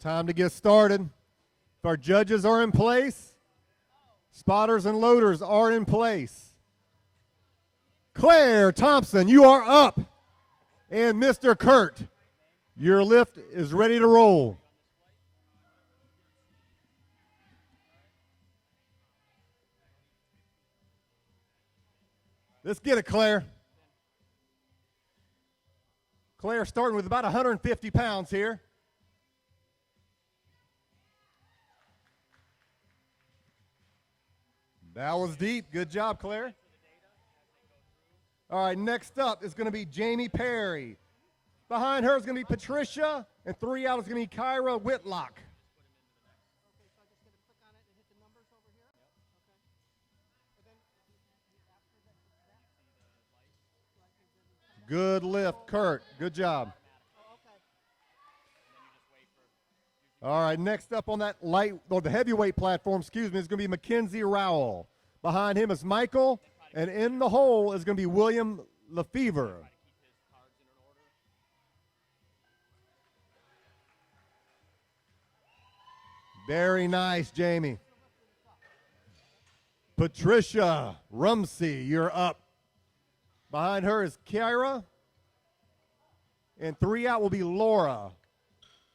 Time to get started. If our judges are in place, spotters and loaders are in place. Claire Thompson, you are up. And Mr. Kurt, your lift is ready to roll. Let's get it, Claire. Claire starting with about 150 pounds here. That was deep. Good job, Claire. All right, next up is going to be Jamie Perry. Behind her is going to be Patricia, and 3 out is going to be Kyra Whitlock. Good lift, Kurt. Good job. All right, next up on that the heavyweight platform, is going to be Mackenzie Rowell. Behind him is Michael, and in the hole is going to be William Lefevre. Very nice, Jamie. Patricia Rumsey, you're up. Behind her is Kyra, and 3 out will be Laura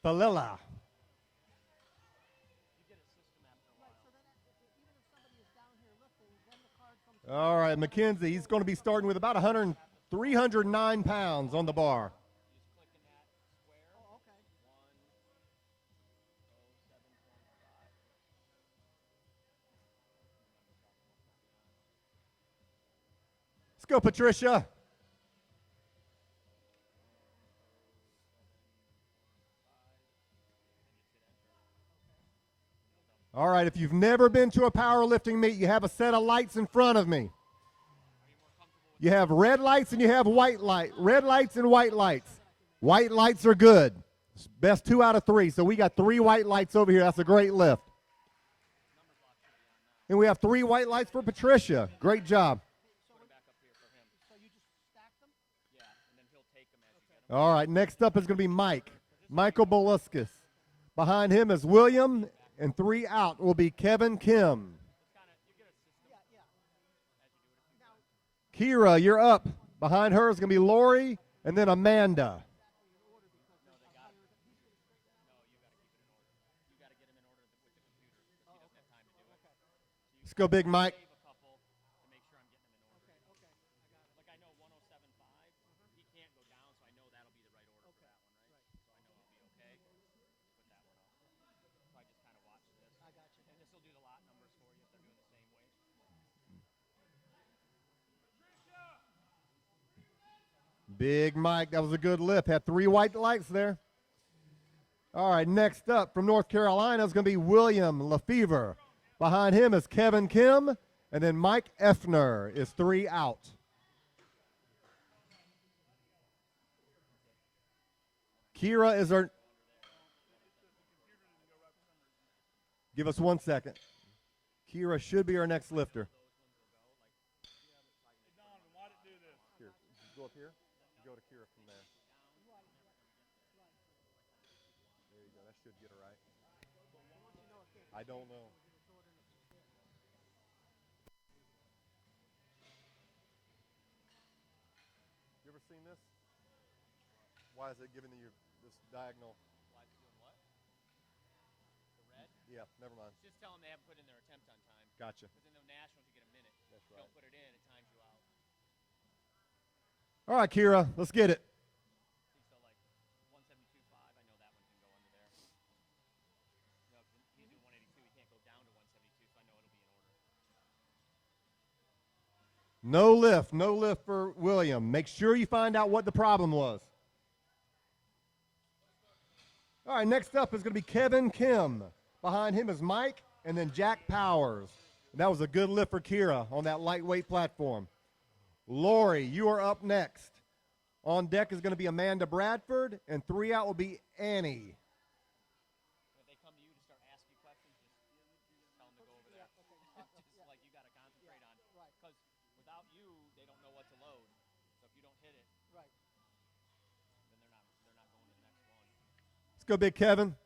Falilla. All right, Mackenzie, he's going to be starting with about 309 pounds on the bar. Let's go, Patricia. All right, if you've never been to a powerlifting meet, you have a set of lights in front of me. You have red lights and you have white light. Red lights and white lights. White lights are good. Best 2 out of 3. So we got 3 white lights over here. That's a great lift. And we have 3 white lights for Patricia. Great job. All right, next up is going to be Mike. Michael Beluskas. Behind him is William. And 3 out will be Kevin Kim. Kira, you're up. Behind her is going to be Lori and then Amanda. Let's go, Big Mike. Big Mike, that was a good lift. Had 3 white lights there. All right, next up from North Carolina is going to be William Lefevre. Behind him is Kevin Kim, and then Mike Effner is 3 out. Kira is our... Give us 1 second. Kira should be our next lifter. Here, go up here. Go to Kira from there. There you go. That should get her right. I don't know. You ever seen this? Why is it giving you this diagonal? Why is it doing what? The red? Yeah, never mind. Just tell them they haven't put in their attempt on time. Gotcha. Because in the nationals you get a minute. That's right. Don't put it in, it times you out. All right, Kira, let's get it. So like 172.5, I know that one can go under there. No, he's doing 182, he can't go down to 172, so I know it'll be in order. No lift for William. Make sure you find out what the problem was. All right, next up is going to be Kevin Kim. Behind him is Mike and then Jack Powers. And that was a good lift for Kira on that lightweight platform. Lori, you are up next. On deck is going to be Amanda Bradford, and 3 out will be Annie. If they come to you to start asking questions, just tell them to go over there. Just like you got to concentrate on it. Because without you, they don't know what to load. So if you don't hit it, then they're not going to the next one. Let's go, Big Kevin.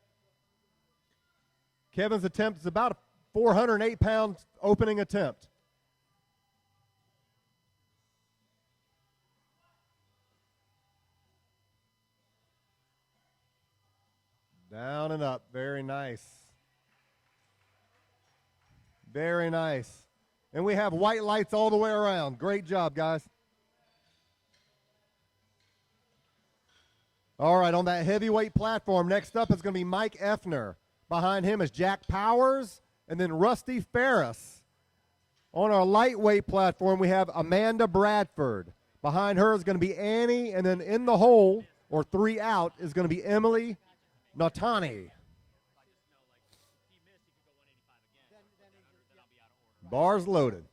Kevin's attempt is about a 408-pound opening attempt. Down and up. Very nice. Very nice. And we have white lights all the way around. Great job, guys. All right, on that heavyweight platform, next up is going to be Mike Effner. Behind him is Jack Powers and then Rusty Ferris. On our lightweight platform, we have Amanda Bradford. Behind her is going to be Annie, and then in the hole, or 3 out, is going to be Emily Natani. Bars loaded.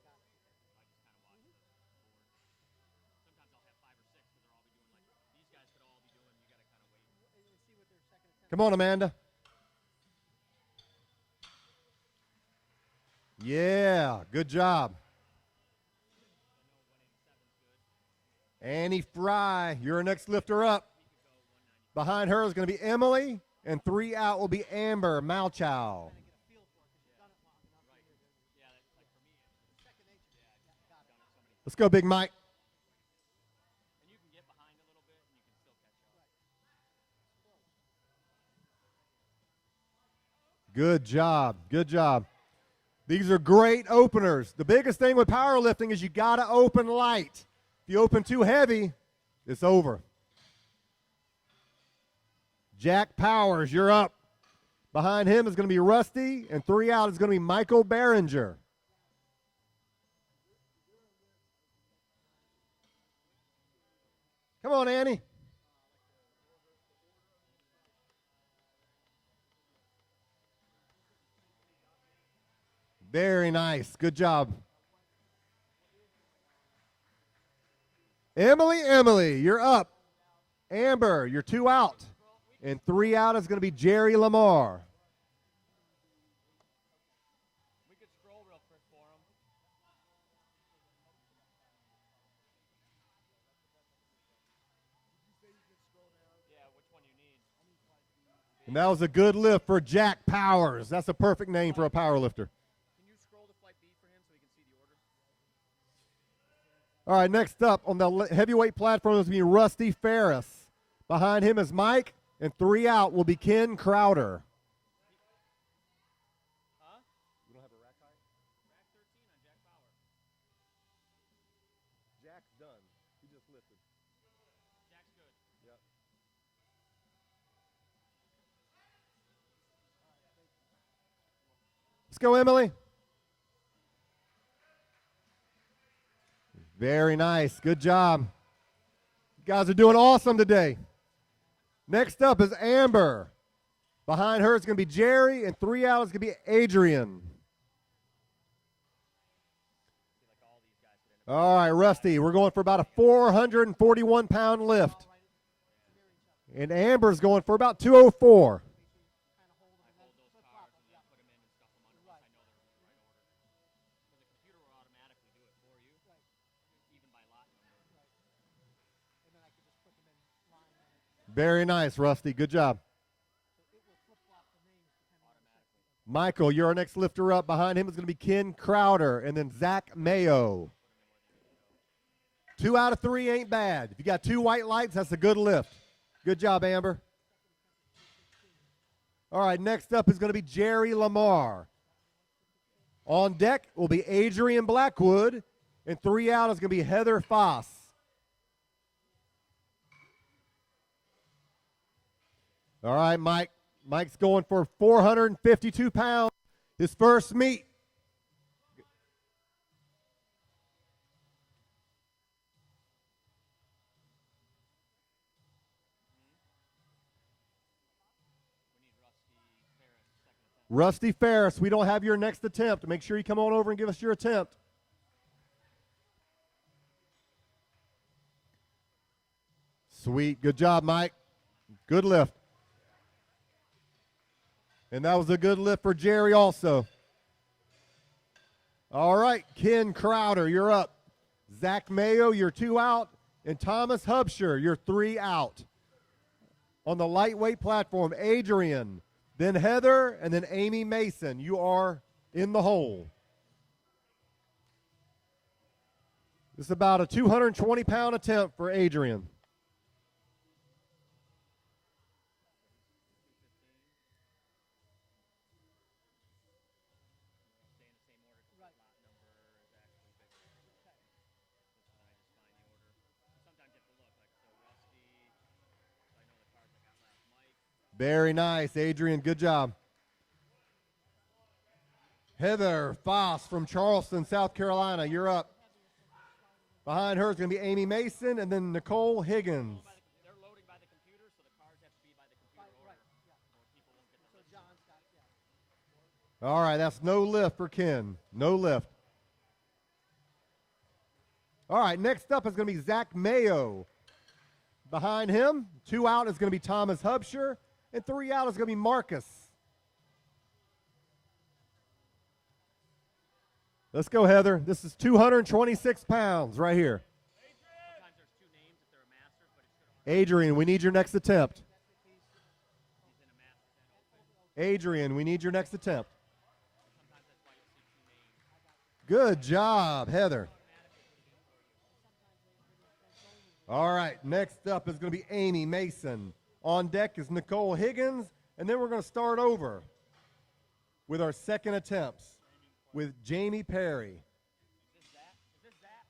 Come on, Amanda. Yeah, good job. Annie Fry, you're our next lifter up. Behind her is going to be Emily, and 3 out will be Amber Malchow. Let's go, Big Mike. Good job. Good job. These are great openers. The biggest thing with powerlifting is you got to open light. If you open too heavy, it's over. Jack Powers, you're up. Behind him is going to be Rusty, and 3 out is going to be Michael Behringer. Come on, Annie. Very nice. Good job. Emily, you're up. Amber, you're 2 out. And 3 out is going to be Jerry Lamar. We could scroll real quick for him. Yeah, which one you need? And that was a good lift for Jack Powers. That's a perfect name for a power lifter. Can you scroll to flight B for him so he can see the order? All right, next up on the heavyweight platform is going to be Rusty Ferris. Behind him is Mike, and 3 out will be Ken Crowder. Huh? You don't have a rack height? Rack 13 on Jack Power. Jack's done. He just lifted. Jack's good. Yep. Let's go, Emily. Very nice. Good job. You guys are doing awesome today. Next up is Amber. Behind her is going to be Jerry, and 3 out is going to be Adrian. All right, Rusty, we're going for about a 441-pound lift. And Amber's going for about 204. Very nice, Rusty. Good job. Michael, you're our next lifter up. Behind him is going to be Ken Crowder and then Zach Mayo. 2 out of 3 ain't bad. If you got 2 white lights, that's a good lift. Good job, Amber. All right, next up is going to be Jerry Lamar. On deck will be Adrian Blackwood, and 3 out is going to be Heather Foss. All right, Mike. Mike's going for 452 pounds, his first meet. Rusty Ferris, we don't have your next attempt. Make sure you come on over and give us your attempt. Sweet. Good job, Mike. Good lift. And that was a good lift for Jerry also. All right, Ken Crowder, you're up. Zach Mayo, you're 2 out. And Thomas Hubsher, you're 3 out. On the lightweight platform, Adrian, then Heather, and then Amy Mason. You are in the hole. This is about a 220-pound attempt for Adrian. Very nice, Adrian. Good job. Heather Foss from Charleston, South Carolina. You're up. Behind her is going to be Amy Mason and then Nicole Higgins. They're loading by the computer, so the cars have to be by the computer order. Or people won't get the list. All right, that's no lift for Ken. No lift. All right, next up is going to be Zach Mayo. Behind him, 2 out is going to be Thomas Hubsher, and 3 out is going to be Marcus. Let's go, Heather. This is 226 pounds right here. Sometimes there's 2 names if they're a master, but it should Adrian, we need your next attempt. he's in a master. Adrian, we need your next attempt. Sometimes that's why you'll see 2 names. Good job, Heather. All right, next up is going to be Amy Mason. On deck is Nicole Higgins, and then we're going to start over with our second attempts with Jamie Perry. Is this Zach?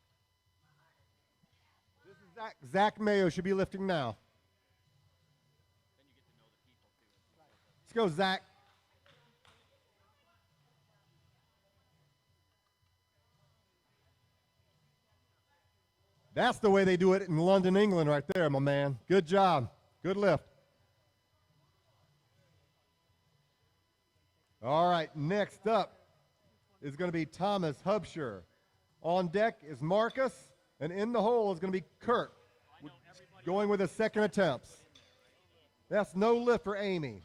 This is Zach. Zach Mayo should be lifting now. Then you get to know the people, too. Let's go, Zach. That's the way they do it in London, England right there, my man. Good job. Good lift. All right, next up is going to be Thomas Hubsher. On deck is Marcus, and in the hole is going to be Kurt, going with his second attempts. That's no lift for Amy.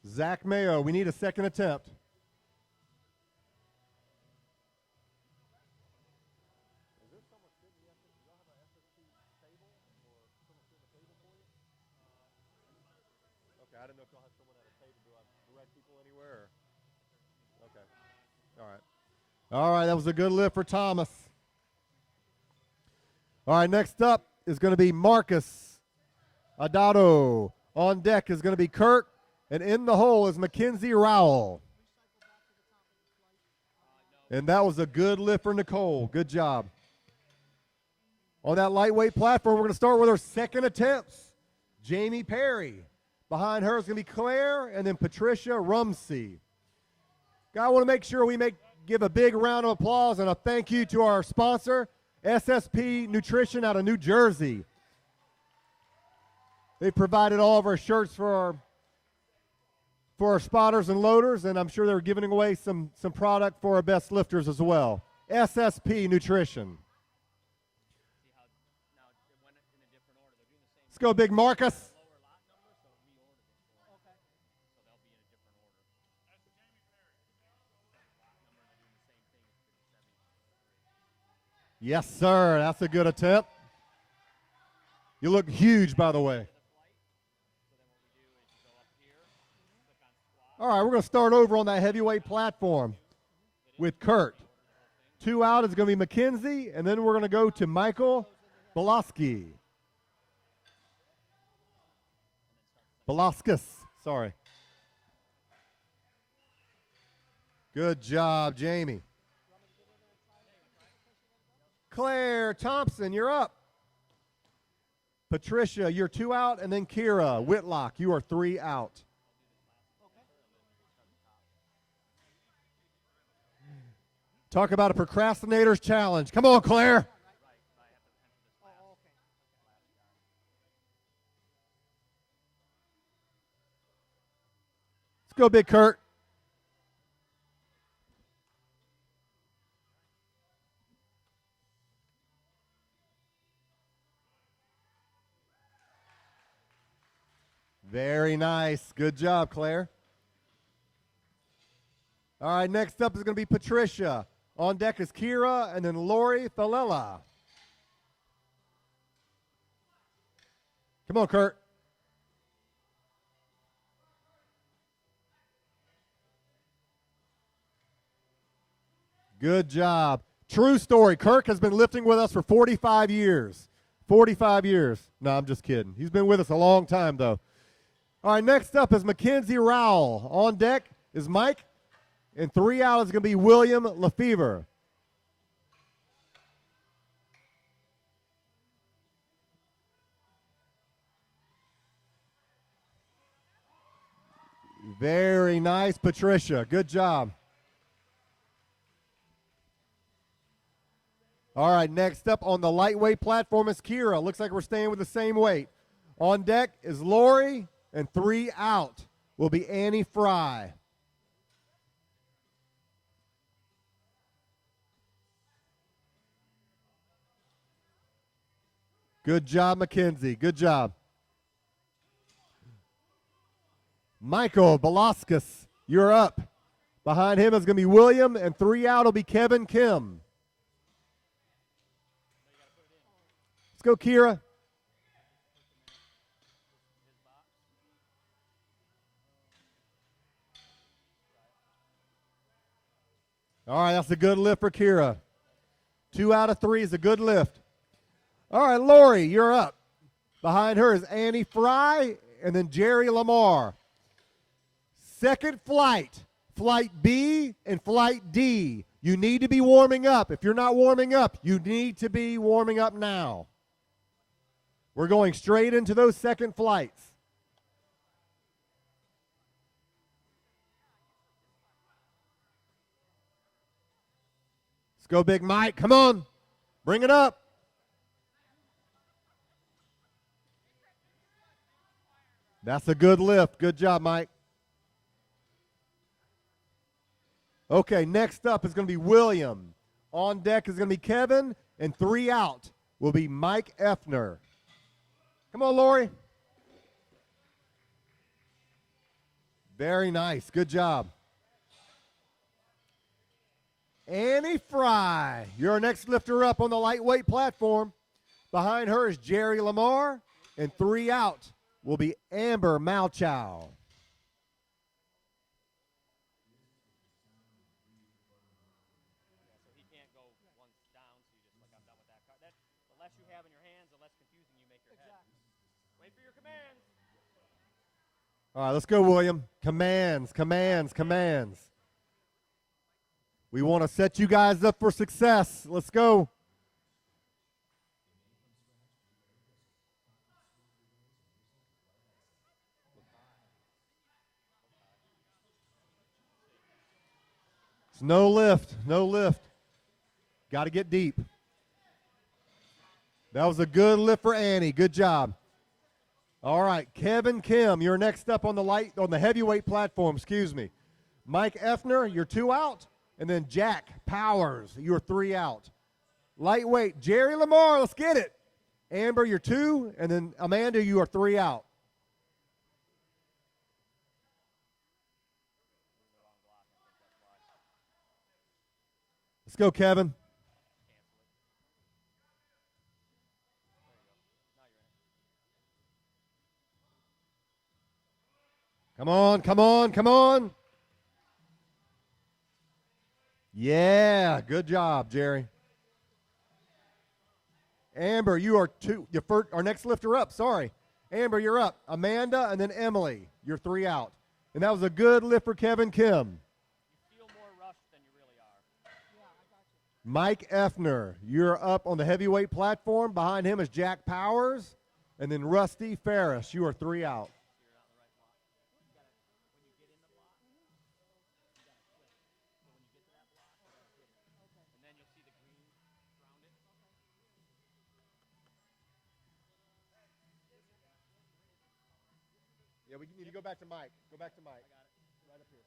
Zach Mayo, we need a second attempt. Okay, I didn't know if y'all had someone at a table. Do I direct people anywhere? Okay. All right. All right, that was a good lift for Thomas. All right, next up is going to be Marcus Adado. On deck is going to be Kurt, and in the hole is Mackenzie Rowell. And that was a good lift for Nicole. Good job. On that lightweight platform, we're going to start with our second attempts. Jamie Perry. Behind her is going to be Claire, and then Patricia Rumsey. I want to make sure we give a big round of applause and a thank you to our sponsor, SSP Nutrition out of New Jersey. They provided all of our shirts for our spotters and loaders, and I'm sure they're giving away some product for our best lifters as well. SSP Nutrition. See how now it went in a different order. They're doing the same. Let's go, big Marcus. Lower lot number, so reordered it. Okay. So they'll be in a different order. That's Jamie Perry. Lot number, they're doing the same thing as 57. Yes, sir. That's a good attempt. You look huge, by the way. All right, we're going to start over on that heavyweight platform with Kurt. 2 out is going to be Mackenzie, and then we're going to go to Michael Belaski. Belaskis, sorry. Good job, Jamie. Claire Thompson, you're up. Patricia, you're 2 out, and then Kira Whitlock, you are 3 out. Talk about a procrastinators challenge. Come on, Claire. Let's go, Big Kurt. Very nice. Good job, Claire. All right, next up is going to be Patricia. On deck is Kira and then Lori Thalela. Come on, Kurt. Good job. True story. Kirk has been lifting with us for 45 years. 45 years. No, I'm just kidding. He's been with us a long time, though. All right, next up is Mackenzie Rowell. On deck is Mike. And 3 out is going to be William Lefevre. Very nice, Patricia. Good job. All right, next up on the lightweight platform is Kira. Looks like we're staying with the same weight. On deck is Lori, and 3 out will be Annie Fry. Good job, Mackenzie. Good job. Michael Balaskis, you're up. Behind him is going to be William, and 3 out will be Kevin Kim. Let's go, Kira. All right, that's a good lift for Kira. 2 out of 3 is a good lift. All right, Lori, you're up. Behind her is Annie Fry and then Jerry Lamar. Second flight, Flight B and Flight D. You need to be warming up. If you're not warming up, you need to be warming up now. We're going straight into those second flights. Let's go, Big Mike. Come on. Bring it up. That's a good lift. Good job, Mike. Okay, next up is going to be William. On deck is going to be Kevin, and 3 out will be Mike Effner. Come on, Lori. Very nice. Good job. Annie Fry, your next lifter up on the lightweight platform. Behind her is Jerry Lamar, and 3 out will be Amber Malchow. So he can't go one down, so you just like, I'm done with that card. The less you have in your hands, the less confusing you make your head. Wait for your commands. All right, let's go, William. Commands, commands, commands. We want to set you guys up for success. Let's go. It's no lift, no lift. Got to get deep. That was a good lift for Annie. Good job. All right, Kevin Kim, you're next up on the heavyweight platform, excuse me. Mike Effner, you're 2 out. And then Jack Powers, you're 3 out. Lightweight, Jerry Lamar, let's get it. Amber, you're 2. And then Amanda, you are 3 out. Let's go, Kevin. Come on, come on, come on. Yeah, good job, Jerry. Amber, you are 2. Our next lifter up, sorry. Amber, you're up. Amanda, and then Emily, you're 3 out. And that was a good lift for Kevin Kim. You feel more rushed than you really are. Yeah, I got you. Mike Effner, you're up on the heavyweight platform. Behind him is Jack Powers. And then Rusty Ferris, you are 3 out. Yeah, we need to go back to Mike. Go back to Mike. I got it. Right up here.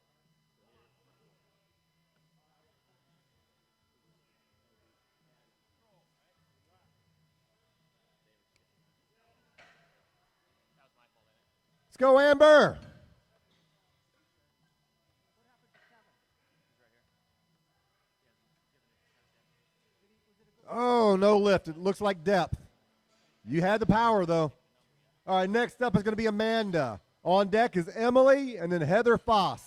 Let's go, Amber. Oh, no lift. It looks like depth. You had the power, though. All right, next up is going to be Amanda. On deck is Emily and then Heather Foss.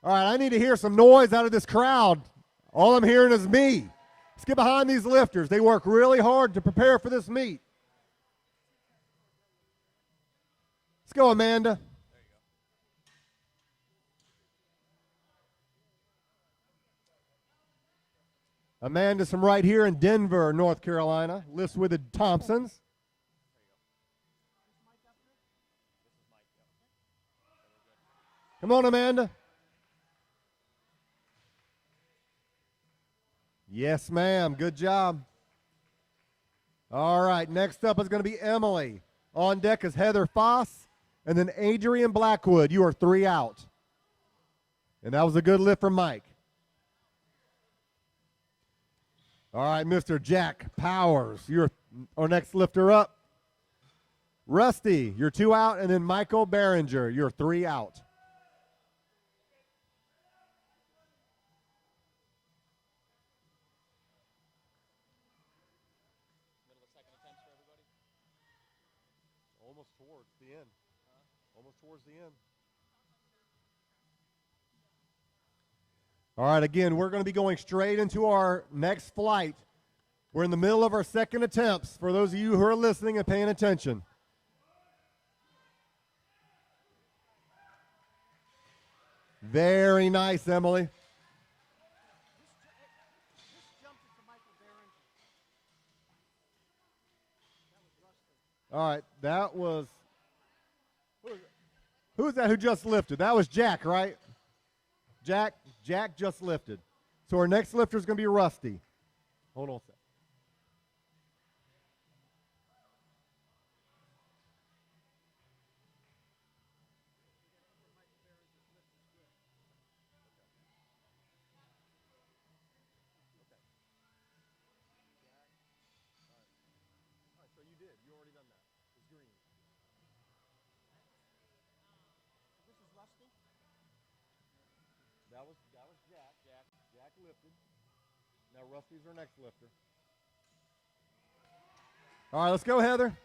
All right, I need to hear some noise out of this crowd. All I'm hearing is me. Let's get behind these lifters. They work really hard to prepare for this meet. Let's go, Amanda. Amanda's from right here in Denver, North Carolina. Lifts with the Thompsons. Come on, Amanda. Yes, ma'am. Good job. All right, next up is going to be Emily. On deck is Heather Foss, and then Adrian Blackwood. You are 3 out. And that was a good lift from Mike. All right, Mr. Jack Powers, you're our next lifter up. Rusty, you're 2 out, and then Michael Behringer, you're 3 out. Middle of second attempts for everybody. Almost towards the end. Almost towards the end. All right, again, we're going to be going straight into our next flight. We're in the middle of our second attempts for those of you who are listening and paying attention. Very nice, Emily. All right, that was, who was that who just lifted? That was Jack, right? Jack just lifted. So our next lifter is going to be Rusty. Hold on a sec. So you did. You already done that. It's green. This is Rusty. That was Jack. Jack lifted. Now Rusty's our next lifter. All right, let's go, Heather.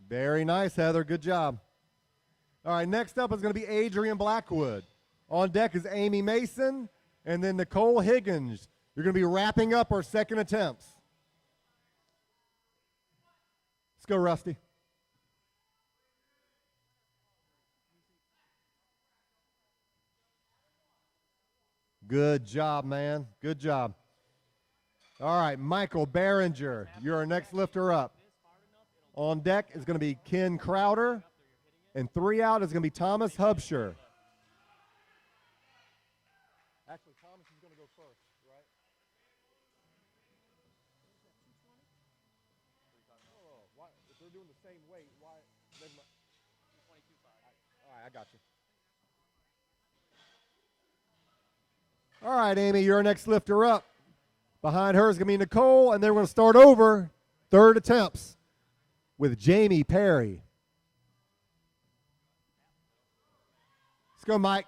Very nice, Heather. Good job. All right, next up is going to be Adrian Blackwood. On deck is Amy Mason and then Nicole Higgins. You're going to be wrapping up our second attempts. Let's go, Rusty. Good job, man. Good job. All right, Michael Behringer, you're our next lifter up. On deck is going to be Ken Crowder, and 3 out is going to be Thomas Hubsher. Actually, Thomas is going to go first, right? Oh, why, if they're doing the same weight, why? All right, I got you. All right, Amy, you're our next lifter up. Behind her is going to be Nicole, and then we're going to start over, third attempts, with Jamie Perry. Let's go, Mike.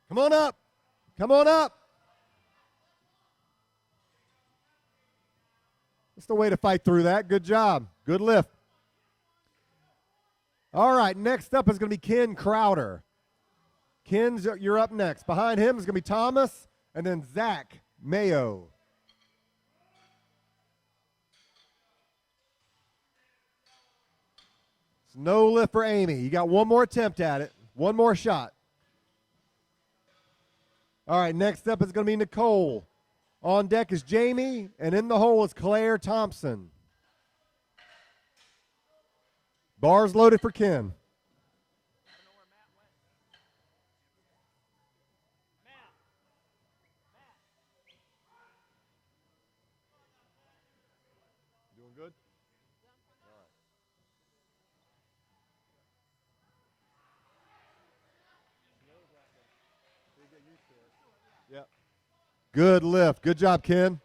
Come on up. Come on up. That's the way to fight through that. Good job. Good lift. All right, next up is going to be Ken Crowder. Ken's, you're up next. Behind him is going to be Thomas and then Zach Mayo. It's no lift for Amy. You got one more attempt at it. One more shot. All right, next up is going to be Nicole. On deck is Jamie, and in the hole is Claire Thompson. Bars loaded for Ken. Doing good? All right. Yep. Good lift. Good job, Ken.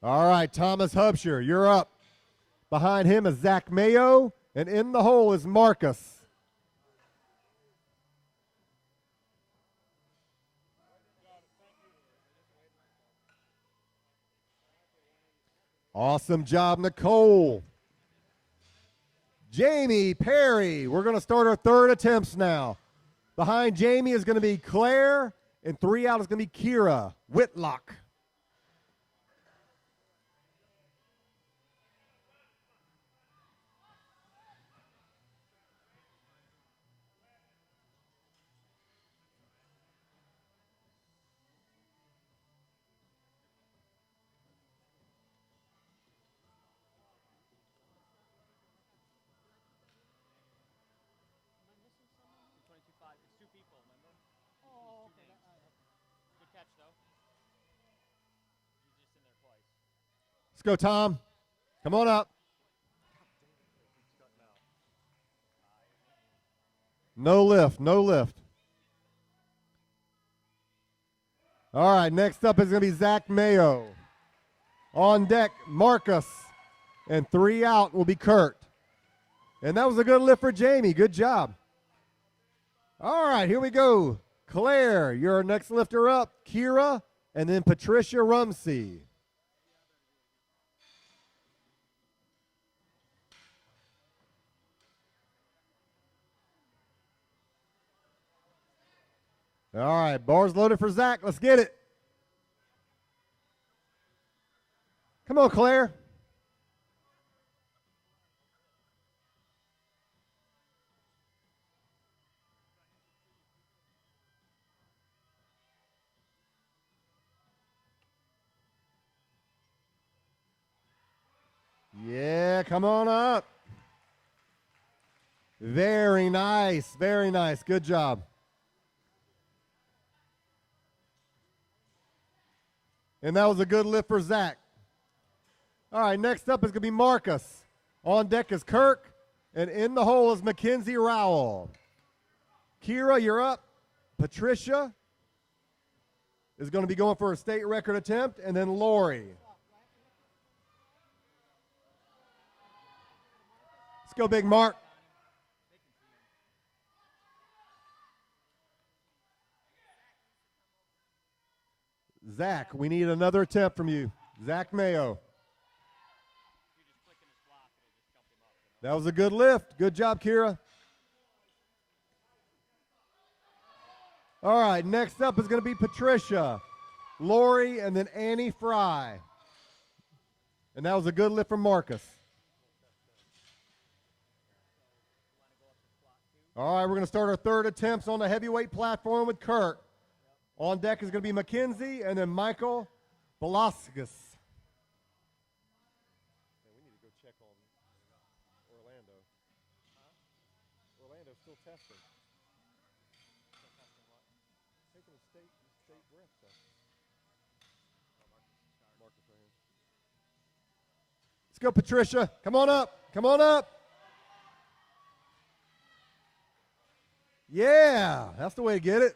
All right, Thomas Hubsher, you're up. Behind him is Zach Mayo, and in the hole is Marcus. Awesome job, Nicole. Jamie Perry. We're going to start our third attempts now. Behind Jamie is going to be Claire, and 3 out is going to be Kira Whitlock. Am I missing someone? 22.5. It's 2 people, remember? Oh, Two okay. names. All right. Good catch, though. He's just in there twice. Let's go, Tom. Come on up. No lift, no lift. All right, next up is going to be Zach Mayo. On deck, Marcus. And 3 out will be Kurt. And that was a good lift for Jamie. Good job. All right, here we go. Claire, you're our next lifter up. Kira, and then Patricia Rumsey. All right, bars loaded for Zach. Let's get it. Come on, Claire. Yeah, come on up. Very nice, very nice. Good job. And that was a good lift for Zach. All right, next up is going to be Marcus. On deck is Kirk, and in the hole is Mackenzie Rowell. Kira, you're up. Patricia is going to be going for a state record attempt, and then Lori. Let's go, Big Mark. Zach, we need another attempt from you. Zach Mayo. That was a good lift. Good job, Kira. All right, next up is going to be Patricia, Lori, and then Annie Fry. And that was a good lift from Marcus. All right, we're going to start our third attempts on the heavyweight platform with Kurt. On deck is going to be Mackenzie and then Michael Velasquez. We need to go check on Orlando. Orlando's still testing. Taking a state breath test. Marcus right here. Let's go, Patricia. Come on up. Come on up. Yeah, that's the way to get it.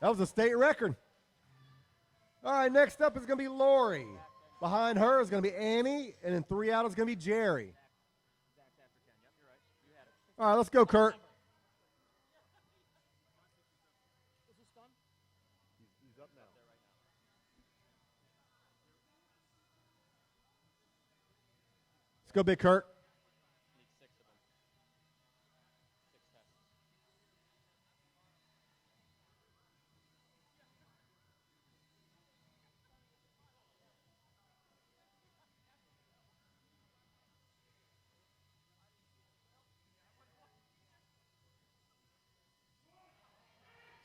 That was a state record. All right, next up is going to be Lori. Behind her is going to be Annie, and then 3 out is going to be Jerry. All right, let's go, Kurt. Is this done? He's up now. Let's go, Big Kurt.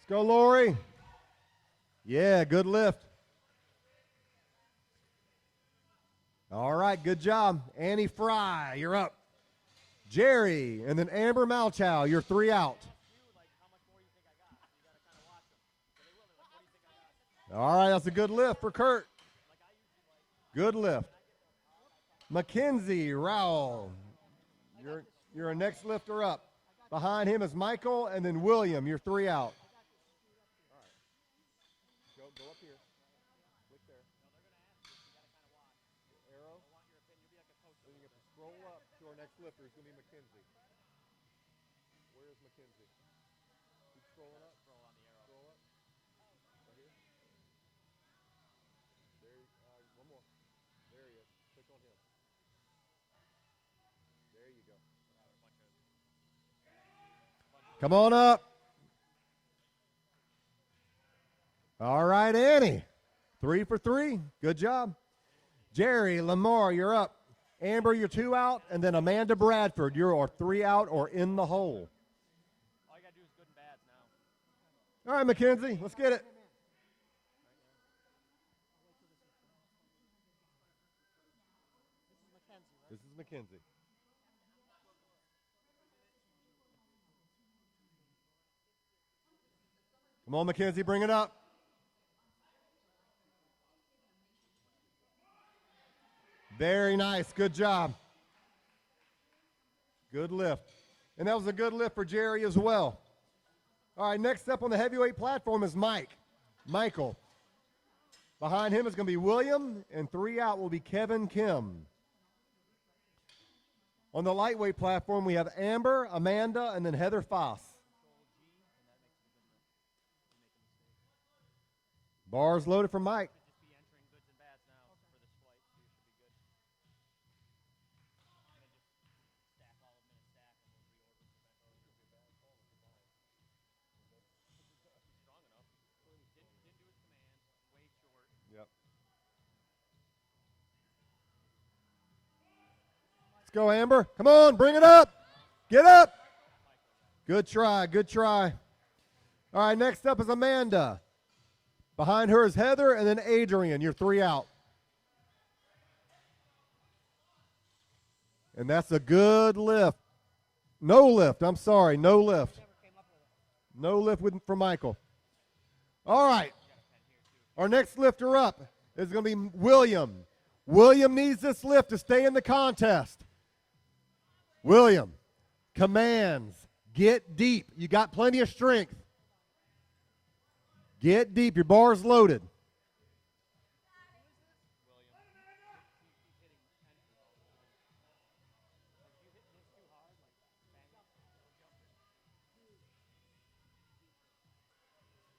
Let's go, Lori. Yeah, good lift. All right, good job. Annie Fry, you're up. Jerry, and then Amber Malchow, you're 3 out. All right, that's a good lift for Kurt. Good lift. Mackenzie Rowell, you're a next lifter up. Behind him is Michael, and then William, you're 3 out. Go up here. Click there. Arrow. Scroll up to our next lifter. It's going to be Mackenzie. Where is Mackenzie? Keep scrolling up. Scroll on the arrow. Scroll up. Right here. There. One more. There he is. Click on him. There you go. Come on up. All right, Annie. 3 for 3. Good job. Jerry, Lamar, you're up. Amber, you're 2 out. And then Amanda Bradford, you're 3 out or in the hole. All you got to do is good and bads now. All right, Mackenzie, let's get it. This is Mackenzie, right? This is Mackenzie. Come on, Mackenzie, bring it up. Very nice. Good job. Good lift. And that was a good lift for Jerry as well. All right, next up on the heavyweight platform is Michael. Behind him is going to be William, and 3 out will be Kevin Kim. On the lightweight platform, we have Amber, Amanda, and then Heather Foss. Bars loaded for Mike. Just be entering goods and bads now for this flight, so you should be good. And then just stack all of them in a stack, and we'll reorder them. He's strong enough. Didn't do his commands. Way short. Yep. Let's go, Amber. Come on, bring it up. Get up. Good try, good try. All right, next up is Amanda. Behind her is Heather, and then Adrian. You're 3 out. And that's a good lift. No lift, I'm sorry, no lift. No lift for Michael. All right. Our next lifter up is going to be William. William needs this lift to stay in the contest. William, commands, get deep. You got plenty of strength. Get deep. Your bar's loaded.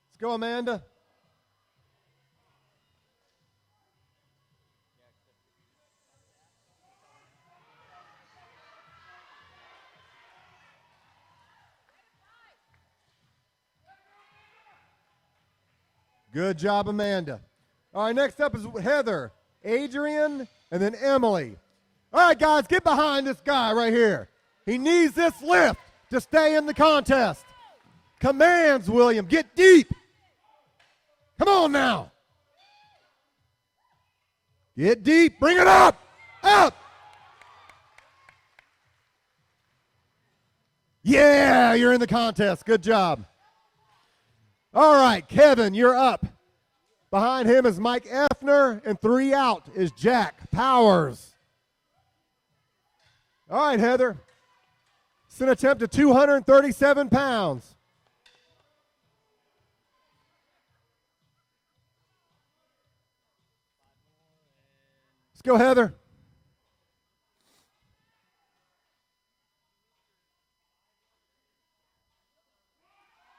Let's go, Amanda. Good job, Amanda. All right, next up is Heather, Adrian, and then Emily. All right, guys, get behind this guy right here. He needs this lift to stay in the contest. Commands, William, get deep. Come on now. Get deep, bring it up, up. Yeah, you're in the contest. Good job. All right, Kevin, you're up. Behind him is Mike Effner, and 3 out is Jack Powers. All right, Heather. It's an attempt at 237 pounds. Let's go, Heather.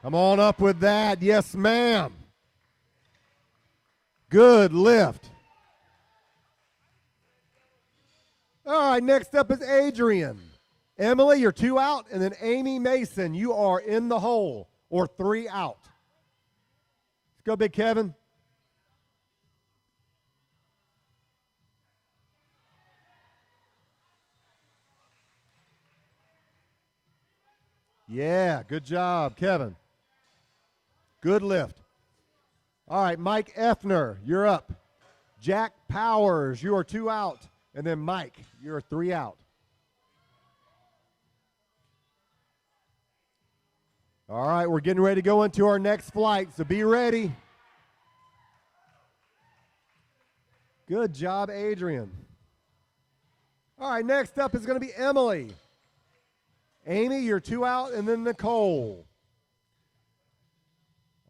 Come on up with that. Yes, ma'am. Good lift. All right, next up is Adrian. Emily, you're 2 out, and then Amy Mason, you are in the hole, or 3 out. Let's go, Big Kevin. Yeah, good job, Kevin. Good lift. All right, Mike Effner, you're up. Jack Powers, you are 2 out. And then Mike, you're 3 out. All right, we're getting ready to go into our next flight, so be ready. Good job, Adrian. All right, next up is going to be Emily. Amy, you're 2 out, and then Nicole.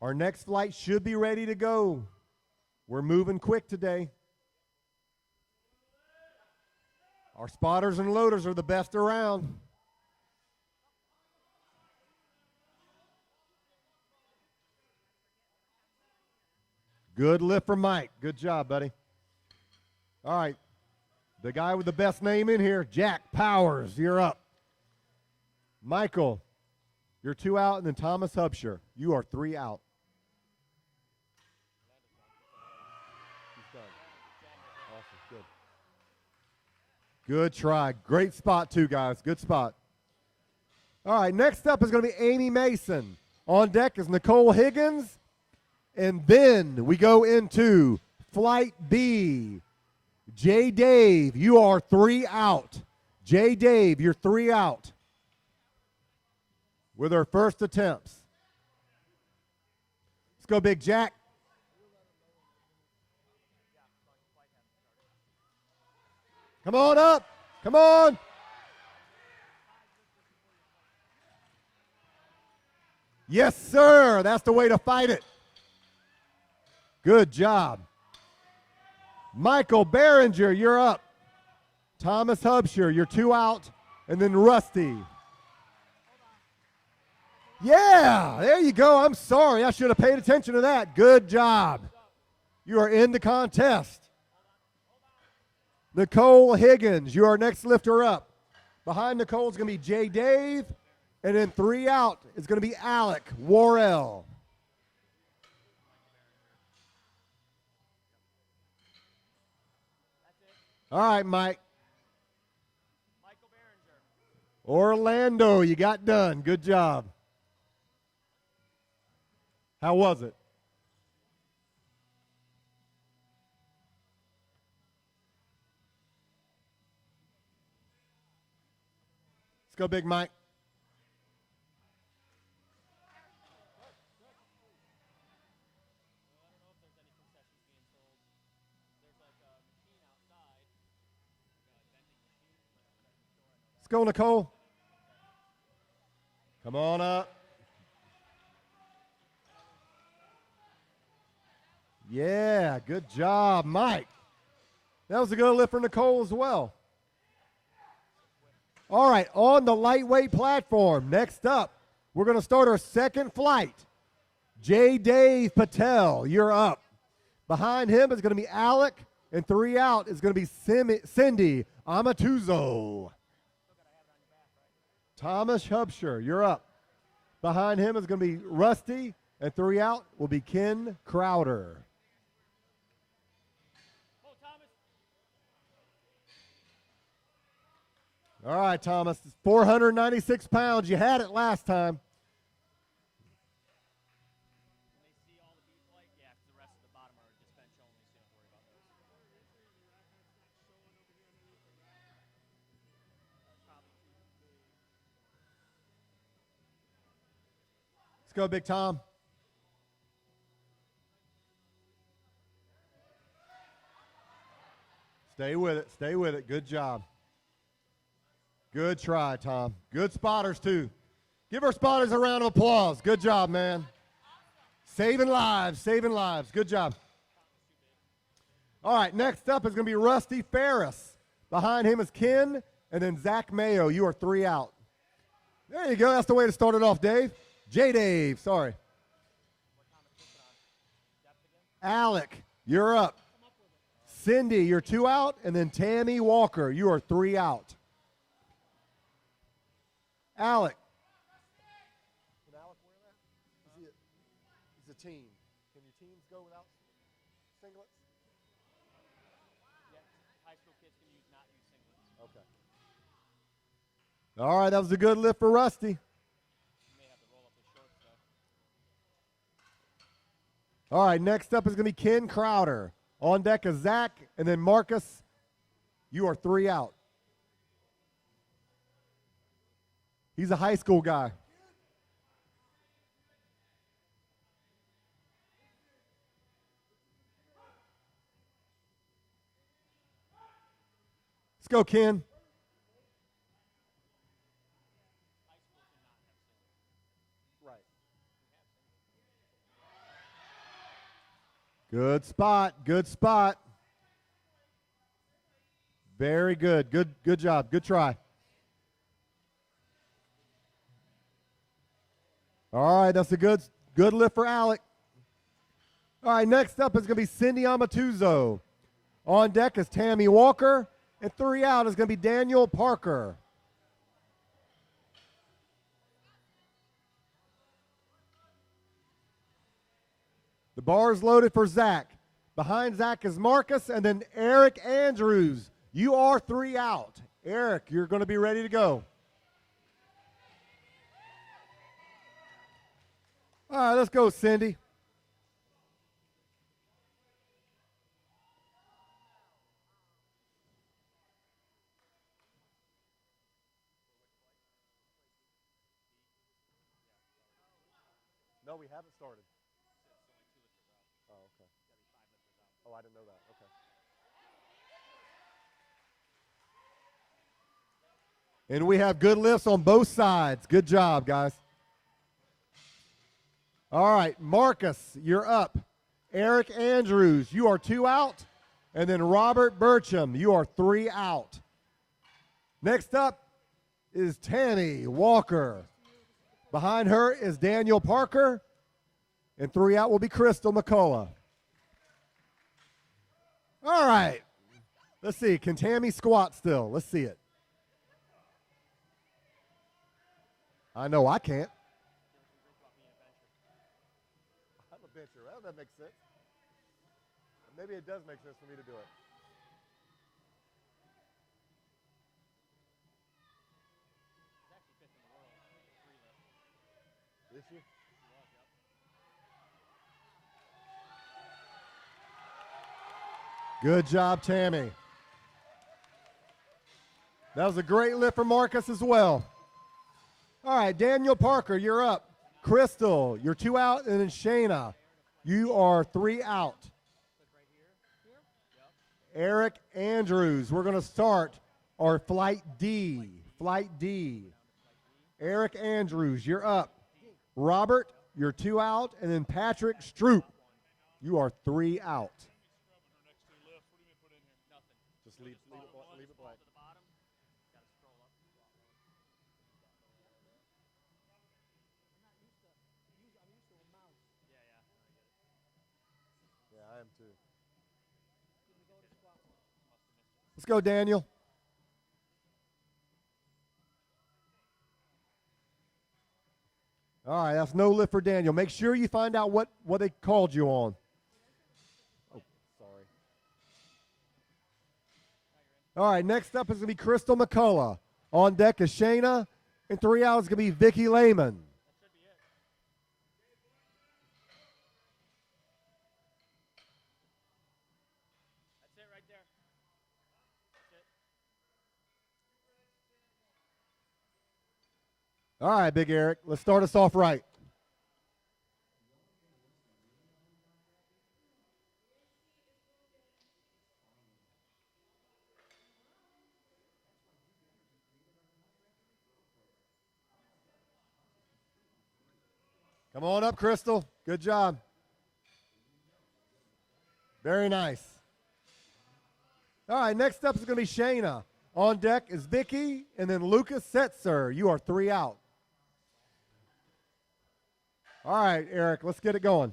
Our next flight should be ready to go. We're moving quick today. Our spotters and loaders are the best around. Good lift for Mike. Good job, buddy. All right. The guy with the best name in here, Jack Powers, you're up. Michael, you're 2 out, and then Thomas Hubsher, you are 3 out. Awesome. Good. Good try. Great spot, too, guys. Good spot. All right, next up is going to be Amy Mason. On deck is Nicole Higgins. And then we go into Flight B. J. Dave, you are 3 out. J. Dave, you're 3 out with her first attempts. Let's go, Big Jack. Come on up. Come on. Yes, sir. That's the way to fight it. Good job. Michael Behringer, you're up. Thomas Hubsher, you're 2 out. And then Rusty. Yeah, there you go. I'm sorry. I should have paid attention to that. Good job. You are in the contest. Nicole Higgins, you are next lifter up. Behind Nicole is going to be J. Dave. And then 3 out is going to be Alec Worrell. All right, Mike. Michael Behringer. Orlando, you got done. Good job. How was it? Let's go, Big Mike. Let's go, Nicole. Come on up. Yeah, good job, Mike. That was a good lift for Nicole as well. All right, on the lightweight platform, next up, we're going to start our second flight. J. Dave Patel, you're up. Behind him is going to be Alec, and 3 out is going to be Cindy Amatuzzo. Thomas Hubsher, you're up. Behind him is going to be Rusty, and 3 out will be Ken Crowder. All right, Thomas, 496 pounds. You had it last time. When they see all the beef light, yeah, 'cause the rest of the bottom are just bench only, so you don't worry about those. Let's go, Big Tom. Stay with it. Stay with it. Good job. Good try, Tom. Good spotters, too. Give our spotters a round of applause. Good job, man. Saving lives, saving lives. Good job. All right, next up is going to be Rusty Ferris. Behind him is Ken, and then Zach Mayo. You are 3 out. There you go. That's the way to start it off, Dave. J. Dave, sorry. Alec, you're up. Cindy, you're 2 out, and then Tammy Walker, you are 3 out. Alec. Can Alec wear that? He's a team. Can your teams go without singlets? Yeah, high school kids can not use singlets. Okay. All right, that was a good lift for Rusty. You may have to roll up his shorts, though. All right, next up is going to be Ken Crowder. On deck is Zach, and then Marcus. You are 3 out. He's a high school guy. Let's go, Ken. Right. Good spot. Good spot. Very good. Good job. Good try. All right, that's a good lift for Alec. All right, next up is going to be Cindy Amatuzo. On deck is Tammy Walker, and 3 out is going to be Daniel Parker. The bar is loaded for Zach. Behind Zach is Marcus, and then Eric Andrews. You are 3 out. Eric, you're going to be ready to go. All right, let's go, Cindy. No, we haven't started. Oh, okay. Oh, I didn't know that. Okay. And we have good lifts on both sides. Good job, guys. All right, Marcus, you're up. Eric Andrews, you are 2 out. And then Robert Burcham, you are 3 out. Next up is Tammy Walker. Behind her is Daniel Parker. And 3 out will be Crystal McCullough. All right. Let's see. Can Tammy squat still? Let's see it. I know I can't. I'm a bencher. Well, that makes sense. Maybe it does make sense for me to do it. Is she? Good job, Tammy. That was a great lift for Marcus as well. All right, Daniel Parker, you're up. Crystal, you're 2 out, and then Shayna, you are 3 out. Eric Andrews, we're going to start our Flight D. Flight D. Eric Andrews, you're up. Robert, you're 2 out, and then Patrick Stroop, you are 3 out. Just leave it blank. Yeah, I am too. Let's go, Daniel. All right, that's no lift for Daniel. Make sure you find out what they called you on. Oh, sorry. All right, next up is going to be Crystal McCullough. On deck is Shayna, and 3 out is going to be Vicky Lehman. That's it right there. That's it. All right, Big Eric, let's start us off right. Come on up, Crystal. Good job. Very nice. All right, next up is going to be Shayna. On deck is Vicky, and then Lucas Setzer. You are 3 out. All right, Eric, let's get it going.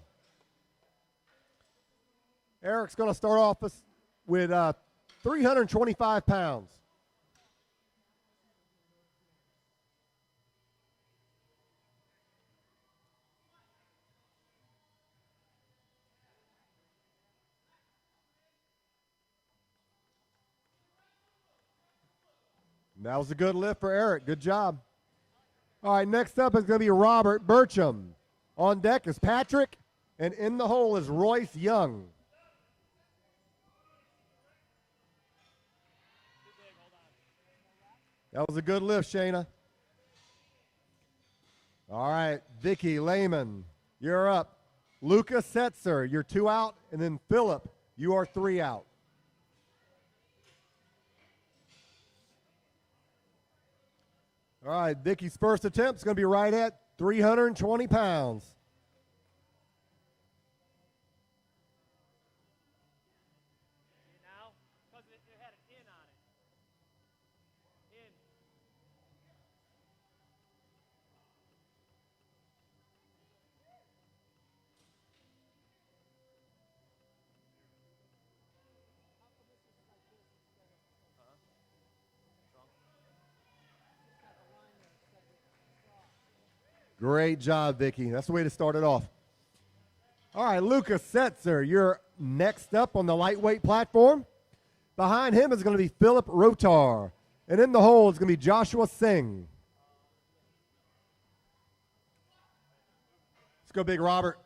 Eric's going to start off with 325 pounds. That was a good lift for Eric. Good job. All right, next up is going to be Robert Burcham. On deck is Patrick, and in the hole is Royce Young. That was a good lift, Shayna. All right, Vicky Lehman, you're up. Lucas Setzer, you're 2 out, and then Phillip, you are 3 out. All right, Vicky's first attempt is going to be right at 320 pounds. Now, because it had a pin on it. Great job, Vicky. That's the way to start it off. All right, Lucas Setzer, you're next up on the lightweight platform. Behind him is going to be Philip Rotar. And in the hole is going to be Joshua Singh. Let's go, Big Robert.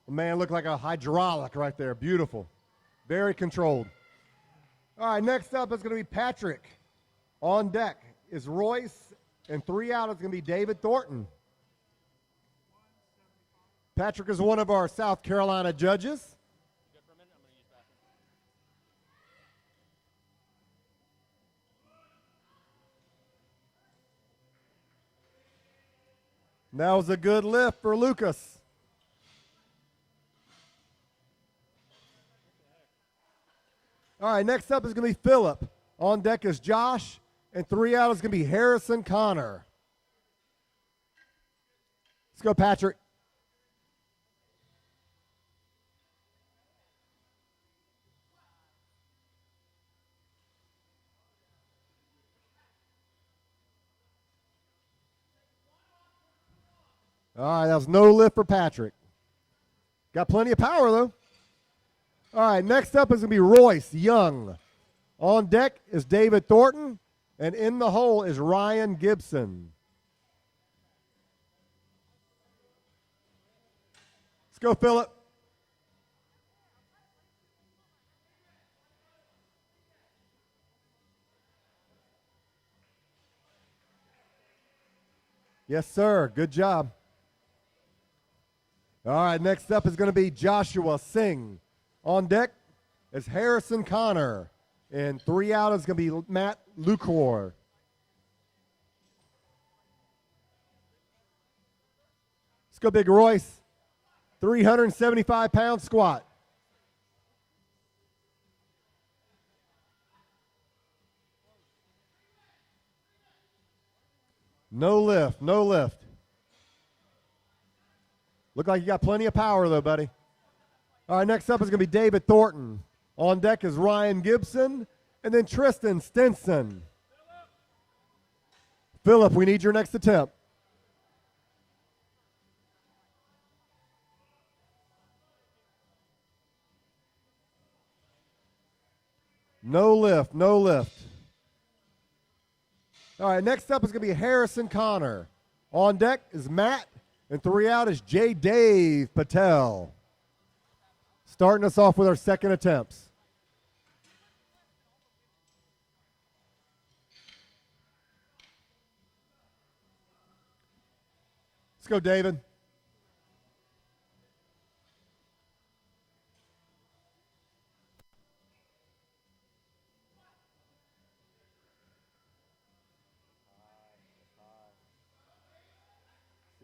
The man looked like a hydraulic right there. Beautiful. Very controlled. All right, next up is going to be Patrick. On deck is Royce, and 3 out is going to be David Thornton. Patrick is one of our South Carolina judges. You good for a minute? I'm going to use bathroom. That was a good lift for Lucas. All right, next up is going to be Philip. On deck is Josh, and 3 out is going to be Harrison Connor. Let's go, Patrick. All right, that was no lift for Patrick. Got plenty of power, though. All right, next up is going to be Royce Young. On deck is David Thornton, and in the hole is Ryan Gibson. Let's go, Philip. Yes, sir. Good job. All right, next up is going to be Joshua Singh. On deck is Harrison Connor. And 3 out is going to be Matt Lucor. Let's go, Big Royce. 375-pound squat. No lift, no lift. Look like you got plenty of power, though, buddy. All right, next up is going to be David Thornton. On deck is Ryan Gibson, and then Tristan Stinson. Philip, we need your next attempt. No lift, no lift. All right, next up is going to be Harrison Connor. On deck is Matt, and 3 out is J. Dave Patel. Starting us off with our second attempts. Let's go, David.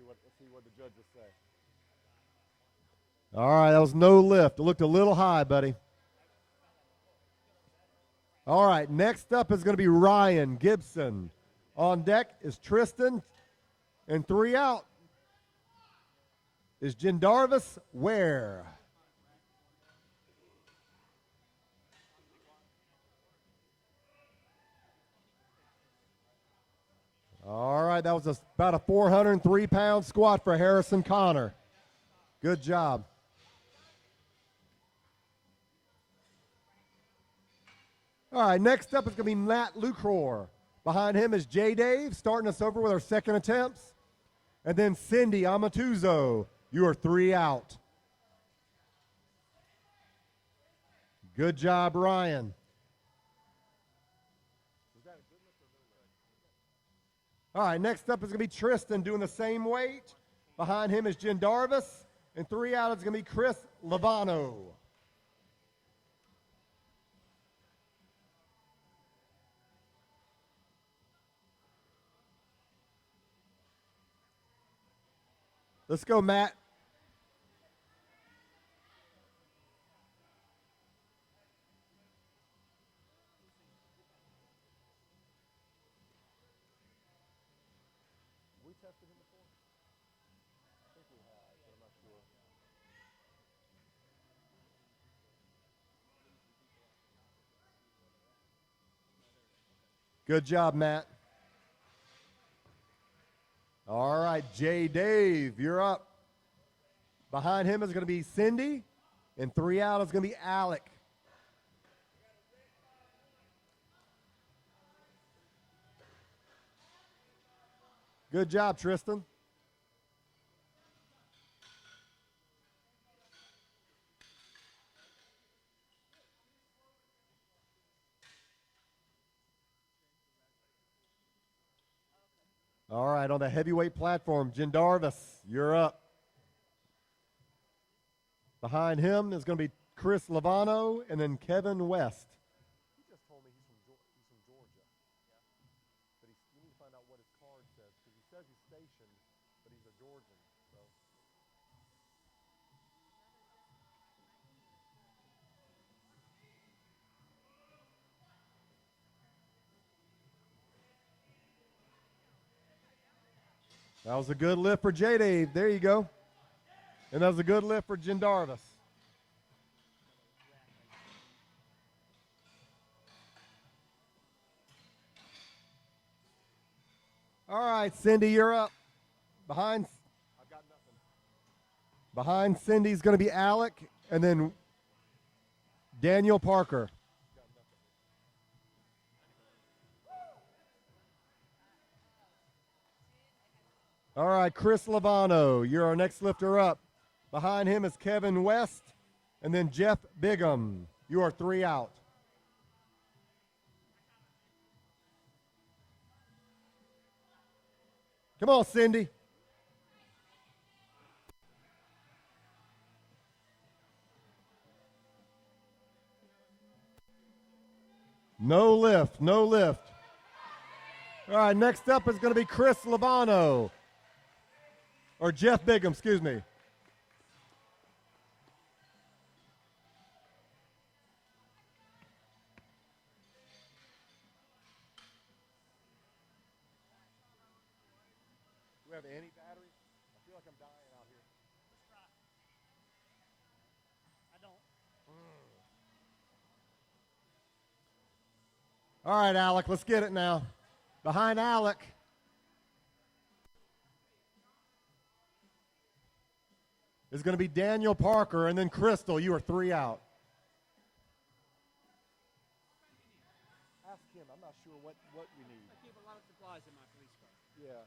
Let's see what the judges say. All right, that was no lift. It looked a little high, buddy. All right, next up is going to be Ryan Gibson. On deck is Tristan, and 3 out is Jendarvis Ware. All right, that was about a 403-pound squat for Harrison Connor. Good job. All right, next up is going to be Matt Lucor. Behind him is J. Dave, starting us over with our second attempts. And then Cindy Amatuzo. You are 3 out. Good job, Ryan. All right, next up is going to be Tristan doing the same weight. Behind him is Jendarvis. And 3 out is going to be Chris Lovano. Let's go, Matt. We tested him before? I think we have, but I'm not sure. Good job, Matt. All right, J. Dave, you're up. Behind him is going to be Cindy, and 3 out is going to be Alec. Good job, Tristan. All right, on the heavyweight platform, Jindarvis, you're up. Behind him is going to be Chris Lovano and then Kevin West. He just told me he's from Georgia. But you need to find out what his card says, because he says he's stationed, but he's a Georgian. So. That was a good lift for J. Dave. There you go. And that was a good lift for Jindarvis. All right, Cindy, you're up. Behind Cindy's going to be Alec, and then Daniel Parker. All right, Chris Lovano, you're our next lifter up. Behind him is Kevin West, and then Jeff Bigham. You are 3 out. Come on, Cindy. No lift, no lift. All right, next up is going to be Chris Lovano. Or Jeff Bigham, excuse me. Do we have any batteries? I feel like I'm dying out here. I don't. All right, Alec, let's get it now. Behind Alec is going to be Daniel Parker, and then Crystal, you are 3 out. Ask him. I'm not sure what we need. I keep a lot of supplies in my police car. Yeah.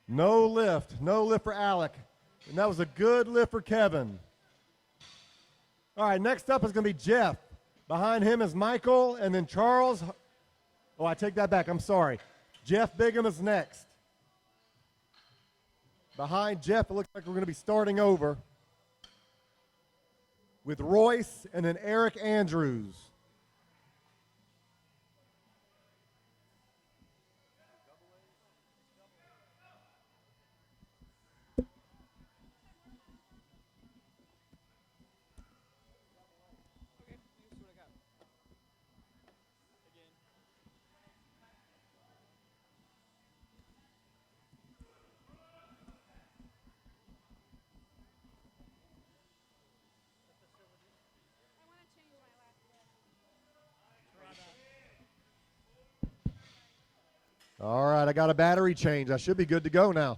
No lift for Alec. And that was a good lift for Kevin. All right, next up is going to be Jeff. Behind him is Michael, and then Charles. Oh, I take that back. I'm sorry. Jeff Bigham is next. Behind Jeff, it looks like we're going to be starting over with Royce and then Eric Andrews. Okay, here's what I got. Again. I want to change my last list. All right, I got a battery change. I should be good to go now.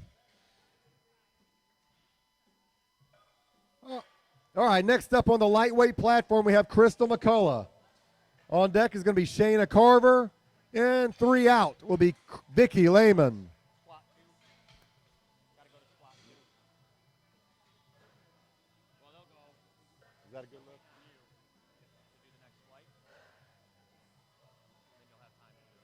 All right, next up on the lightweight platform, we have Crystal McCullough. On deck is going to be Shayna Carver, and 3 out will be Vicky Lehman. Squat 2. Gotta go to squat 2. Well, they'll go. Is that a good lift? To do the next flight. Then you'll have time to do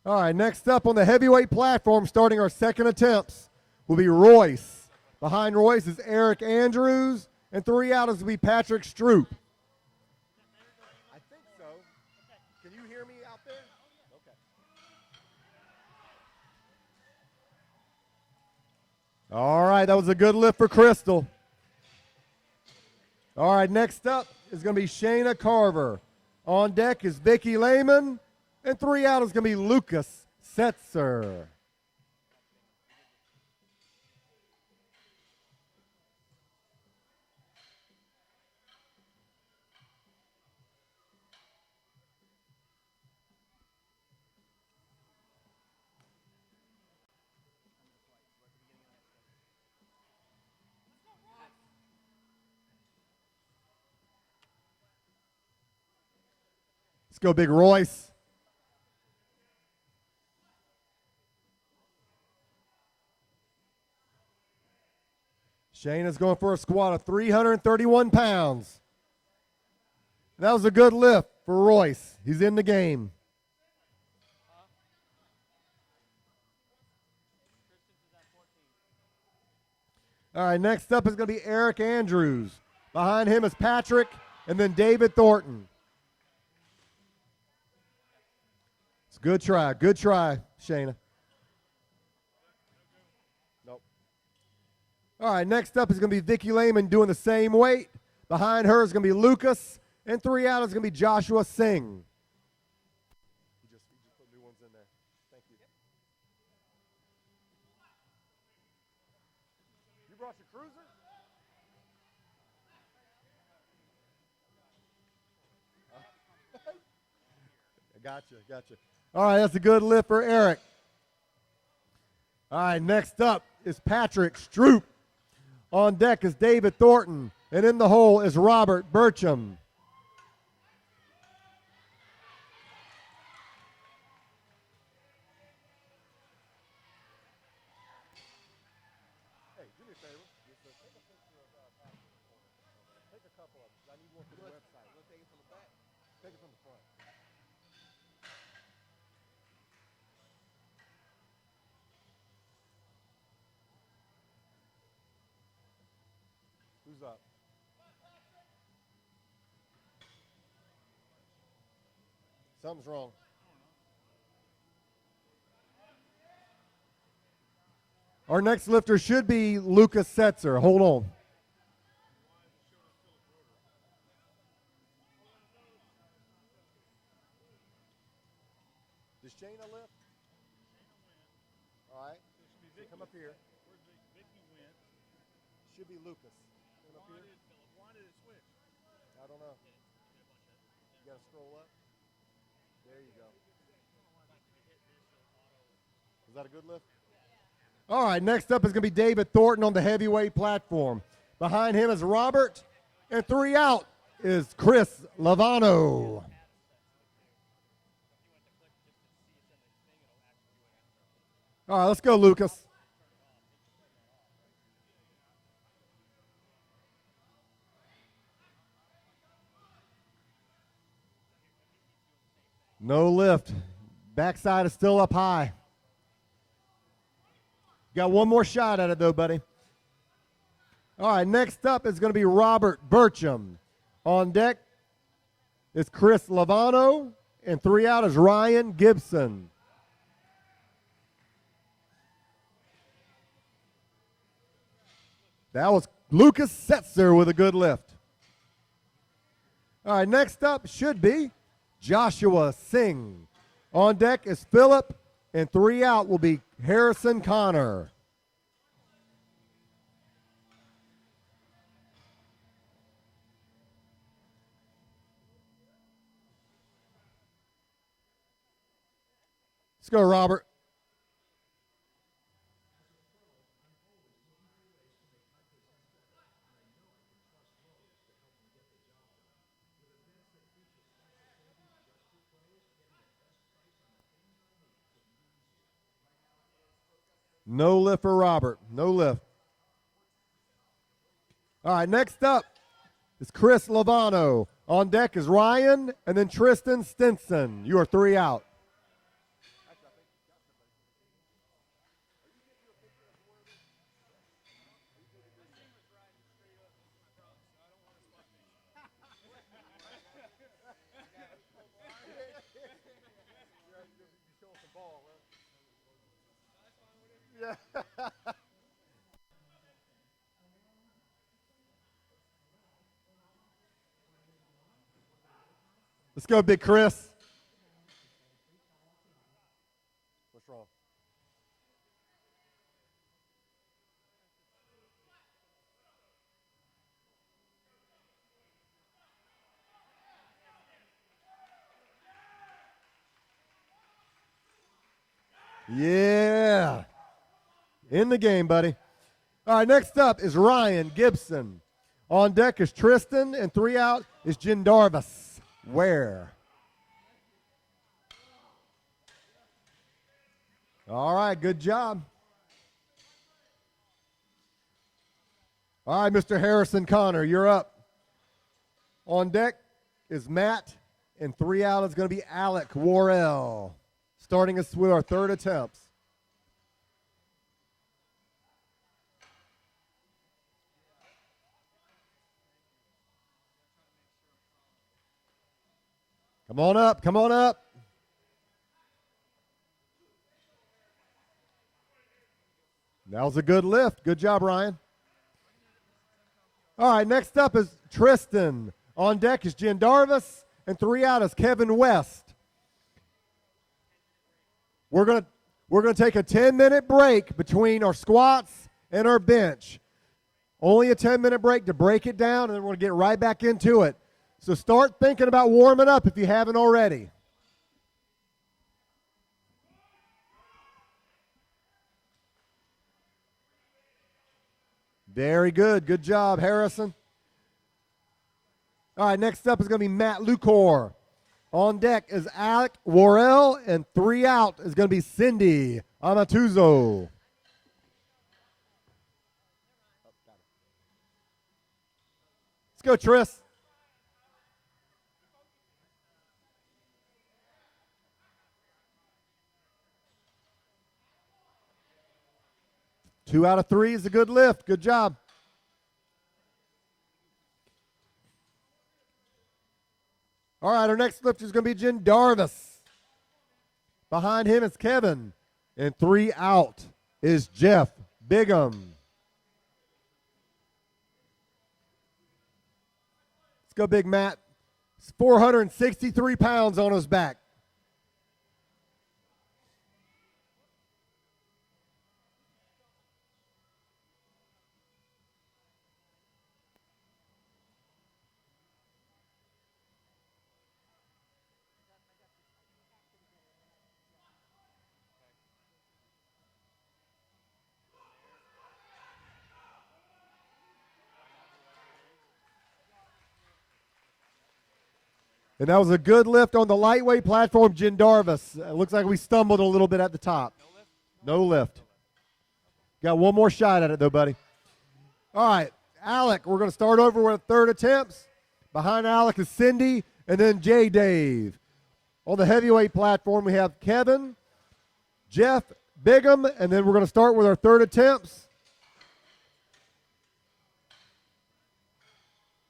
it. All right, next up on the heavyweight platform, starting our second attempts, will be Royce. Behind Royce is Eric Andrews, and 3 out is will be Patrick Stroop. I think so. Can you hear me out there? Okay. All right, that was a good lift for Crystal. All right, next up is going to be Shayna Carver. On deck is Vicky Lehman, and 3 out is going to be Lucas Setzer. go, Big Royce. Shayna's going for a squat of 331 pounds. That was a good lift for Royce. He's in the game. All right, next up is going to be Eric Andrews. Behind him is Patrick, and then David Thornton. It's a good try, Shayna. Nope. All right, next up is going to be Vicky Lehman doing the same weight. Behind her is going to be Lucas, and 3 out is going to be Joshua Singh. You just put new ones in there. Thank you. You brought your cruiser? Gotcha. All right, that's a good lift for Eric. All right, next up is Patrick Stroop. On deck is David Thornton, and in the hole is Robert Burcham. Hey, do me a favor. Take a picture of Patrick. Take a couple of them. I need one for the website. You want to take it from the back? Take it from the front. Who's up? Something's wrong. Our next lifter should be Lucas Setzer. Hold on. Does Shayna lift? All right. Come up here. Should be Lucas. Come up here. Why did it switch? I don't know. You got to scroll up. There you go. Is that a good lift? All right, next up is going to be David Thornton on the heavyweight platform. Behind him is Robert, and 3 out is Chris Lavano. All right, let's go, Lucas. No lift. Backside is still up high. Got one more shot at it, though, buddy. All right, next up is going to be Robert Burcham. On deck is Chris Lavano, and 3 out is Ryan Gibson. That was Lucas Setzer with a good lift. All right, next up should be Joshua Singh. On deck is Phillip, and 3 out will be Harrison Connor. Let's go, Robert. No lift for Robert. No lift. All right, next up is Chris Lavano. On deck is Ryan, and then Tristan Stinson. You are 3 out. Let's go, Big Chris. What's wrong? Yeah. In the game, buddy. All right, next up is Ryan Gibson. On deck is Tristan, and 3 out is Jindarvis Ware. All right, good job. All right, Mr. Harrison Connor, you're up. On deck is Matt, and 3 out is going to be Alec Worrell, starting us with our third attempts. Come on up, come on up. That was a good lift. Good job, Ryan. All right, next up is Tristan. On deck is Jen Darvis, and 3 out is Kevin West. We're gonna take a 10-minute break between our squats and our bench. Only a 10-minute break to break it down, and then we're gonna get right back into it. So start thinking about warming up if you haven't already. Very good. Good job, Harrison. All right, next up is going to be Matt Lucor. On deck is Alec Worrell, and 3 out is going to be Cindy Amatuzo. Let's go, Tris. Two out of 3 is a good lift. Good job. All right, our next lifter is going to be Jen Darvis. Behind him is Kevin. And 3 out is Jeff Bigham. Let's go, Big Matt. It's 463 pounds on his back. And that was a good lift on the lightweight platform, Jen Darvis. It looks like we stumbled a little bit at the top. No lift. Got one more shot at it, though, buddy. All right, Alec, we're going to start over with third attempts. Behind Alec is Cindy, and then J. Dave. On the heavyweight platform, we have Kevin, Jeff Bigham, and then we're going to start with our third attempts.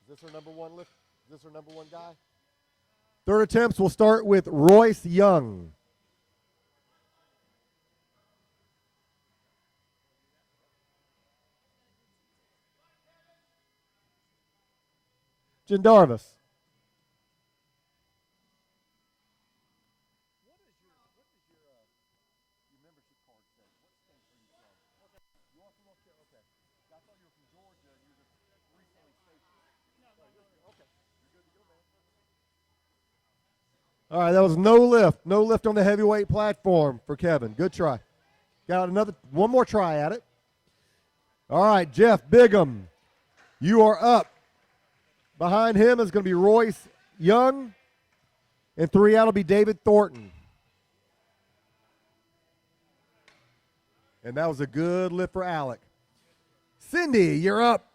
Is this our number one lift? Is this our number one guy? Third attempts, we'll start with Royce Young. Jen Darvis. All right, that was no lift. No lift on the heavyweight platform for Kevin. Good try. Got one more try at it. All right, Jeff Bigham, you are up. Behind him is going to be Royce Young, and 3 out will be David Thornton. And that was a good lift for Alec. Cindy, you're up.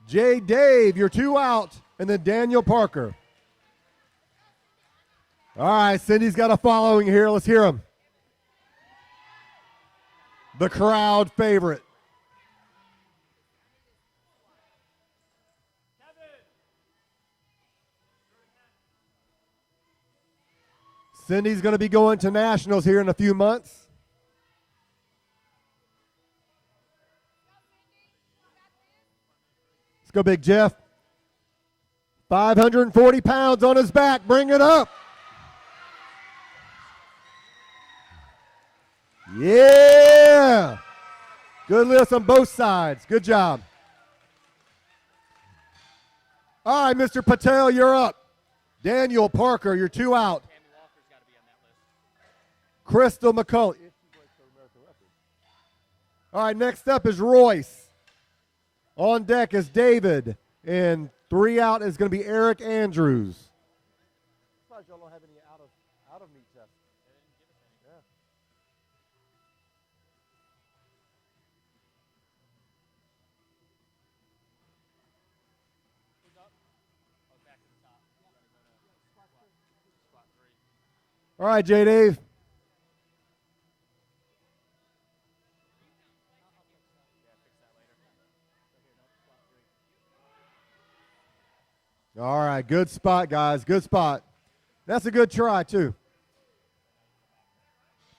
J. Dave, you're 2 out, and then Daniel Parker. All right, Cindy's got a following here. Let's hear him. The crowd favorite. Cindy's going to be going to nationals here in a few months. Let's go, Big Jeff. 540 pounds on his back. Bring it up. Yeah. Good lifts on both sides. Good job. All right, Mr. Patel, you're up. Daniel Parker, you're 2 out. Tammy Walker's got to be on that list. Crystal McCulley. All right, next up is Royce. On deck is David. And 3 out is going to be Eric Andrews. Surprised y'all don't have any out of meet tests. All right, J. Dave. All right, good spot, guys. Good spot. That's a good try, too.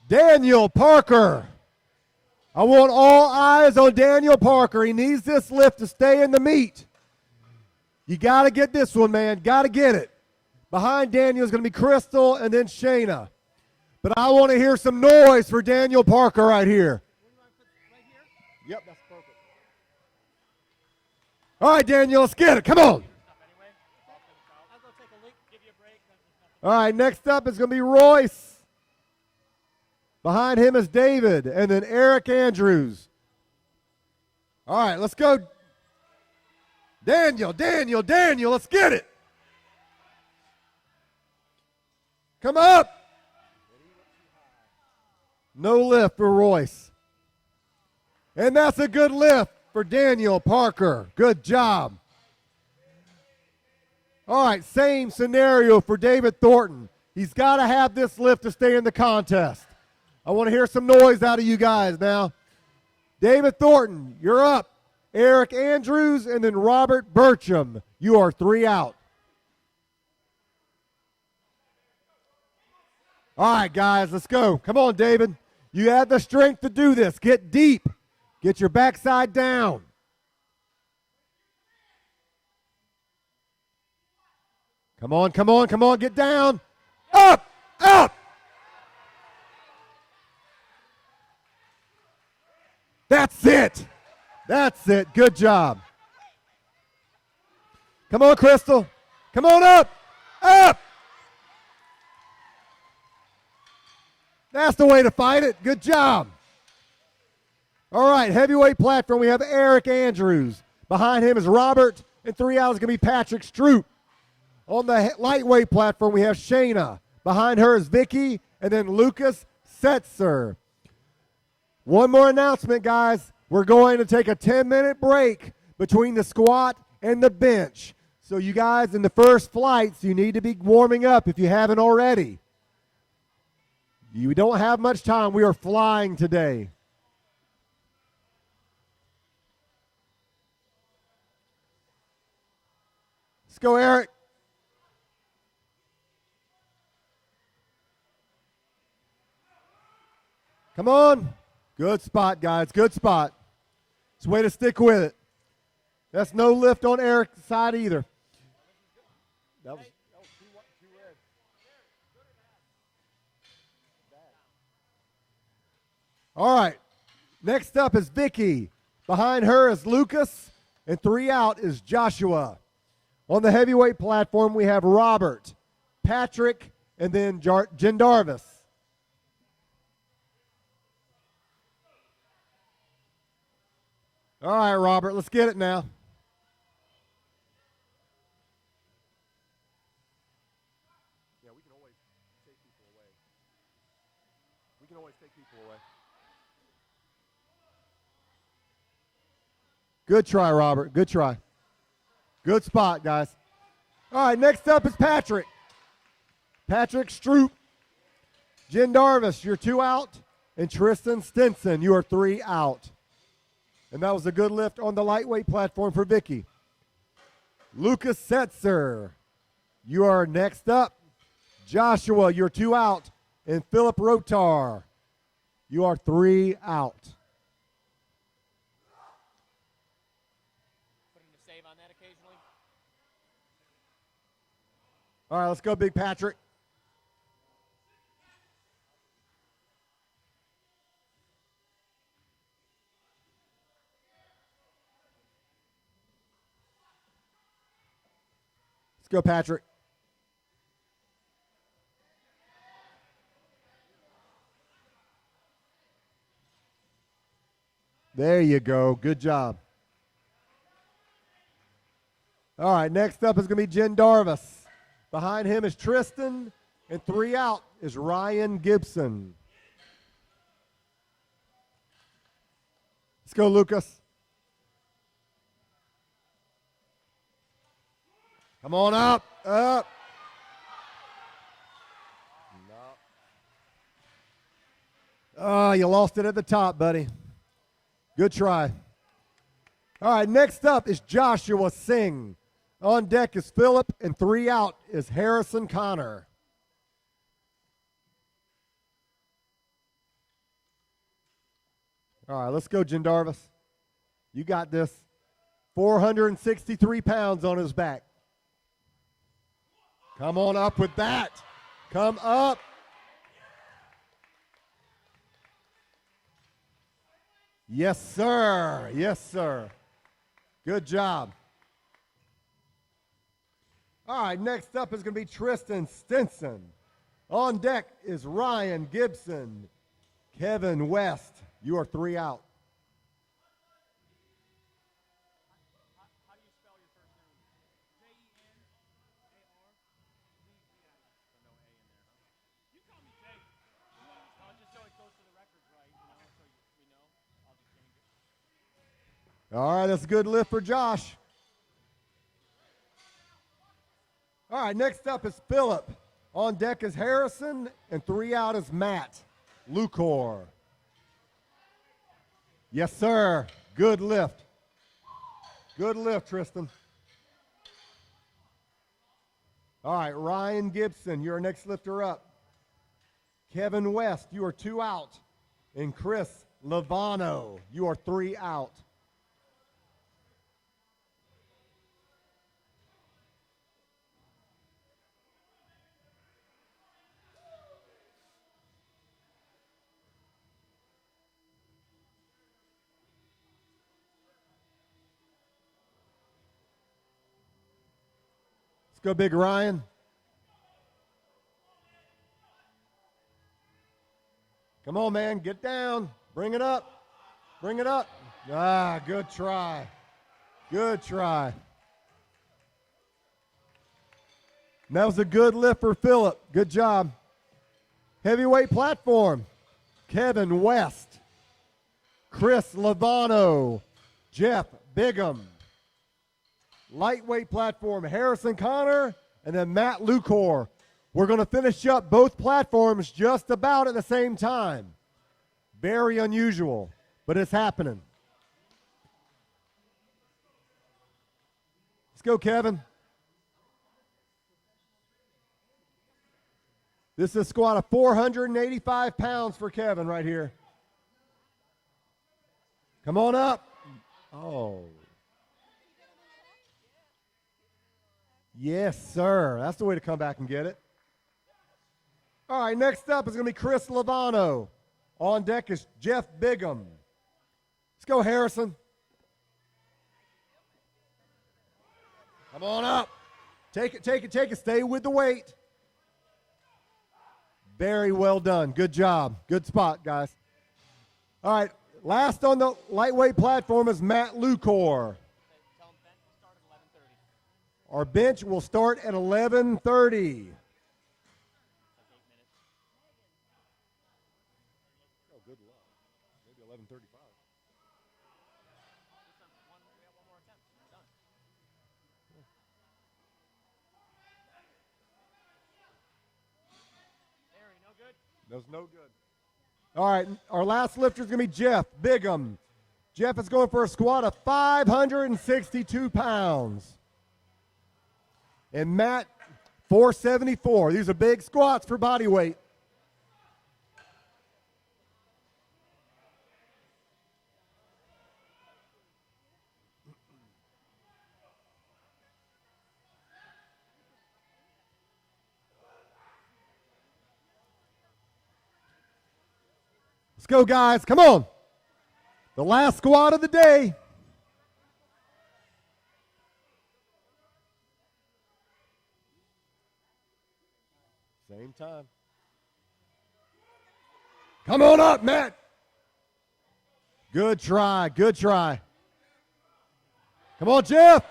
Daniel Parker. I want all eyes on Daniel Parker. He needs this lift to stay in the meet. You got to get this one, man. Got to get it. Behind Daniel is going to be Crystal and then Shayna. But I want to hear some noise for Daniel Parker right here. Yep, that's perfect. All right, Daniel, let's get it. Come on. All right, next up is going to be Royce. Behind him is David, and then Eric Andrews. All right, let's go. Daniel, let's get it. Come up. No lift for Royce. And that's a good lift for Daniel Parker. Good job. All right, same scenario for David Thornton. He's got to have this lift to stay in the contest. I want to hear some noise out of you guys now. David Thornton, you're up. Eric Andrews and then Robert Burcham. You are 3 out. All right, guys, let's go. Come on, David. You have the strength to do this. Get deep. Get your backside down. Come on, come on, come on. Get down. Up, up. That's it. That's it. Good job. Come on, Crystal. Come on up. Up. That's the way to fight it. Good job. All right, heavyweight platform, we have Eric Andrews. Behind him is Robert, and 3 out is going to be Patrick Stroop. On the lightweight platform, we have Shayna. Behind her is Vicky, and then Lucas Setzer. One more announcement, guys. We're going to take a 10-minute break between the squat and the bench. So you guys, in the first flights, you need to be warming up if you haven't already. You don't have much time. We are flying today. Let's go, Eric. Come on. Good spot, guys. Good spot. It's a way to stick with it. That's no lift on Eric's side either. That was too red. All right. Next up is Vicky. Behind her is Lucas. And 3 out is Joshua. On the heavyweight platform, we have Robert, Patrick, and then Jendarvis. All right, Robert, let's get it now. Yeah, we can always take people away. We can always take people away. Good try, Robert. Good try. Good spot, guys. All right, next up is Patrick. Patrick Stroop. Jendarvis, you're 2 out. And Tristan Stinson, you are 3 out. And that was a good lift on the lightweight platform for Vicky. Lucas Setzer, you are next up. Joshua, you're 2 out. And Philip Rotar, you are 3 out. Putting a save on that occasionally. All right, let's go, Big Patrick. Go, Patrick. There you go. Good job. All right, next up is going to be Jendarvis. Behind him is Tristan, and 3 out is Ryan Gibson. Let's go, Lucas. Come on up, up. No. Oh, you lost it at the top, buddy. Good try. All right, next up is Joshua Singh. On deck is Phillip, and 3 out is Harrison Connor. All right, let's go, Jendarvis. You got this. 463 pounds on his back. Come on up with that. Come up. Yes, sir. Yes, sir. Good job. All right, next up is going to be Tristan Stinson. On deck is Ryan Gibson. Kevin West, you are 3 out. How do you spell your first name? J-E-N-A-R. So no A in there, huh? You call me Jay. Just so it goes to the records right, so we know. I'll just change it. All right, that's a good lift for Josh. All right, next up is Phillip. On deck is Harrison, and 3 out is Matt Lucor. Yes, sir. Good lift. Good lift, Tristan. All right, Ryan Gibson, you're our next lifter up. Kevin West, you are 2 out. And Chris Lovano, you are 3 out. Let's go, Big Ryan. Come on, man. Get down. Bring it up. Bring it up. Ah, good try. Good try. And that was a good lift for Phillip. Good job. Heavyweight platform. Kevin West. Chris Lovano. Jeff Bigham. Lightweight platform, Harrison Connor, and then Matt Lucor. We're going to finish up both platforms just about at the same time. Very unusual, but it's happening. Let's go, Kevin. This is a squat of 485 pounds for Kevin right here. Come on up. Oh. Yes, sir. That's the way to come back and get it. All right, next up is going to be Chris Lovano. On deck is Jeff Bigham. Let's go, Harrison. Come on up. Take it, take it, take it. Stay with the weight. Very well done. Good job. Good spot, guys. All right, last on the lightweight platform is Matt Lucor. Tell them bench will start at 11:30. Our bench will start at 11:30. Like 8 minutes. Oh, good luck. Maybe 11:35. We got one more attempt. We're done. Barry, no good? That's no good. All right, our last lifter is going to be Jeff Bigham. Jeff is going for a squat of 562 pounds. And Matt, 474. These are big squats for body weight. Let's go, guys. Come on. The last squat of the day. Same time. Come on up, Matt. Good try. Good try. Come on, Jeff.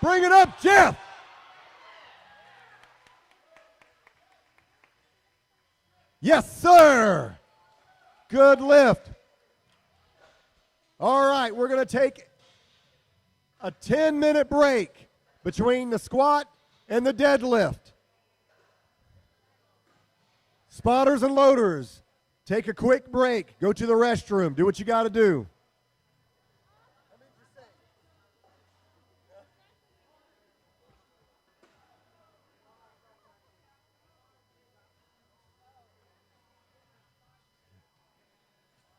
Bring it up, Jeff. Yes, sir. Good lift. All right, we're going to take a 10-minute break between the squat and the deadlift. Spotters and loaders, Take a quick break. Go to the restroom. Do what you got to do.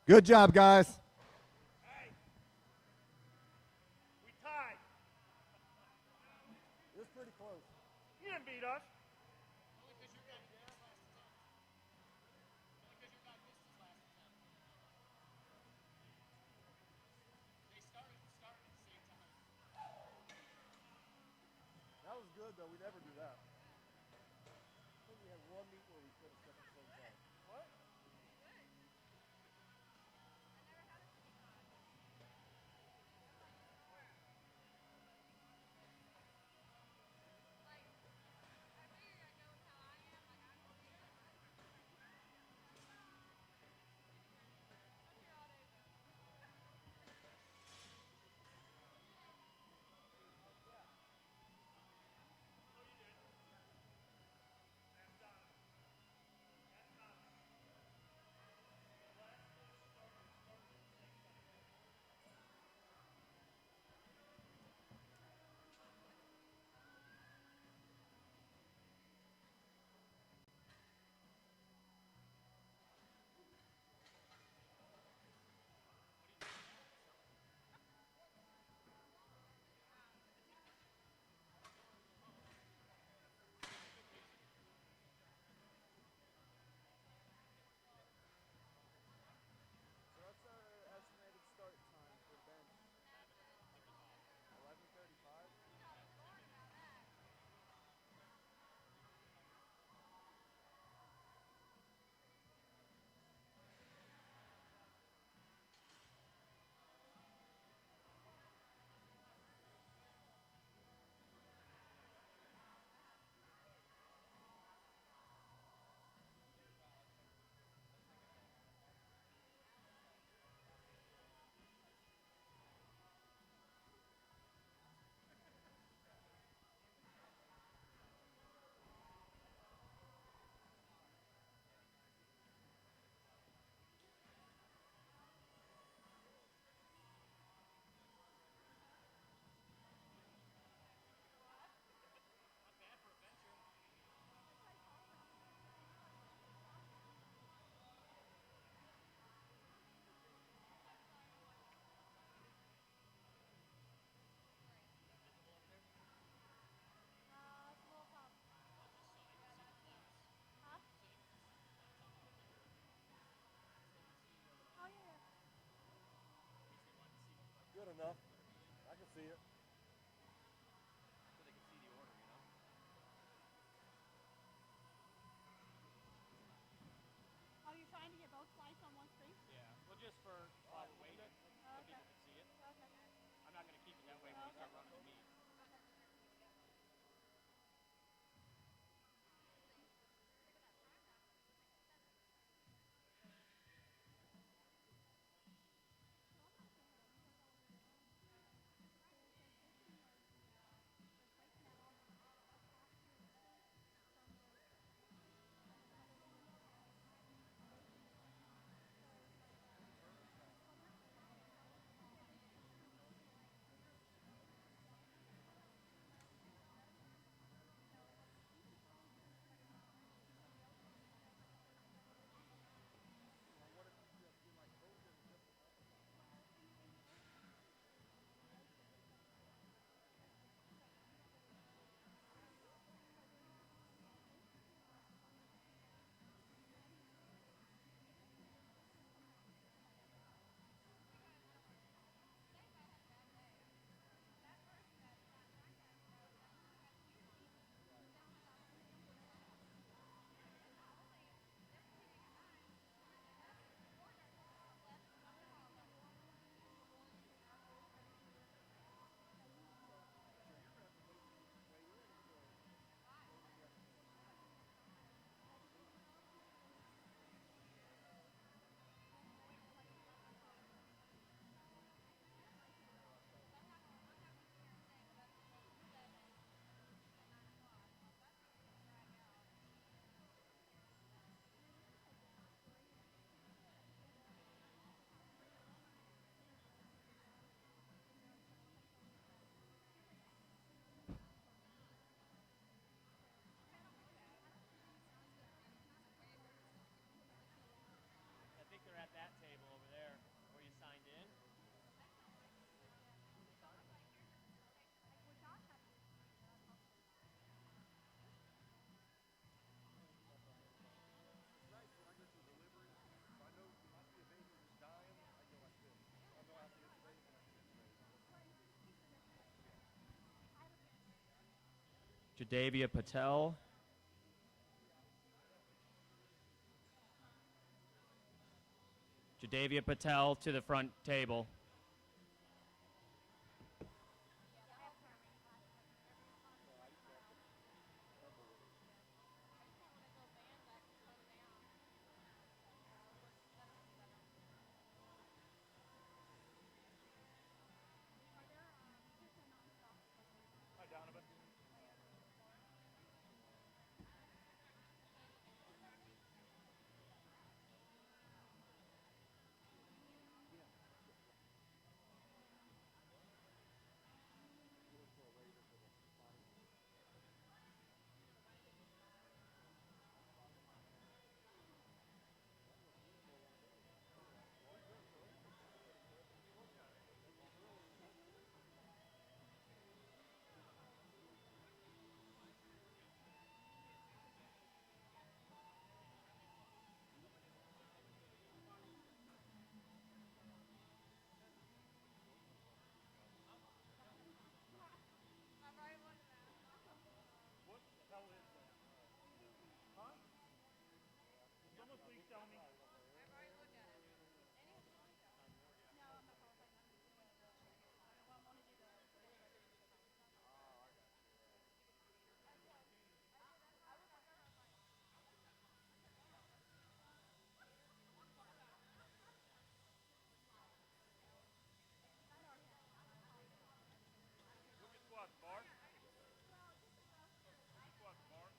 Good job, guys. We tied. It was pretty close. You didn't beat us. That was good, though. We never do that. I think we had one meet where we finished at the same time. What? What's our estimated start time for bench? 11:35. It's a little tough. Huh? Oh, yeah, yeah. Good enough. I can see it. So they can see the order, you know? Oh, you're trying to get both flights on one screen? Yeah. Well, just for while we're waiting, so Okay. people can see it. Okay. I'm not going to keep it that way when we start running the meet. Jadavia Patel. Jadavia Patel to the front table. Hi, Donovan. What the hell is that? Huh? Will someone please tell me? Look at squats, bar. Squats, bar.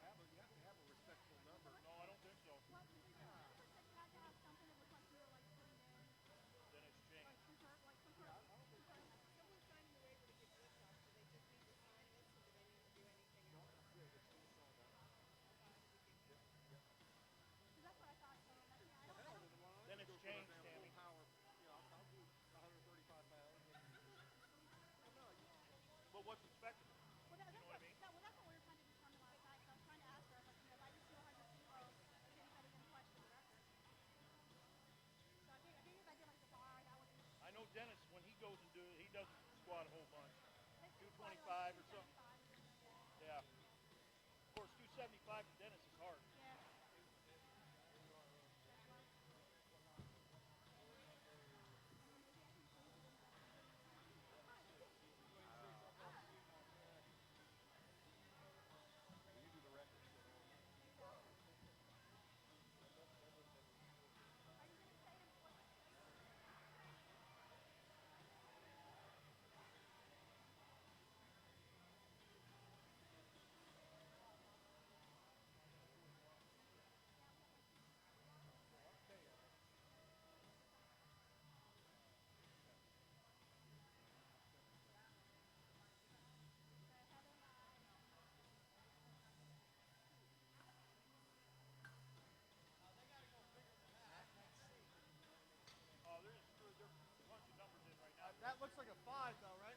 How much is that? No, I don't think so. Then it's changed. Then it's changed, Tammy. But what's expected? Well, that's what we were trying to determine last night. So I was trying to ask her. I was like, if I just do 100 kilos, is anybody going to question the record? So I think if I did like the bar, that would be. I know Dennis, when he goes and he doesn't squat a whole bunch. 225 or something. Yeah. Of course, 275 for Dennis is hard. Yeah. There's a bunch of numbers in right now. That looks like a 5, though, right?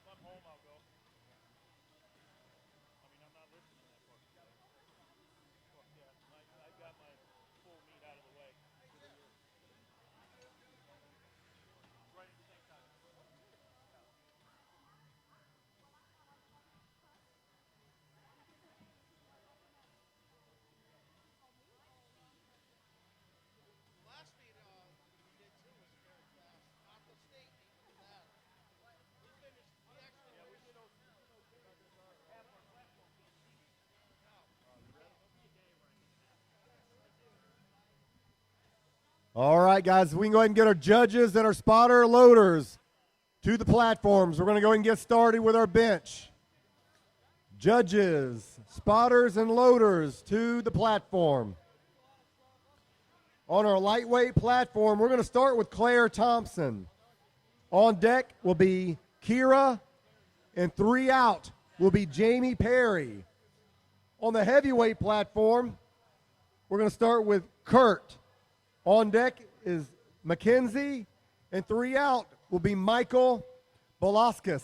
If I'm home, I'll go. I mean, I'm not listening to that part. Fuck yeah. I got my full meat out of the way. Right at the same time. Last meet he did too was very fast. Not the state meet, but that. He finished. He actually finished. Half our platform can't see me. All right, guys, we can go ahead and get our judges and our spotter loaders to the platforms. We're going to go ahead and get started with our bench. Judges, spotters, and loaders to the platform. On our lightweight platform, we're going to start with Claire Thompson. On deck will be Kira, and 3 out will be Jamie Perry. On the heavyweight platform, we're going to start with Kurt. On deck is Mackenzie, and 3 out will be Michael Velasquez.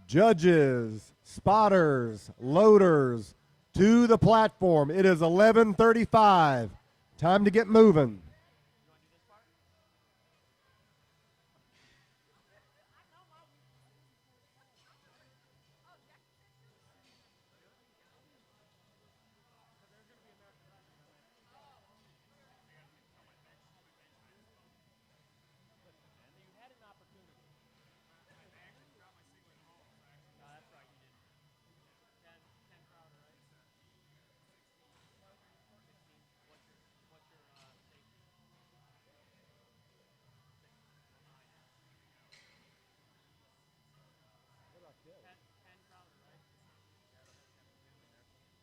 Judges, spotters, loaders, to the platform. It is 11:35. Time to get moving.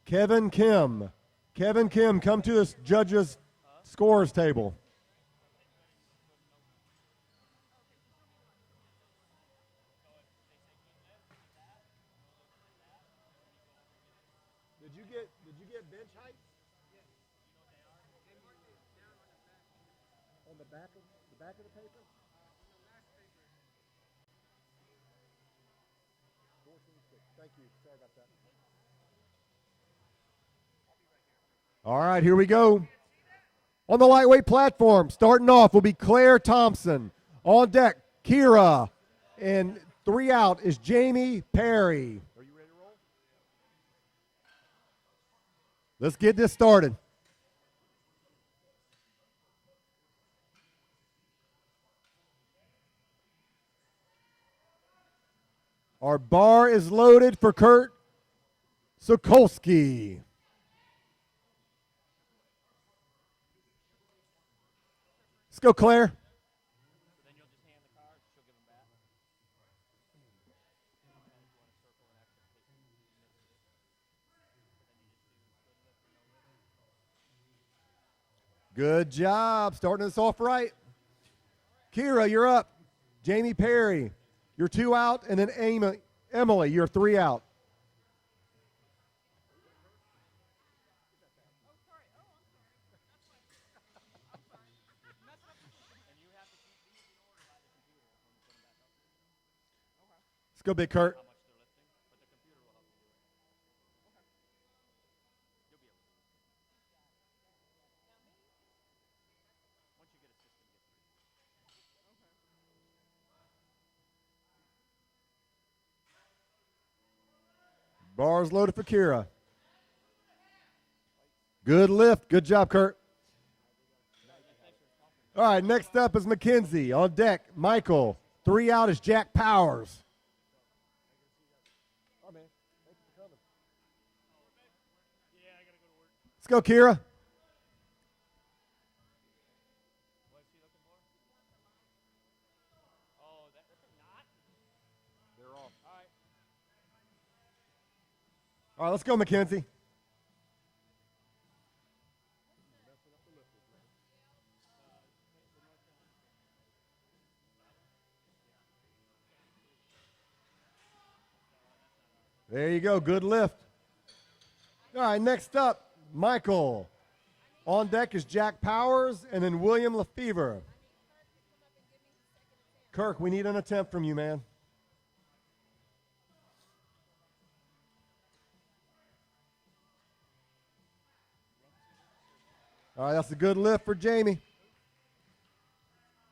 Kevin Kim. Kevin Kim, come to this judges' scores table. Did you get bench height? On the back of the paper? Thank you. Sorry about that. All right, here we go. On the lightweight platform, starting off will be Claire Thompson. On deck, Kira. And 3 out is Jamie Perry. Are you ready to roll? Let's get this started. Our bar is loaded for Kurt Sokolsky. Let's go, Claire. Then you'll just hand the cards. She'll give them back. Good job. Starting us off right. Kira, you're up. Jamie Perry, you're 2 out. And then Emily, you're 3 out. Let's go, Big Kurt. How much they're lifting, but the computer will help you do it. Okay. You'll be able to do it. Once you get a system, get through. Bars loaded for Kira. Good lift. Good job, Kurt. All right, next up is Mackenzie. On deck, Michael. 3 out is Jack Powers. Oh, man. Thank you for coming. Yeah, I got to go to work. Let's go, Kira. What is she looking for? Oh, that not? They're off. All right. All right, let's go, Mackenzie. There you go. Good lift. All right, next up, Michael. On deck is Jack Powers and then William Lefevre. Kirk, we need an attempt from you, man. All right, that's a good lift for Jamie.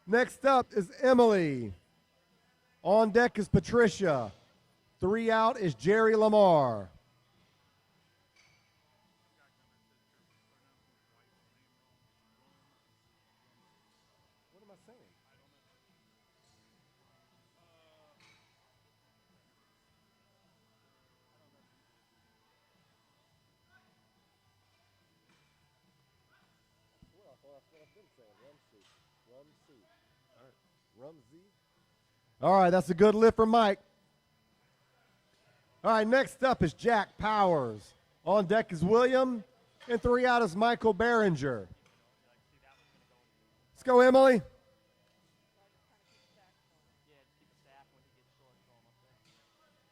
Next up is Emily. On deck is Patricia. 3 out is Jerry Lamar. What am I saying? Well, that's what I've been saying. Rumsey. All right. Rumsey. All right, that's a good lift for Mike. All right, next up is Jack Powers. On deck is William, and 3 out is Michael Behringer. Let's go, Emily.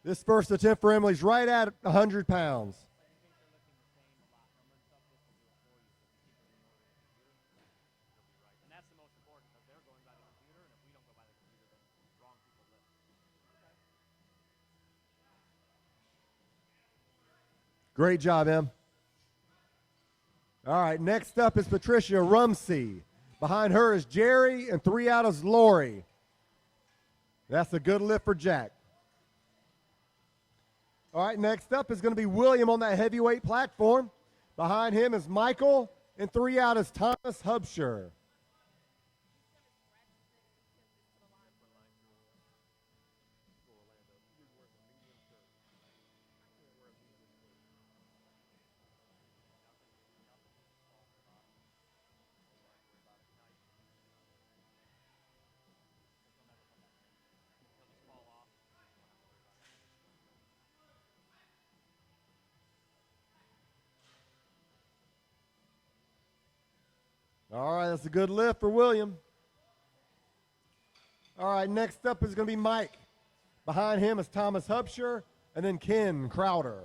This first attempt for Emily's right at 100 pounds. And that's the most important because they're going by the computer, and if we don't go by the computer, then wrong people lift. Great job, Em. All right, next up is Patricia Rumsey. Behind her is Jerry, and 3 out is Lori. That's a good lift for Jack. All right, next up is going to be William on that heavyweight platform. Behind him is Michael, and 3 out is Thomas Hubsher. All right, that's a good lift for William. All right, next up is going to be Mike. Behind him is Thomas Hubsher, and then Ken Crowder.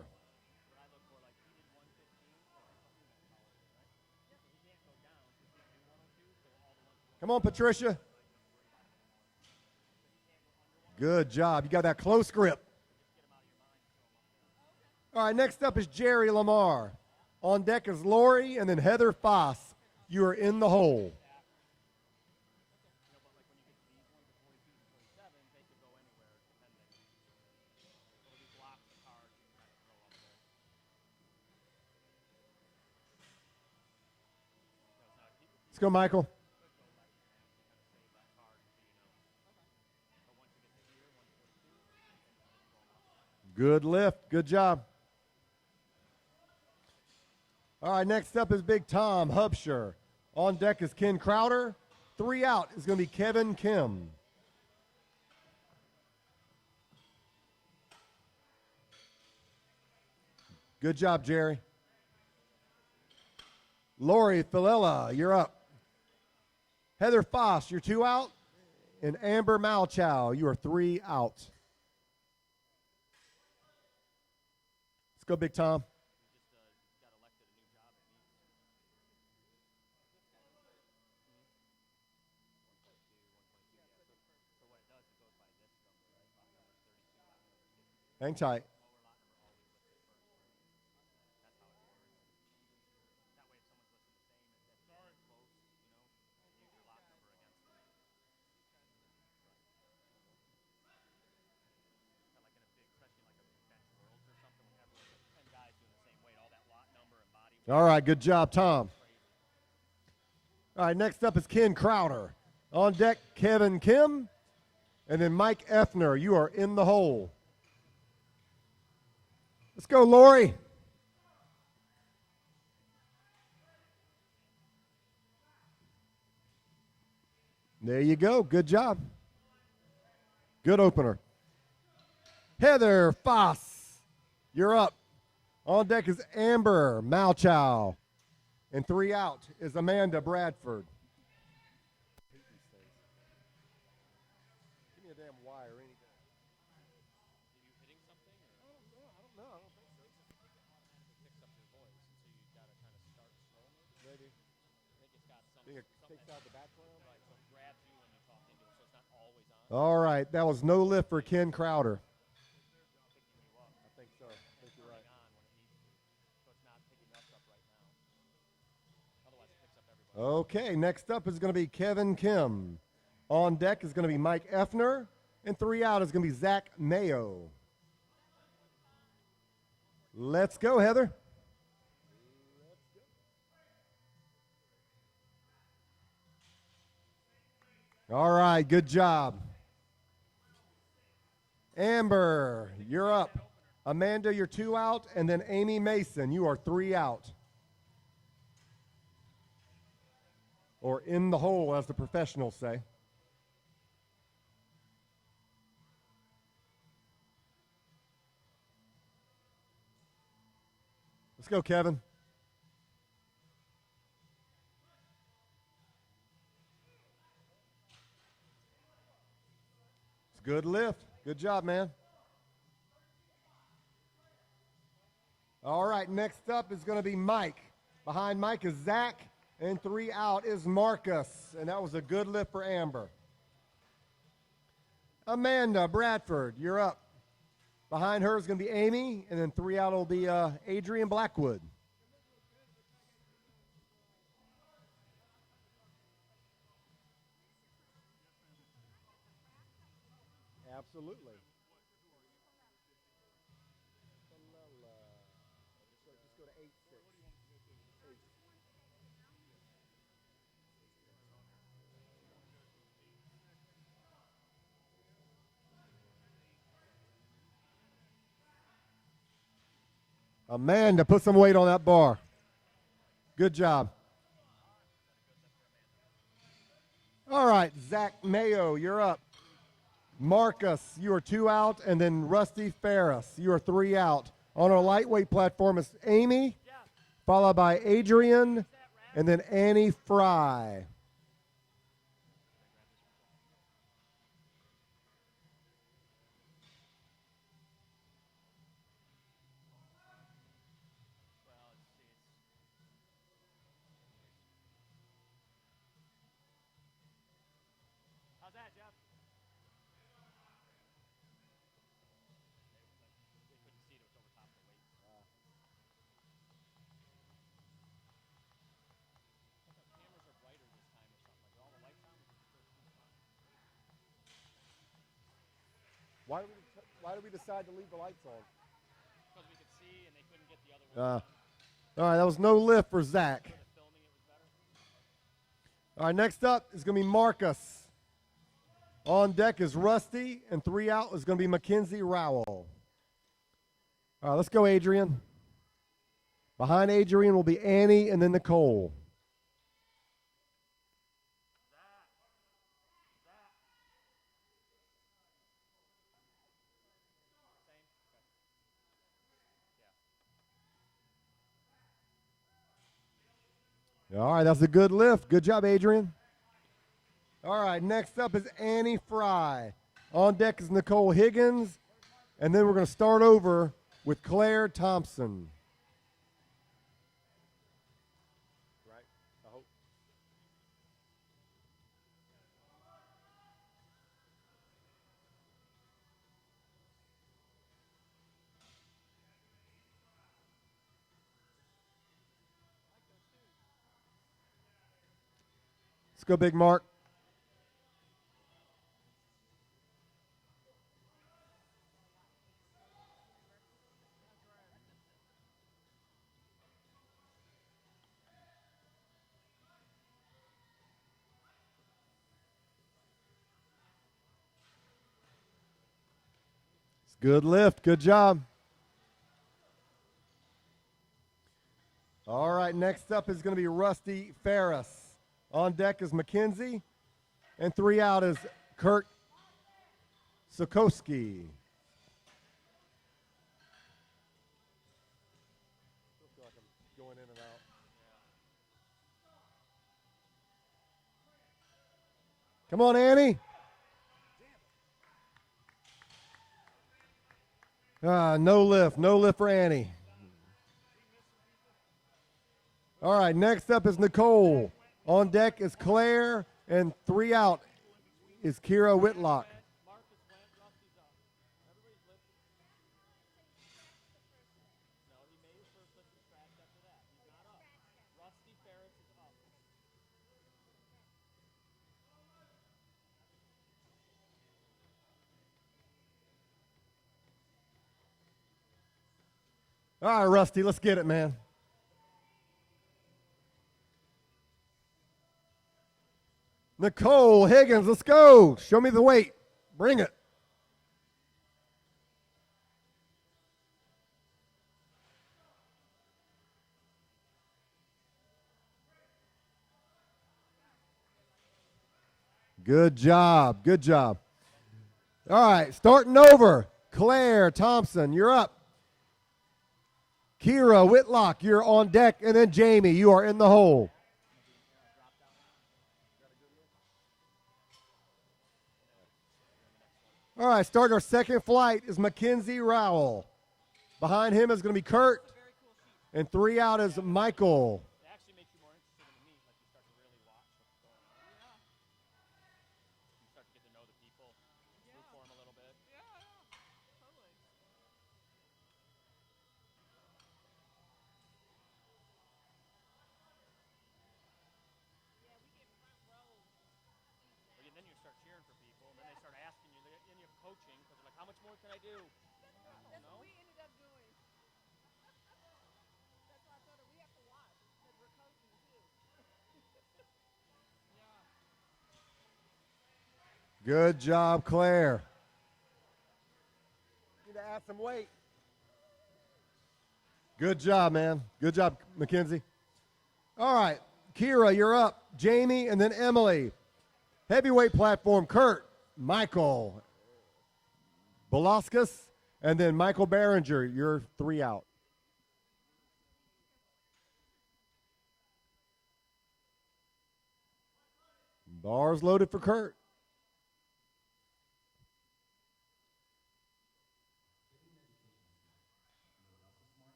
Come on, Patricia. Good job. You got that close grip. All right, next up is Jerry Lamar. On deck is Lori, and then Heather Foss. You are in the hole. Let's go, Michael. Good lift. Good job. All right, next up is Big Tom Hubsher. On deck is Ken Crowder. 3 out is going to be Kevin Kim. Good job, Jerry. Lori Filella, you're up. Heather Foss, you're 2 out. And Amber Malchow, you are 3 out. Let's go, Big Tom. Hang tight. All right, good job, Tom. All right, next up is Ken Crowder. On deck, Kevin Kim, and then Mike Effner. You are in the hole. Let's go, Lori. There you go. Good job. Good opener. Heather Foss, you're up. On deck is Amber Malchow. And 3 out is Amanda Bradford. Give me a damn wire, anything. All right, that was no lift for Ken Crowder. I think so. I think you're right. Okay, next up is going to be Kevin Kim. On deck is going to be Mike Effner, and 3 out is going to be Zach Mayo. Let's go, Heather. All right, good job. Amber, you're up. Amanda, you're 2 out, and then Amy Mason, you are 3 out. Or in the hole, as the professionals say. Let's go, Kevin. It's a good lift. Good job, man. All right, next up is going to be Mike. Behind Mike is Zach, and 3 out is Marcus. And that was a good lift for Amber. Amanda Bradford, you're up. Behind her is going to be Amy, and then 3 out will be Adrian Blackwood. Absolutely. Just go to 8-6. Amanda, put some weight on that bar. Good job. All right, Zach Mayo, you're up. Marcus, you are 2 out, and then Rusty Ferris, you are 3 out. On our lightweight platform is Amy, followed by Adrian, and then Annie Fry. How's that, Jeff? They couldn't see it. It was over top of the weight. The cameras are brighter this time or something. Like, are all the lights on? Why did we decide to leave the lights on? Because we could see and they couldn't get the other one. All right, that was no lift for Zach. The filming, it was better. All right, next up is going to be Marcus. On deck is Rusty, and 3 out is going to be Mackenzie Rowell. All right, let's go, Adrian. Behind Adrian will be Annie and then Nicole. All right, that's a good lift. Good job, Adrian. All right, next up is Annie Fry. On deck is Nicole Higgins, and then we're going to start over with Claire Thompson. Right, I hope. Let's go, Big Mark. Good lift. Good job. All right, next up is going to be Rusty Ferris. On deck is Mackenzie, and 3 out is Kurt Sokowski. I feel like I'm going in and out. Come on, Annie. No lift. No lift for Annie. All right, next up is Nicole. On deck is Claire, and 3 out is Kira Whitlock. Marcus went, Rusty's up. Everybody's lifted. No, he made his first lift and scratched after that. He's not up. Rusty Ferris is up. All right, Rusty, let's get it, man. Nicole Higgins, let's go. Show me the weight. Bring it. Good job. Good job. All right, starting over. Claire Thompson, you're up. Kira Whitlock, you're on deck, and then Jamie, you are in the hole. All right, starting our second flight is Mackenzie Rowell. Behind him is going to be Kurt, and 3 out is Michael. It actually makes you more interested in the meet, like you start to really watch what's going on. You start to get to know the people, root for them a little bit. And then you start cheering for people, and then they start asking you, then you have coaching, because they're like, how much more can I do? That's what we ended up doing. That's why I told her we have to watch because we're coaching too. Good job, Claire. Need to add some weight. Good job, man. Good job, Mackenzie. All right, Kira, you're up. Jamie, and then Emily. Heavyweight platform, Kurt, Michael, Velasquez, and then Michael Behringer. You're 3 out. Bars loaded for Kurt.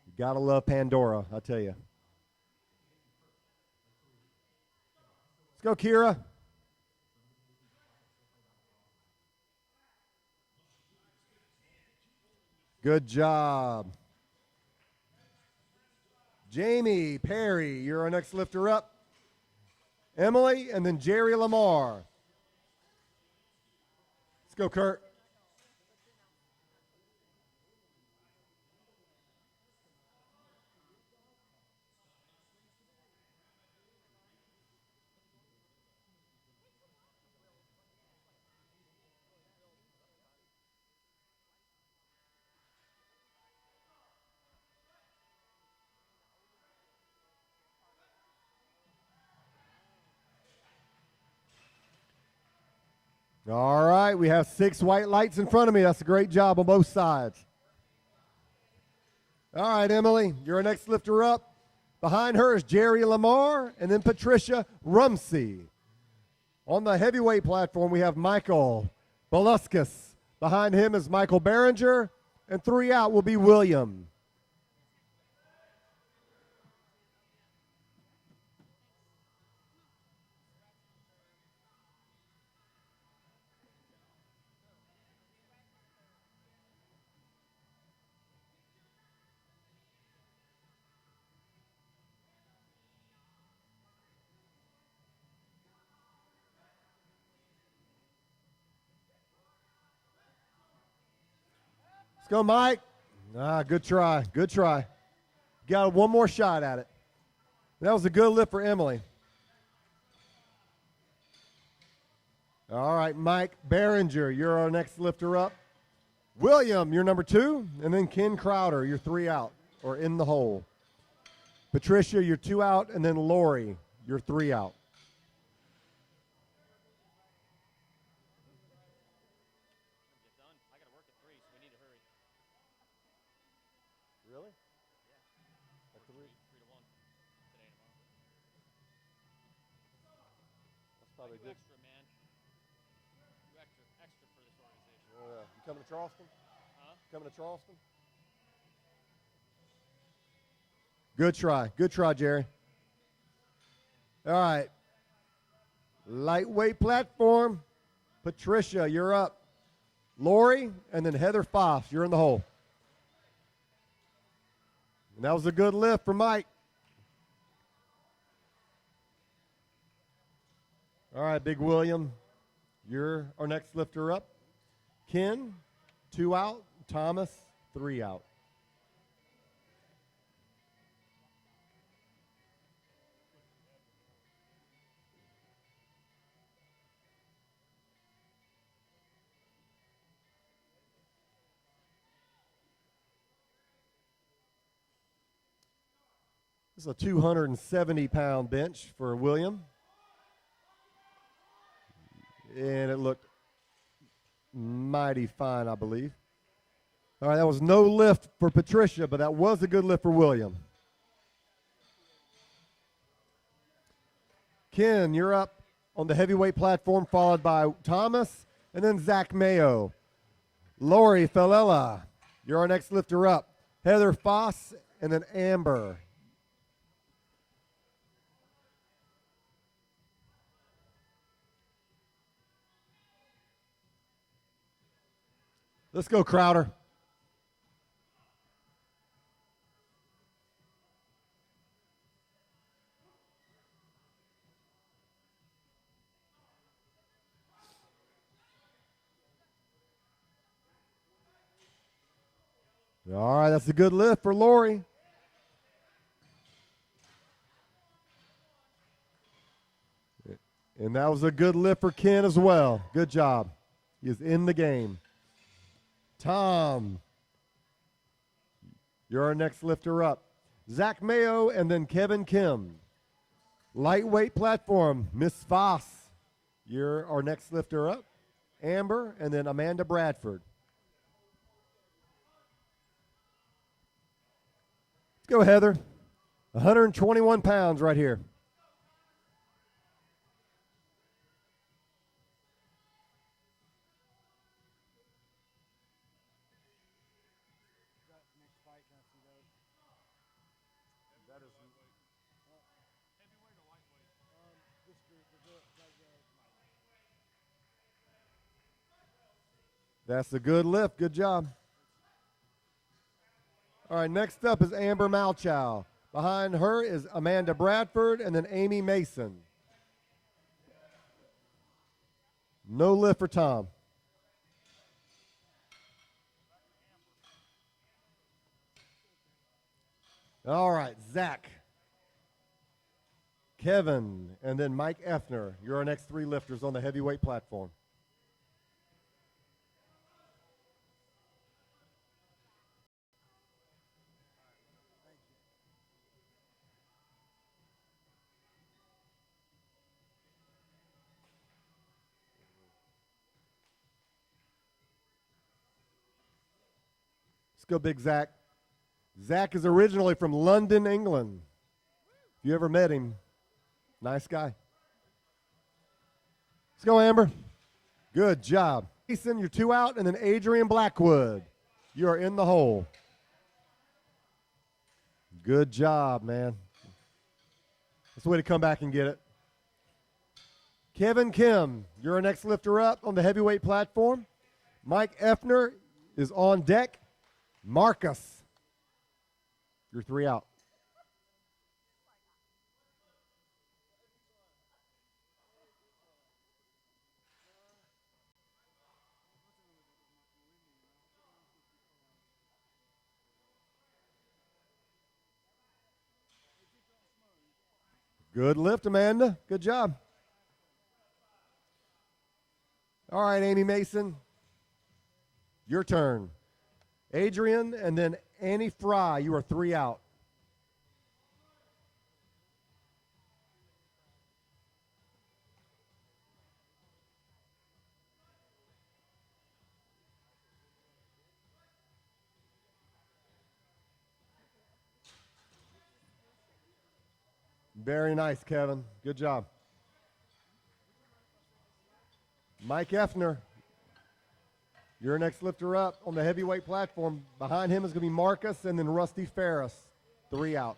You gotta love Pandora, I tell you. Let's go, Kira. Good job. Jamie Perry, you're our next lifter up. Emily, and then Jerry Lamar. Let's go, Kurt. All right, we have 6 white lights in front of me. That's a great job on both sides. All right, Emily, you're our next lifter up. Behind her is Jerry Lamar and then Patricia Rumsey. On the heavyweight platform, we have Michael Velasquez. Behind him is Michael Behringer, and 3 out will be William. Let's go, Mike. Good try. Good try. Got one more shot at it. That was a good lift for Emily. All right, Mike Behringer, you're our next lifter up. William, you're number 2. And then Ken Crowder, you're 3 out or in the hole. Patricia, you're 2 out. And then Lori, you're 3 out. Get done. I got to work at 3, so we need to hurry. Really? Yeah. At 3? 3 to 1 today and tomorrow. That's probably Do good. extra, man. Do extra for this organization. You coming to Charleston? Huh? Coming to Charleston? Good try. Good try, Jerry. All right. Lightweight platform. Patricia, you're up. Lori, and then Heather Foss, you're in the hole. And that was a good lift for Mike. All right, Big William, you're our next lifter up. Ken, 2 out. Thomas, 3 out. This is a 270-pound bench for William. And it looked mighty fine, I believe. All right, that was no lift for Patricia, but that was a good lift for William. Ken, you're up on the heavyweight platform, followed by Thomas and then Zach Mayo. Lori Falella, you're our next lifter up. Heather Foss and then Amber. Let's go, Crowder. All right, that's a good lift for Lori. And that was a good lift for Ken as well. Good job. He is in the game. Tom, you're our next lifter up. Zach Mayo and then Kevin Kim. Lightweight platform, Miss Foss, you're our next lifter up. Amber and then Amanda Bradford. Let's go, Heather. 121 pounds right here. That's a good lift. Good job. All right, next up is Amber Malchow. Behind her is Amanda Bradford and then Amy Mason. No lift for Tom. All right, Zach, Kevin, and then Mike Effner. You're our next three lifters on the heavyweight platform. Let's go, Big Zach. Zach is originally from London, England. If you ever met him, nice guy. Let's go, Amber. Good job. Jason, you're two out, and then Adrian Blackwood. You are in the hole. Good job, man. That's the way to come back and get it. Kevin Kim, you're our next lifter up on the heavyweight platform. Mike Effner is on deck. Marcus, you're three out. Good lift, Amanda. Good job. All right, Amy Mason, your turn. Adrian and then Annie Fry, you are three out. Very nice, Kevin. Good job. Mike Effner, your next lifter up on the heavyweight platform. Behind him is going to be Marcus and then Rusty Ferris. Three out.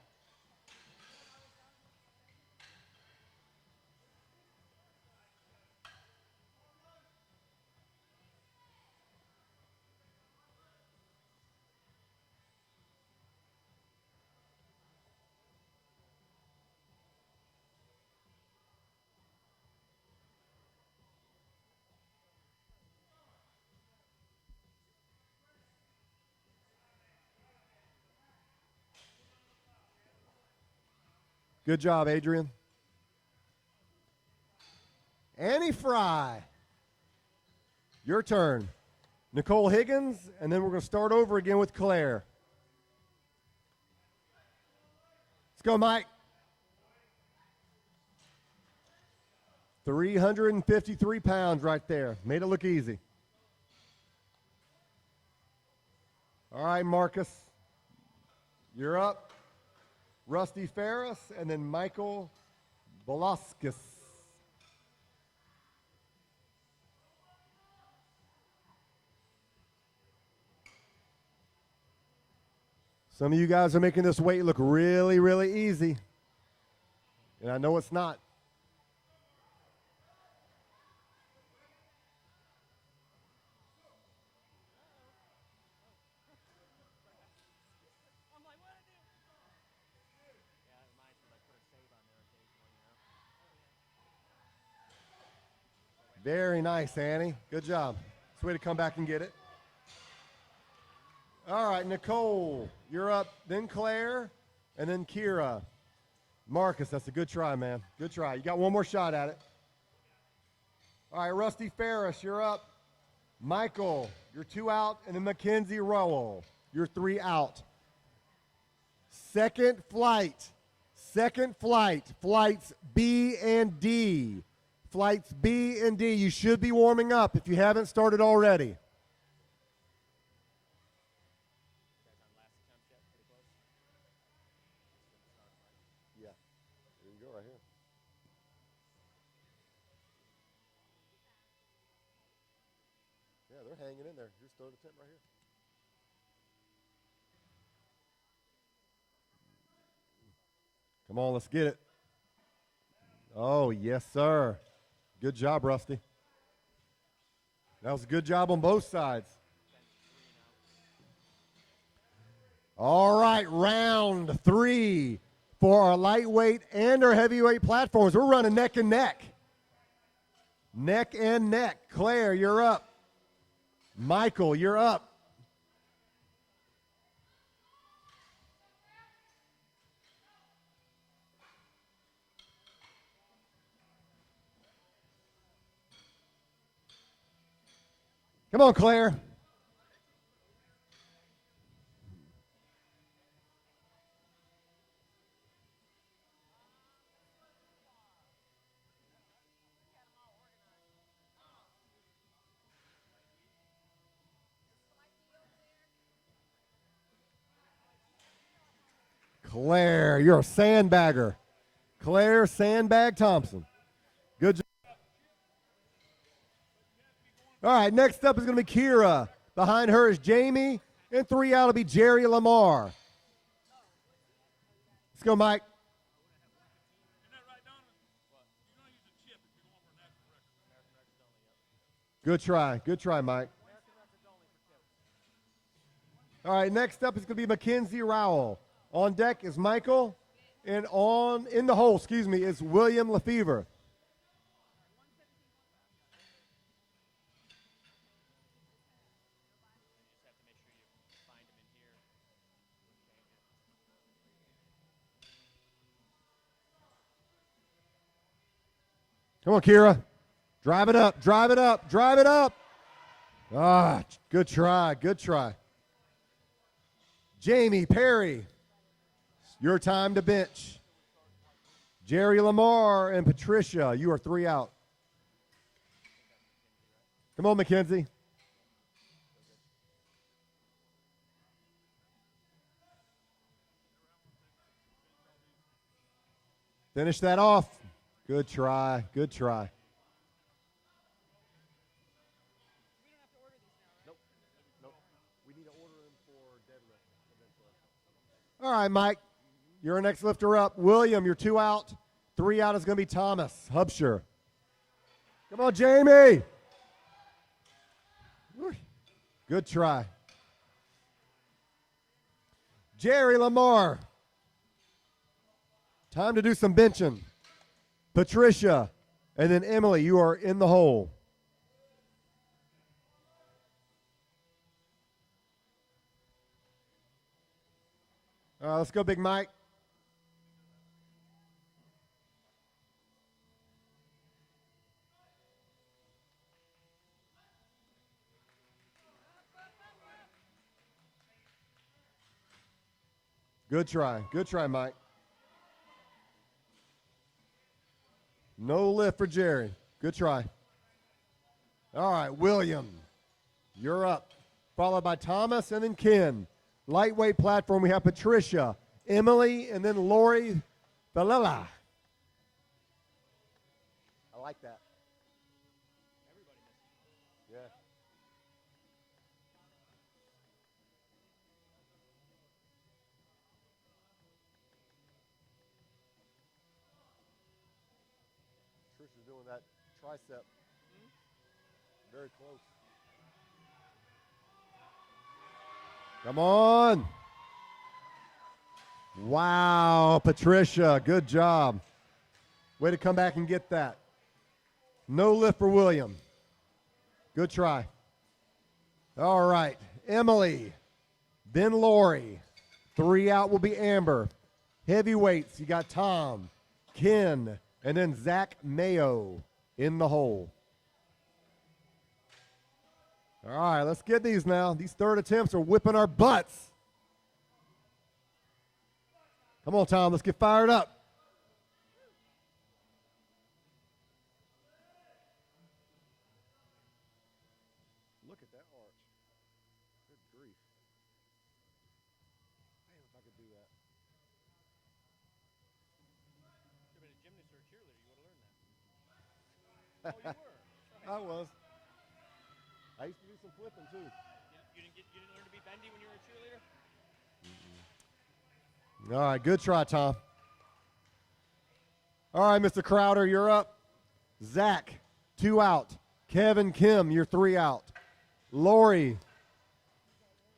Good job, Adrian. Annie Fry, your turn. Nicole Higgins, and then we're going to start over again with Claire. Let's go, Mike. 353 pounds right there. Made it look easy. All right, Marcus. You're up. Rusty Ferris, and then Michael Velasquez. Some of you guys are making this weight look really, really easy. And I know it's not. I'm like, what did I do? Yeah, it reminds me, like, put a save on there occasionally, you know? Very nice, Annie. Good job. It's a way to come back and get it. All right, Nicole, you're up. Then Claire, and then Kira. Marcus, that's a good try, man. Good try. You got one more shot at it. All right, Rusty Ferris, you're up. Michael, you're 2 out. And then Mackenzie Rowell, you're 3 out. Second flight. Flights B and D. Flights B and D. You should be warming up if you haven't started already. Yeah, there you go right here. Yeah, they're hanging in there. Just throw the tent right here. Come on, let's get it. Oh, yes, sir. Good job, Rusty. That was a good job on both sides. All right, round 3 for our lightweight and our heavyweight platforms. We're running neck and neck. Neck and neck. Claire, you're up. Michael, you're up. Come on, Claire. Claire, you're a sandbagger. Claire Sandbag Thompson. Good job. All right, next up is going to be Kira. Behind her is Jamie. And 3 out will be Jerry Lamar. Let's go, Mike. Good try. Good try, Mike. All right, next up is going to be Mackenzie Rowell. On deck is Michael. And in the hole, is William Lefevre. Come on, Kira. Drive it up, drive it up, drive it up. Ah, good try, good try. Jamie Perry, your time to bench. Jerry Lamar and Patricia, you are 3 out. Come on, Mackenzie. Finish that off. Good try, good try. All right, Mike, you're our next lifter up. William, you're 2 out. 3 out is going to be Thomas Hubsher. Come on, Jamie. Good try. Jerry Lamar. Time to do some benching. Patricia, and then Emily, you are in the hole. All right, let's go, Big Mike. Good try, Mike. No lift for Jerry. Good try. All right, William, you're up. followed by Thomas and then Ken. Lightweight platform, we have Patricia, Emily, and then Lori Valella. I like that. Everybody missed. Yeah. Trisha's doing that tricep. Very close. Come on. Wow, Patricia, good job. Way to come back and get that. No lift for William. Good try. All right, Emily, then Lori. 3 out will be Amber. Heavyweights, you got Tom, Ken, and then Zach Mayo in the hole. All right, let's get these now. These third attempts are whipping our butts. Come on, Tom, let's get fired up. Look at that arch. Good grief. Man, if I could do that. Should have been a gymnast or a cheerleader. You would have learned that. Oh, you were. I was. I used to do some flipping too. You didn't learn to be bendy when you were a cheerleader? All right, good try, Tom. All right, Mr. Crowder, you're up. Zach, 2 out. Kevin Kim, you're 3 out. Lori,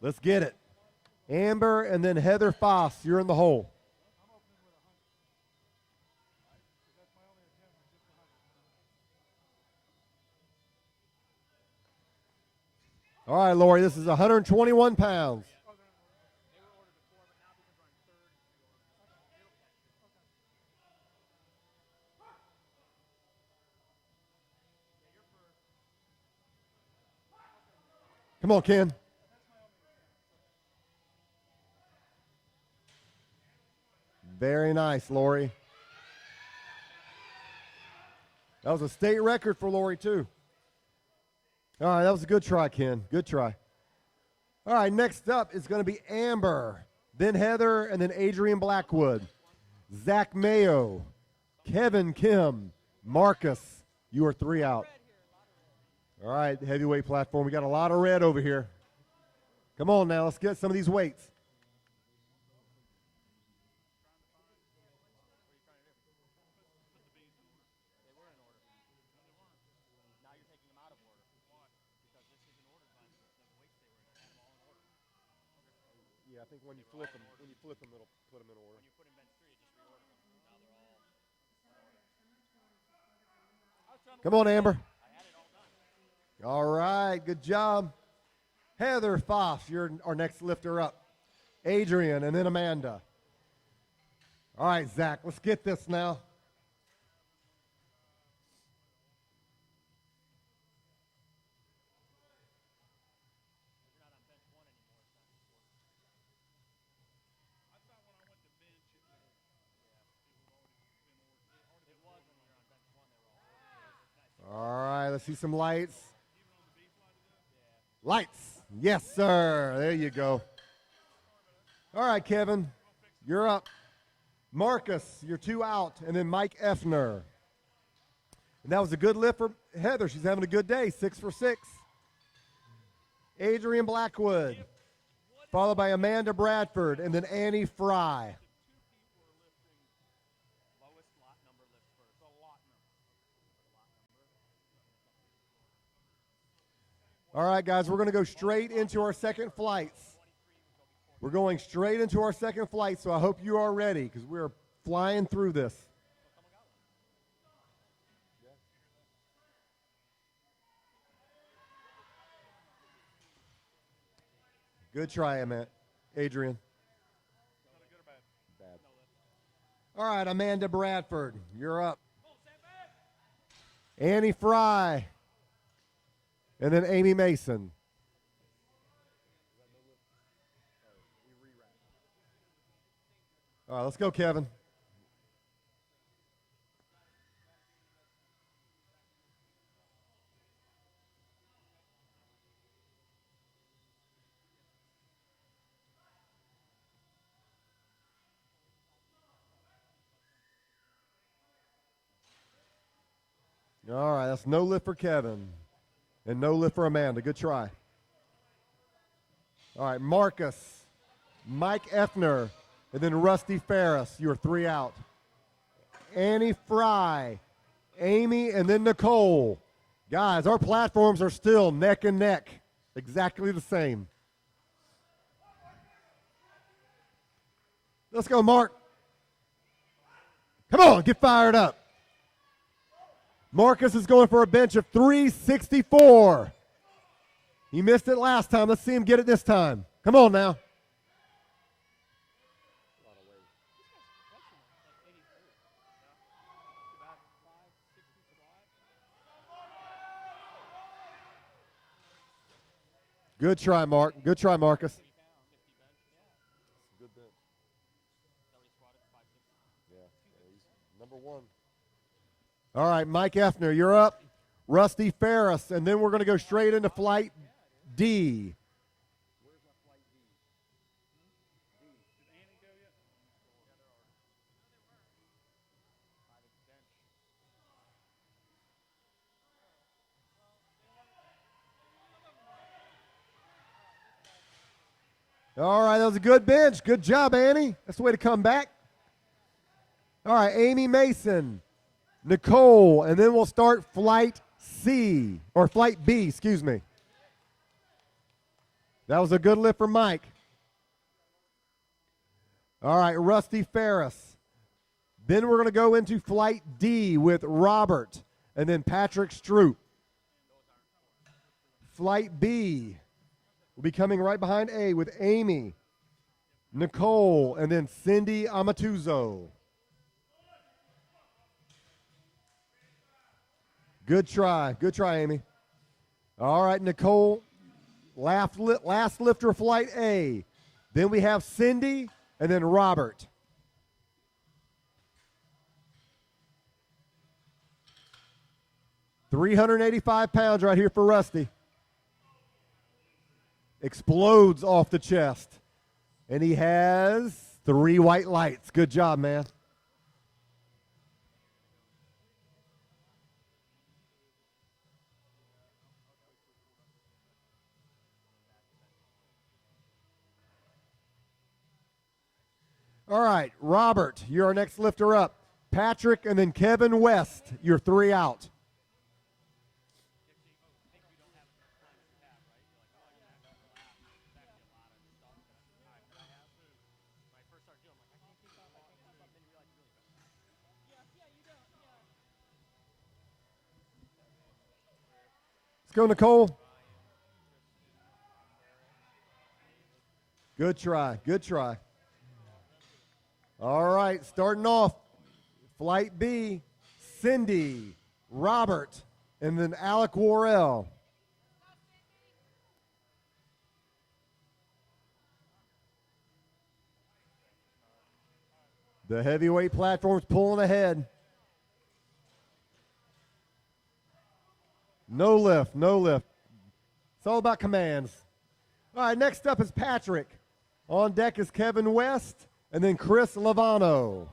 let's get it. Amber, and then Heather Foss, you're in the hole. All right, Lori, this is 121 pounds. Come on, Ken. Very nice, Lori. That was a state record for Lori, too. All right, that was a good try, Ken. Good try. All right, next up is going to be Amber, then Heather, and then Adrian Blackwood. Zach Mayo, Kevin Kim, Marcus, you are 3 out. All right, heavyweight platform. We got a lot of red over here. Come on now, let's get some of these weights. Yeah, I think when you flip them, it'll put them in order. When you put in bench 3, it just reordered them. Now they're all. Come on, Amber. I had it all done. All right, good job. Heather Foss, you're our next lifter up. Adrian, and then Amanda. All right, Zach, let's get this now. All right, let's see some lights. Lights. Yes, sir. There you go. All right, Kevin, you're up. Marcus, you're 2 out, and then Mike Effner. And that was a good lift for Heather. She's having a good day, 6 for 6. Adrian Blackwood, followed by Amanda Bradford, and then Annie Fry. Lowest lot number lifts first. A lot number. All right, guys, we're going to go straight into our second flights. We're going straight into our second flight, so I hope you are ready because we're flying through this. Good try, Adrian. Bad. All right, Amanda Bradford, you're up. Annie Fry, and then Amy Mason. All right, let's go, Kevin. All right, that's no lift for Kevin and no lift for Amanda. Good try. All right, Marcus, Mike Effner, and then Rusty Ferris. You are 3 out. Annie Fry, Amy, and then Nicole. Guys, our platforms are still neck and neck. Exactly the same. Let's go, Mark. Come on, get fired up. Marcus is going for a bench of 364. He missed it last time. Let's see him get it this time. Come on now. Good try, Mark. Good try, Marcus. Good bench. Yeah, he's number 1. All right, Mike Effner, you're up. Rusty Ferris, and then we're going to go straight into flight D. Where's my flight D? D. Did Annie go yet? All right, that was a good bench. Good job, Annie. That's the way to come back. All right, Amy Mason, Nicole, and then we'll start flight C, or flight B, excuse me. That was a good lift for Mike. All right, Rusty Ferris. Then we're going to go into flight D with Robert, and then Patrick Stroop. Flight B will be coming right behind A with Amy, Nicole, and then Cindy Amatuzzo. Good try, Amy. All right, Nicole, last lifter flight A. Then we have Cindy, and then Robert. £385 right here for Rusty. Explodes off the chest. And he has 3 white lights. Good job, man. All right, Robert, you're our next lifter up. Patrick and then Kevin West, you're 3 out. Let's go, Nicole. Good try. All right, starting off, flight B, Cindy, Robert, and then Alec Worrell. The heavyweight platform's pulling ahead. No lift. It's all about commands. All right, next up is Patrick. On deck is Kevin West, and then Chris Lovano.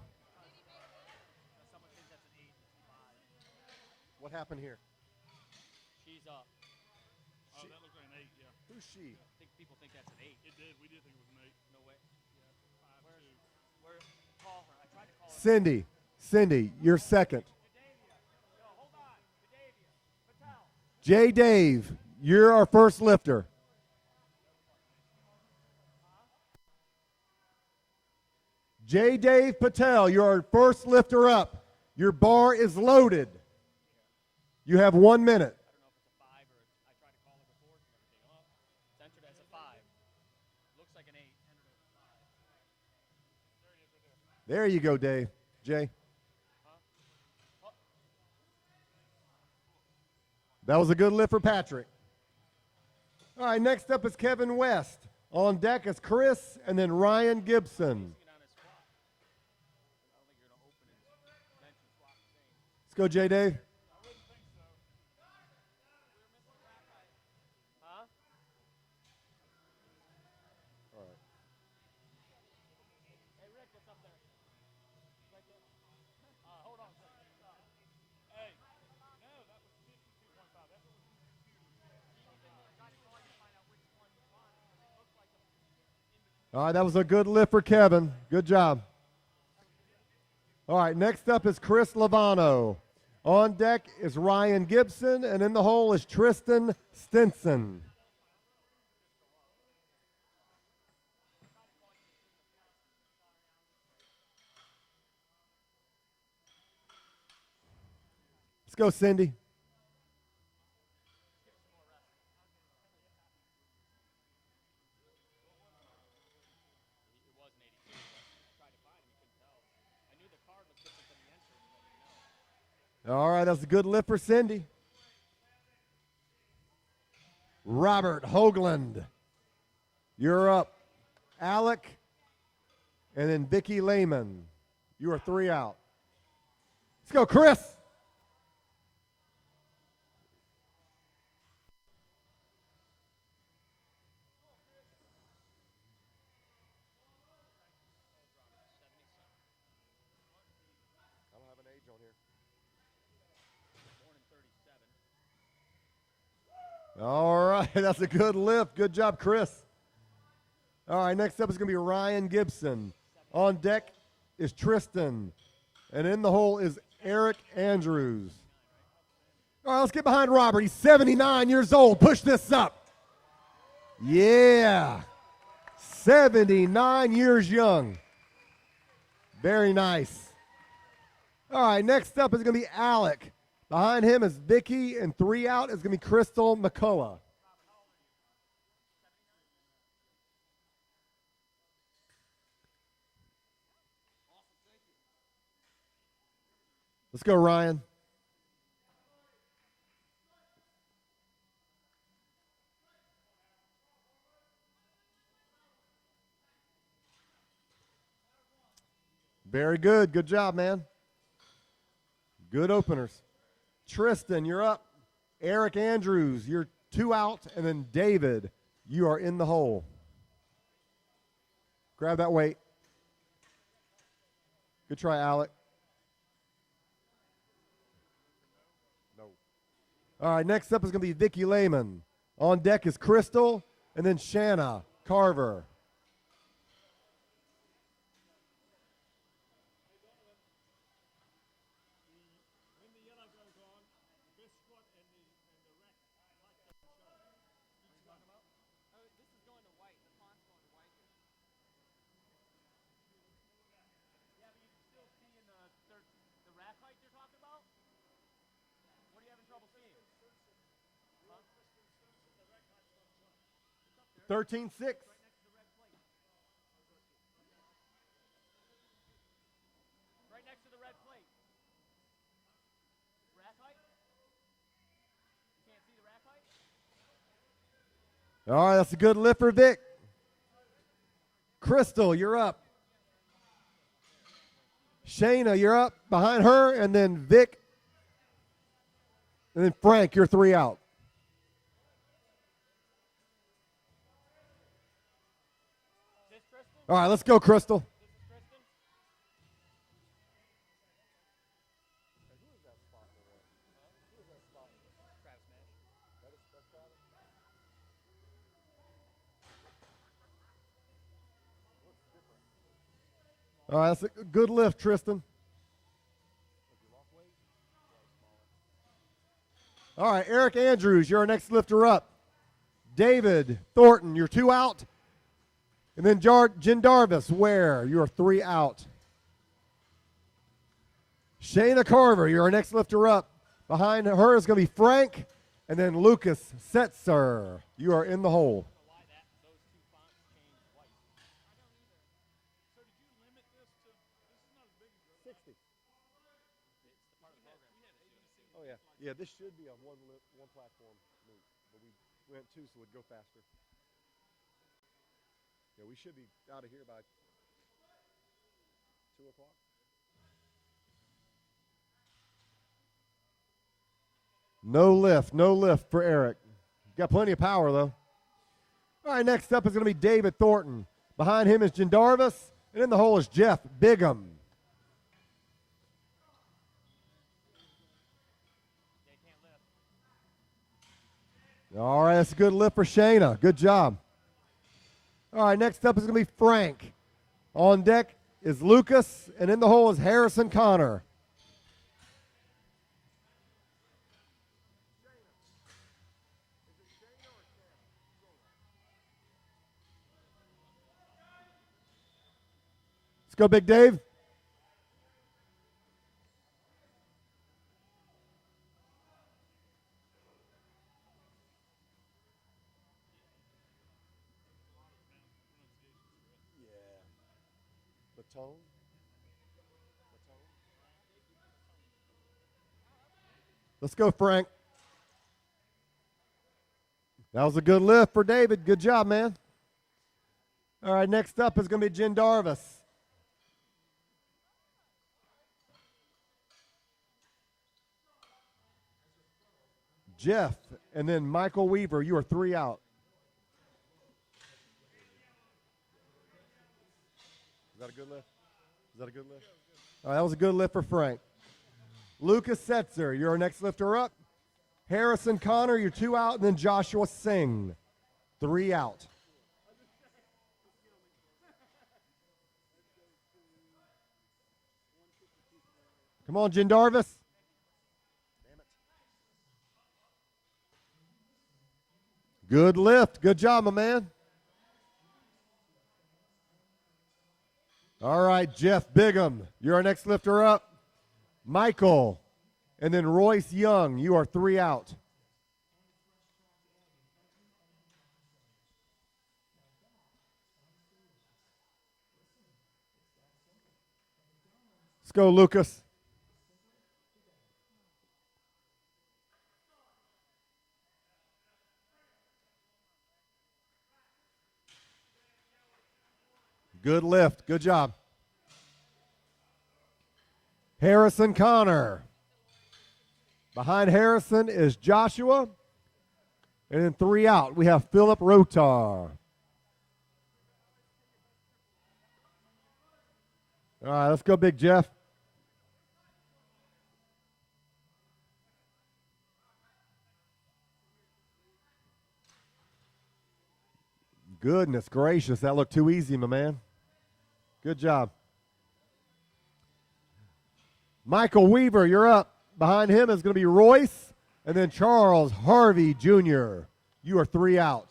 What happened here? She's up. Oh, that looks like an 8, yeah. Who's she? I think people think that's an 8. It did. We did think it was an 8. No way. Yeah, 5'2". Where? Call her. I tried to call her. Cindy, you're second. Yo, hold on. Patel. J. Dave, you're our first lifter. J. Dave Patel, you're our first lifter up. Your bar is loaded. You have 1 minute. I don't know if it's a 5 or I tried to call her before. She never came up. It's entered as a 5. Looks like an 8. There you go, Dave. Jay. That was a good lift for Patrick. All right, next up is Kevin West. On deck is Chris and then Ryan Gibson. Let's go, J. Dave. Hey, no, All right, that was a good lift for Kevin. Good job. All right, next up is Chris Lovano. On deck is Ryan Gibson, and in the hole is Tristan Stinson. Let's go, Cindy. It was an 82. I tried to find him. He couldn't tell. I knew the card looked different than the entry. And he let me know. All right, that's a good lift for Cindy. Robert Hoagland, you're up. Alec, and then Vicky Lehman. You are 3 out. Let's go, Chris. I don't have an age on here. Born in 37. All right, that's a good lift. Good job, Chris. All right, next up is going to be Ryan Gibson. On deck is Tristan. And in the hole is Eric Andrews. All right, let's get behind Robert. He's 79 years old. Push this up. Yeah. 79 years young. Very nice. All right, next up is going to be Alec. Behind him is Vicky, and 3 out is going to be Crystal McCullough. Let's go, Ryan. Very good. Good job, man. Good openers. Tristan, you're up. Eric Andrews, you're 2 out. And then David, you are in the hole. Grab that weight. Good try, Alec. No. All right, next up is going to be Vicky Lehman. On deck is Crystal, and then Shanna Carver. This is going to white. The font's going to white. Yeah, but you can still see in the rack height you're talking about? What are you having trouble seeing? Huh? 13-6. Right next to the red plate. Right next to the red plate. Rack height? You can't see the rack height? All right, that's a good lift for Vic. Crystal, you're up. Shayna, you're up behind her, and then Vic. And then Frank, you're 3 out. This Tristan? All right, let's go, Crystal. This is Tristan? Travis Nash. All right, that's a good lift, Tristan. All right, Eric Andrews, you're our next lifter up. David Thornton, you're 2 out. And then Jen Darvis, Ware, you're 3 out. Shayna Carver, you're our next lifter up. Behind her is going to be Frank, and then Lucas Setzer. You are in the hole. Why those two fonts changed white. I don't either. So did you limit this to, this is not as big as 60. It's the part of the program. Oh, yeah. Yeah, this should be a one platform meet, but we went 2 so it'd go faster. Yeah, we should be out of here by 2 o'clock. No lift for Eric. Got plenty of power, though. All right, next up is going to be David Thornton. Behind him is Jendarvis, and in the hole is Jeff Bigham. They can't lift. All right, that's a good lift for Shayna. Good job. All right, next up is going to be Frank. On deck is Lucas, and in the hole is Harrison Connor. Let's go, Big Dave. The tone. Let's go, Frank. That was a good lift for David. Good job, man. All right, next up is going to be Jen Darvis. Jeff, and then Michael Weaver. You are 3 out. Is that a good lift? Is that a good lift? All right, that was a good lift for Frank. Lucas Setzer, you're our next lifter up. Harrison Connor, you're 2 out, and then Joshua Singh, 3 out. Come on, Jen Darvis. Good lift. Good job, my man. All right, Jeff Bigham, you're our next lifter up. Michael, and then Royce Young, you are 3 out. Let's go, Lucas. Good lift. Good job. Harrison Connor. Behind Harrison is Joshua. And then 3 out, we have Philip Rotar. All right, let's go, Big Jeff. Goodness gracious, that looked too easy, my man. Good job. Michael Weaver, you're up. Behind him is going to be Royce, and then Charles Harvey Jr. You are 3 out.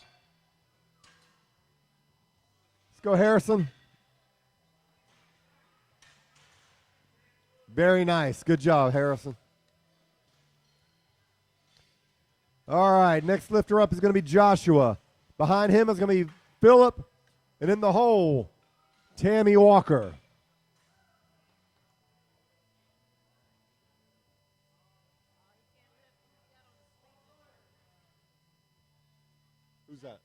Let's go, Harrison. Very nice. Good job, Harrison. All right, next lifter up is going to be Joshua. Behind him is going to be Philip, and in the hole, Tammy Walker. Who's that?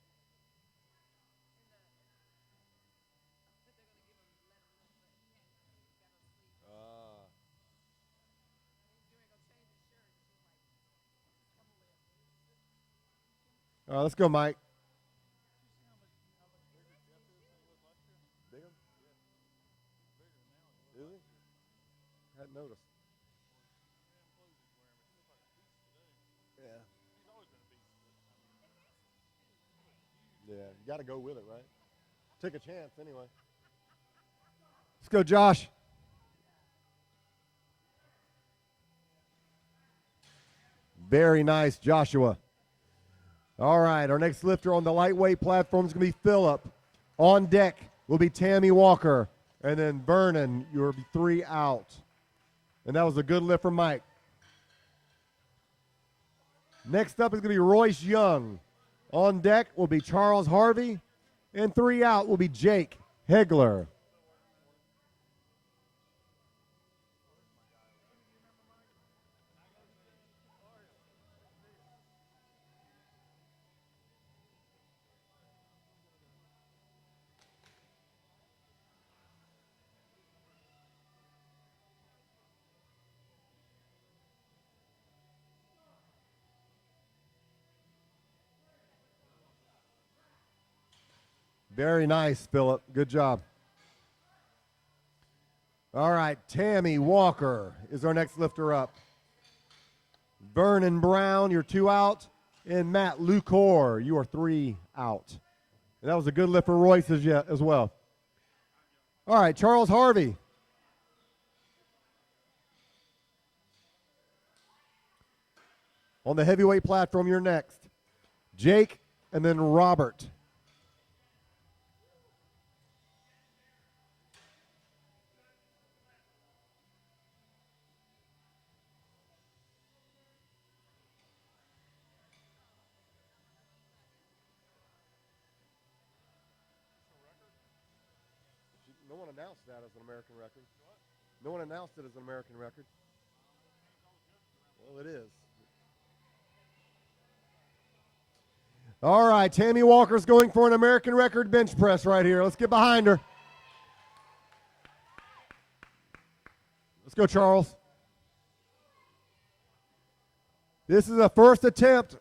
All right, let's go, Mike. Bigger? Is he? Hadn't noticed. Yeah. Yeah, you got to go with it, right? Take a chance anyway. Let's go, Josh. Very nice, Joshua. All right, our next lifter on the lightweight platform is going to be Philip. On deck will be Tammy Walker. And then Vernon, you'll be 3 out. And that was a good lift for Mike. Next up is going to be Royce Young. On deck will be Charles Harvey. And 3 out will be Jake Hegler. Very nice, Philip. Good job. All right, Tammy Walker is our next lifter up. Vernon Brown, you're 2 out. And Matt Lucor, you are 3 out. And that was a good lift for Royce as well. All right, Charles Harvey. On the heavyweight platform, you're next. Jake and then Robert. No one announced that as an American record. No one announced it as an American record. Well, it is. All right, Tammy Walker's going for an American record bench press right here. Let's get behind her. Let's go, Charles. This is a first attempt,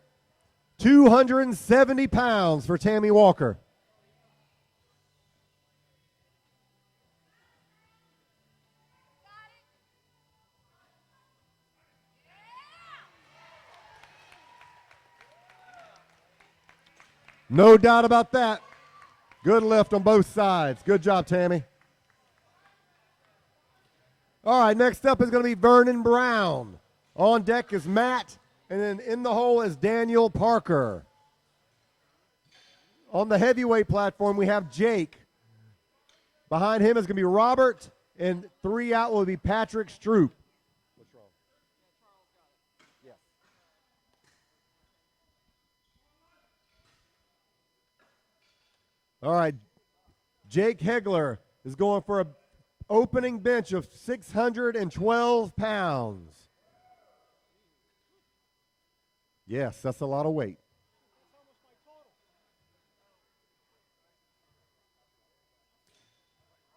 270 pounds for Tammy Walker. No doubt about that. Good lift on both sides. Good job, Tammy. All right, next up is going to be Vernon Brown. On deck is Matt, and then in the hole is Daniel Parker. On the heavyweight platform, we have Jake. Behind him is going to be Robert, and 3 out will be Patrick Stroop. What's wrong? Yeah. All right, Jake Hegler is going for an opening bench of 612 pounds. Yes, that's a lot of weight.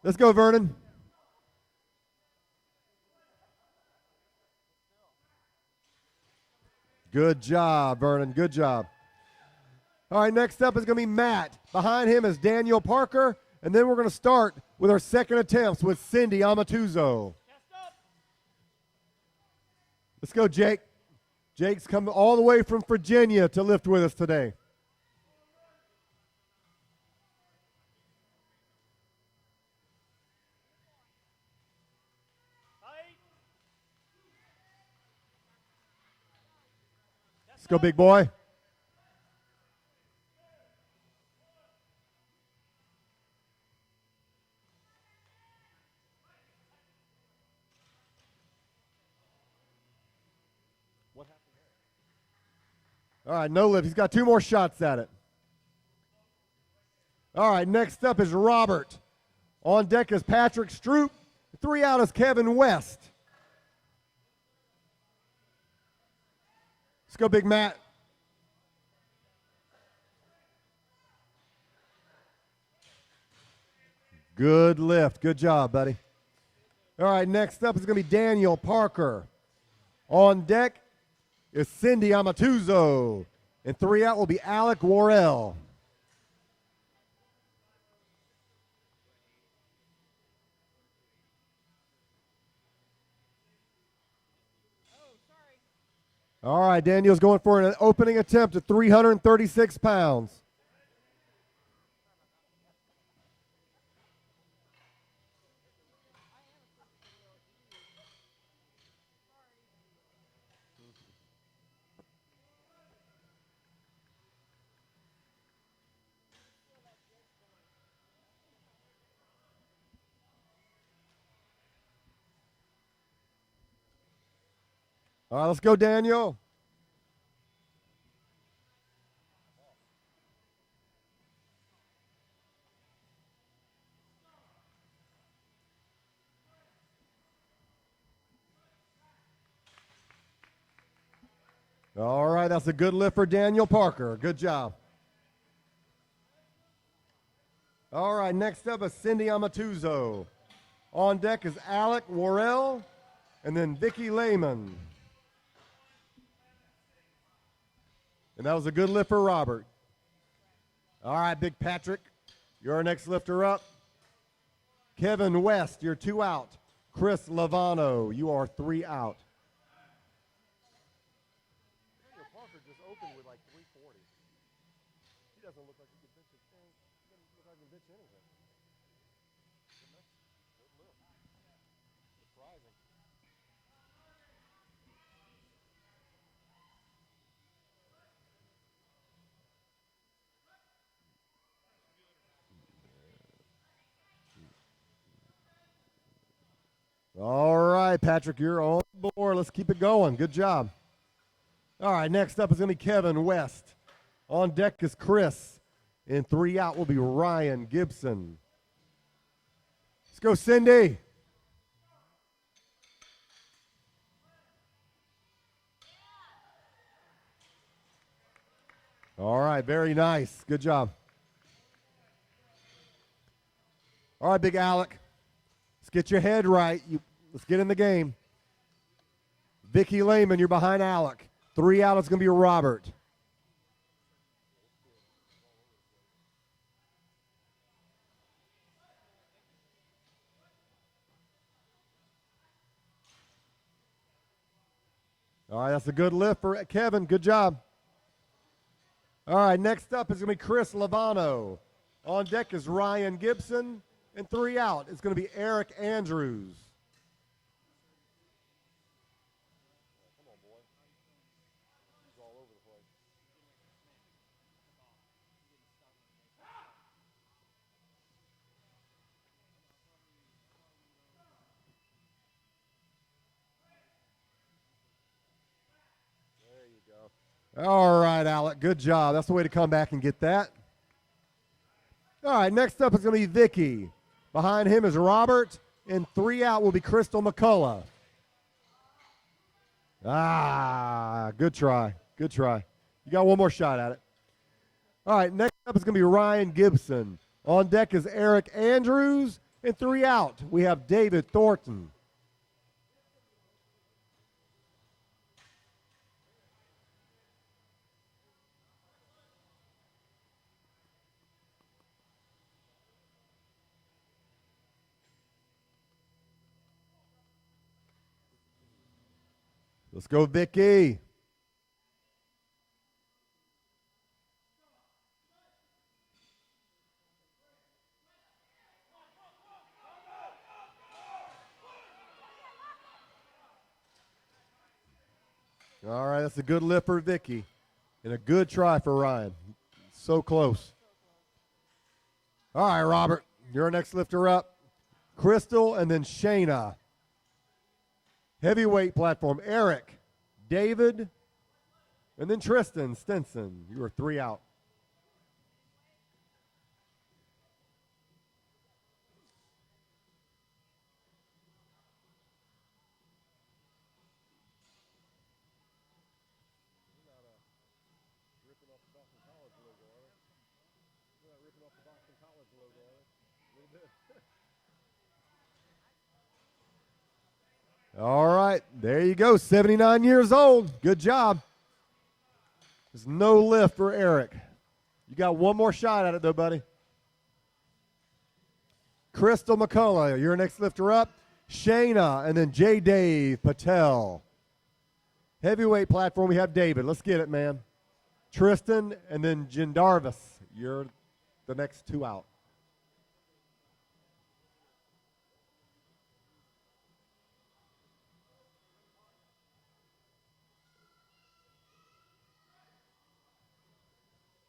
Let's go, Vernon. Good job, Vernon. Good job. All right, next up is going to be Matt. Behind him is Daniel Parker. And then we're going to start with our second attempts with Cindy Amatuzzo. Let's go, Jake. Jake's come all the way from Virginia to lift with us today. Let's go, big boy. All right, no lift. He's got 2 more shots at it. All right, next up is Robert. On deck is Patrick Stroop. 3 out is Kevin West. Let's go, Big Matt. Good lift. Good job, buddy. All right, next up is going to be Daniel Parker. On deck is Cindy Amatuzzo. And 3 out will be Alec Worrell. All right, Daniel's going for an opening attempt at 336 pounds. All right, let's go, Daniel. All right, that's a good lift for Daniel Parker. Good job. All right, next up is Cindy Amatuzzo. On deck is Alec Worrell and then Vicky Lehman. And that was a good lift for Robert. All right, Big Patrick, you're our next lifter up. Kevin West, you're 2 out. Chris Lavano, you are 3 out. Parker just opened with like 340. He doesn't look like he could bench his thing. All right, Patrick, you're on board. Let's keep it going. Good job. All right, next up is going to be Kevin West. On deck is Chris. And 3 out will be Ryan Gibson. Let's go, Cindy. All right, very nice. Good job. All right, Big Alec. Let's get your head right. Let's get in the game. Vicky Lehman, you're behind Alec. 3 out is going to be Robert. All right, that's a good lift for Kevin. Good job. All right, next up is going to be Chris Lovano. On deck is Ryan Gibson. And 3 out is going to be Eric Andrews. Come on, boy. He's all over the place. There you go. All right, Alec. Good job. That's the way to come back and get that. All right, next up is going to be Vicky. Behind him is Robert, and 3 out will be Crystal McCullough. Ah, good try. Good try. You got one more shot at it. All right, next up is going to be Ryan Gibson. On deck is Eric Andrews, and 3 out. We have David Thornton. Let's go, Vicky. All right, that's a good lift for Vicky. And a good try for Ryan. So close. All right, Robert, you're our next lifter up. Crystal and then Shayna. Heavyweight platform, Eric, David, and then Tristan Stinson. You are 3 out. All right, there you go, 79 years old. Good job. There's no lift for Eric. You got one more shot at it, though, buddy. Crystal McCullough, your next lifter up. Shayna, and then J. Dave Patel. Heavyweight platform, we have David. Let's get it, man. Tristan, and then Jindarvis. You're the next 2 out.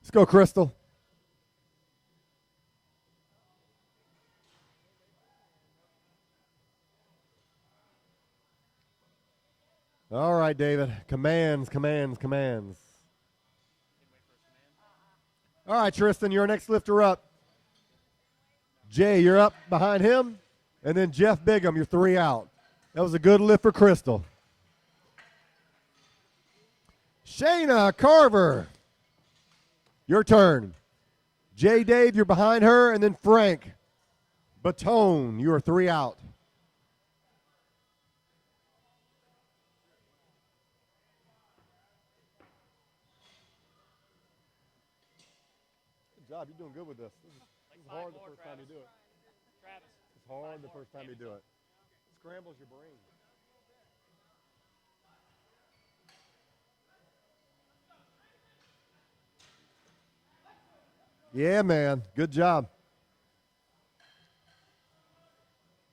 Let's go, Crystal. All right, David. Commands, commands, commands. All right, Tristan, your next lifter up. Jay, you're up behind him. And then Jeff Bigham, you're 3 out. That was a good lift for Crystal. Shayna Carver, your turn. Jay Dave, you're behind her. And then Frank Batone, you are 3 out. Good job. You're doing good with this. This is hard the first time you do it. Travis. It's hard the first time you do it. Scrambles your brain. Yeah, man. Good job.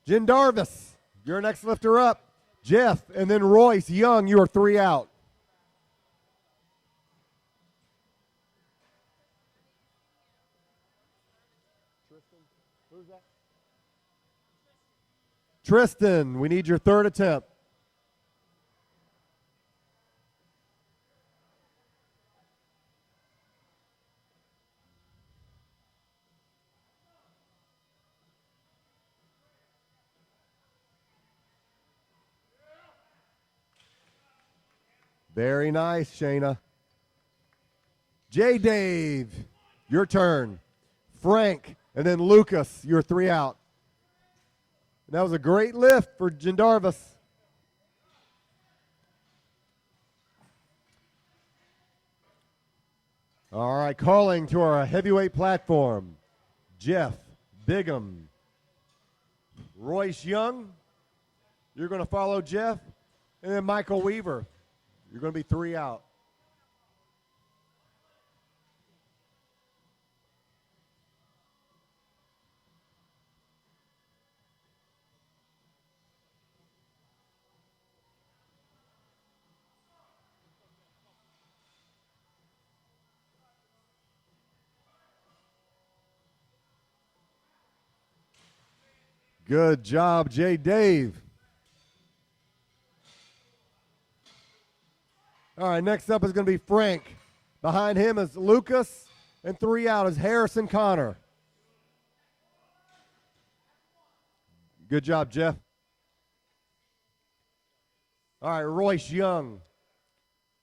Jindarvis, your next lifter up. Jeff, and then Royce Young, you are 3 out. Tristan, who's that? Tristan, we need your third attempt. Very nice, Shayna. J. Dave, your turn. Frank, and then Lucas, you're 3 out. And that was a great lift for Jandarvis. All right, calling to our heavyweight platform, Jeff Bigham. Royce Young, you're going to follow Jeff. And then Michael Weaver, you're going to be 3 out. Good job, J. Dave. All right, next up is going to be Frank. Behind him is Lucas, and 3 out is Harrison Connor. Good job, Jeff. All right, Royce Young.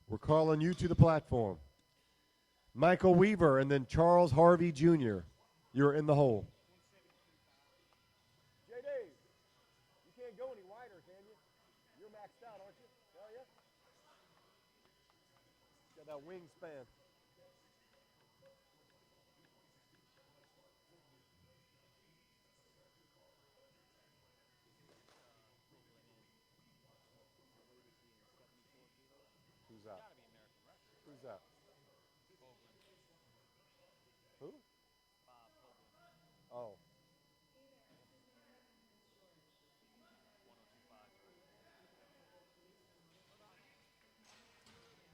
We're calling you to the platform. Michael Weaver, and then Charles Harvey Jr. You're in the hole. J. Dave, you can't go any wider, can you? You're maxed out, aren't you? Are you? Got that wingspan. Who's that? Who's that? Who? Oh.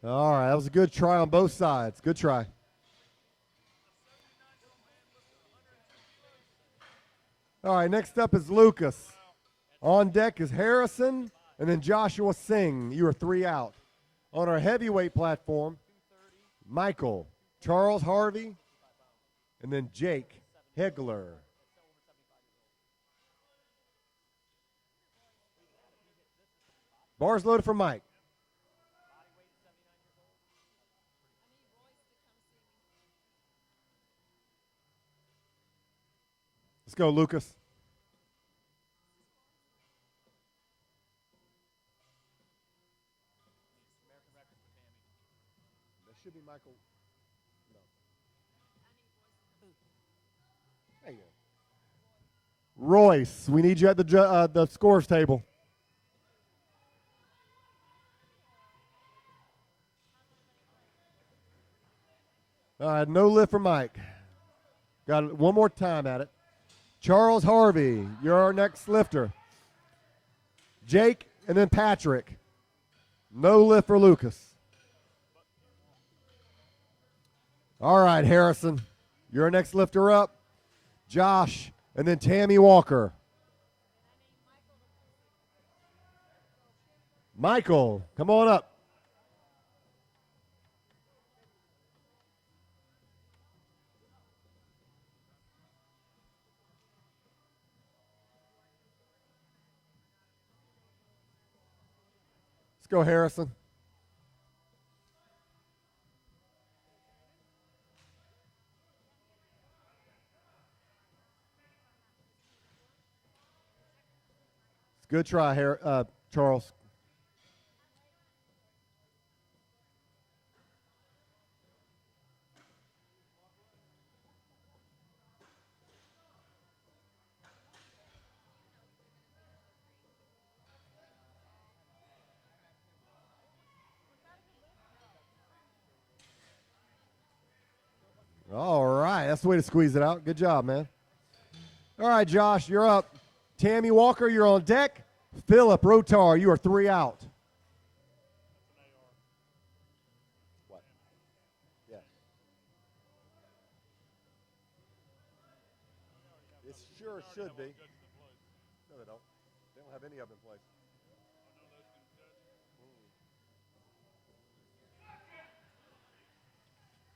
All right, that was a good try on both sides. Good try. All right, next up is Lucas. On deck is Harrison, and then Joshua Singh. You are 3 out. On our heavyweight platform, Michael, Charles Harvey, and then Jake Hegler. Bars loaded for Mike. Let's go, Lucas. That should be Michael. No. There you go. Royce, we need you at the scores table. All right, no lift for Mike. Got it one more time at it. Charles Harvey, you're our next lifter. Jake, and then Patrick. No lift for Lucas. All right, Harrison, you're our next lifter up. Josh, and then Tammy Walker. Michael, come on up. Let's go, Harrison. It's a good try, Charles. All right, that's the way to squeeze it out. Good job, man. All right, Josh, you're up. Tammy Walker, you're on deck. Philip Rotar, you are 3 out. What? Yeah. It sure should be. No, they don't. They don't have any of them in place.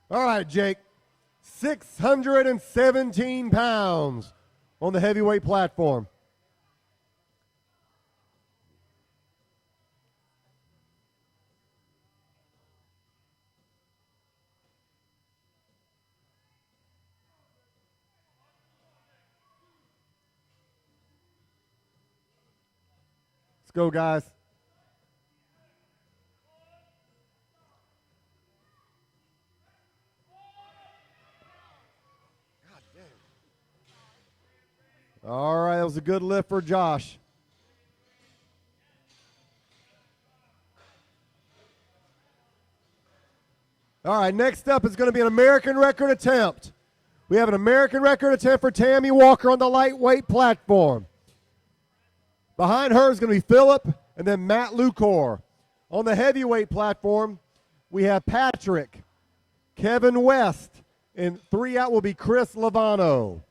All right, Jake. 617 pounds on the heavyweight platform. Let's go, guys. God damn. All right, that was a good lift for Josh. All right, next up is going to be an American record attempt. We have an American record attempt for Tammy Walker on the lightweight platform. Behind her is going to be Phillip and then Matt Lucor. On the heavyweight platform, we have Patrick, Kevin West, and 3 out will be Chris Lovano.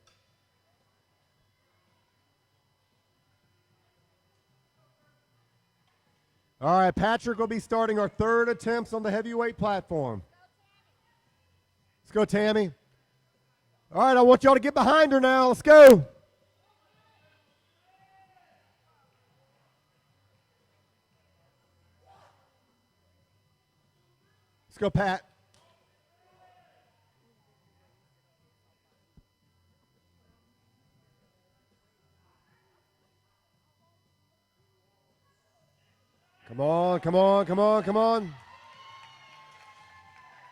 All right, Patrick will be starting our 3rd attempts on the heavyweight platform. Let's go, Tammy. All right, I want y'all to get behind her now. Let's go. Let's go, Pat. Come on, come on, come on, come on.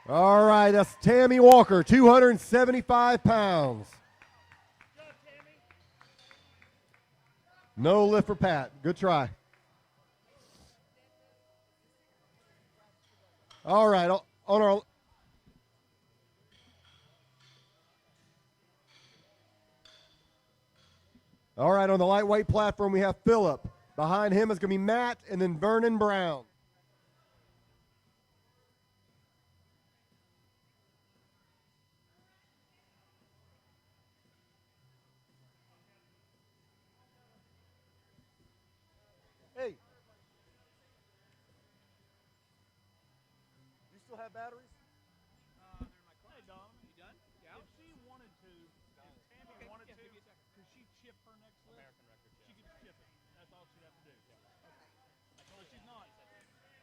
All right, that's Tammy Walker, 275 pounds. No lift for Pat. Good try. All right, on our All right, on the lightweight platform, we have Phillip. Behind him is going to be Matt and then Vernon Brown. Hey. You still have batteries? They're in my car. Hey, Dom, you done? Yeah. If she wanted to, if Tammy wanted to, could she chip her next lift? American record. She could chip it. That's all she'd have to do. Yeah. Okay. Well, she's not. Yeah, she's gonna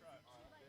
try it. All right.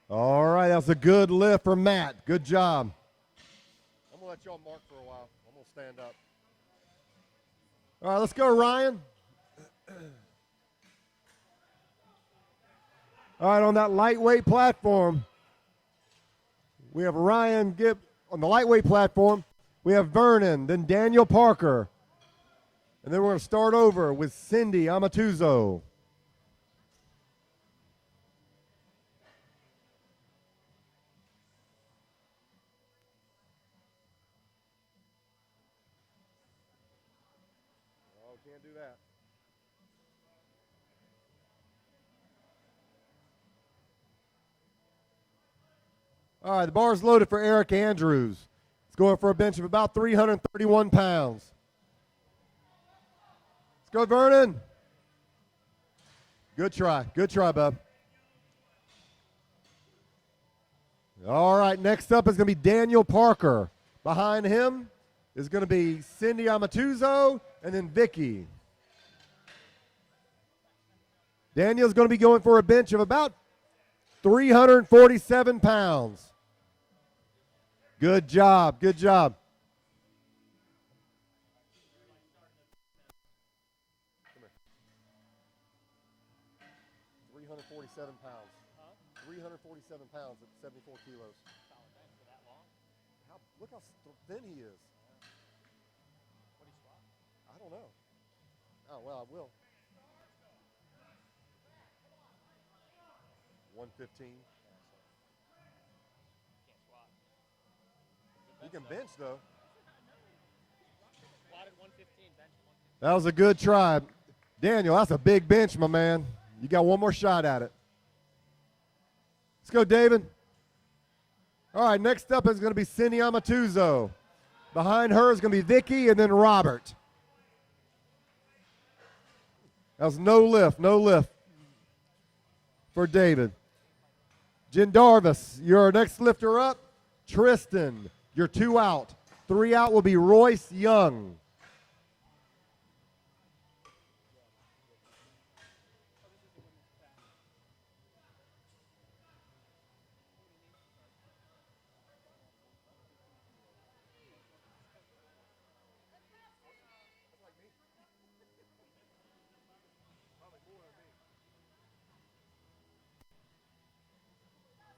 All right, that was a good lift for Matt. Good job. I'm going to let y'all mark for a while. I'm going to stand up. All right, let's go, Ryan. All right, on that lightweight platform, we have Ryan Gibb. On the lightweight platform, we have Vernon, then Daniel Parker. And then we're going to start over with Cindy Amatuzo. Oh, can't do that. All right, the bar's loaded for Eric Andrews. He's going for a bench of about 331 pounds. go, Vernon. Good try. Good try, bub. All right, next up is going to be Daniel Parker. Behind him is going to be Cindy Amatuzo and then Vicky. Daniel's going to be going for a bench of about 347 pounds. Good job. Good job. Come here. 347 pounds. 347 pounds at 74 kilos. Look how thin he is. What do you squat? I don't know. Oh, well, I will. 115. Can't squat. He can bench, though. Squatted 115, bench 115. That was a good try. Daniel, that's a big bench, my man. You got one more shot at it. Let's go, David. All right, next up is going to be Cindy Amatuzo. Behind her is going to be Vicky and then Robert. That was no lift for David. Jen Darvis, your next lifter up. Tristan, you're 2 out. 3 out will be Royce Young.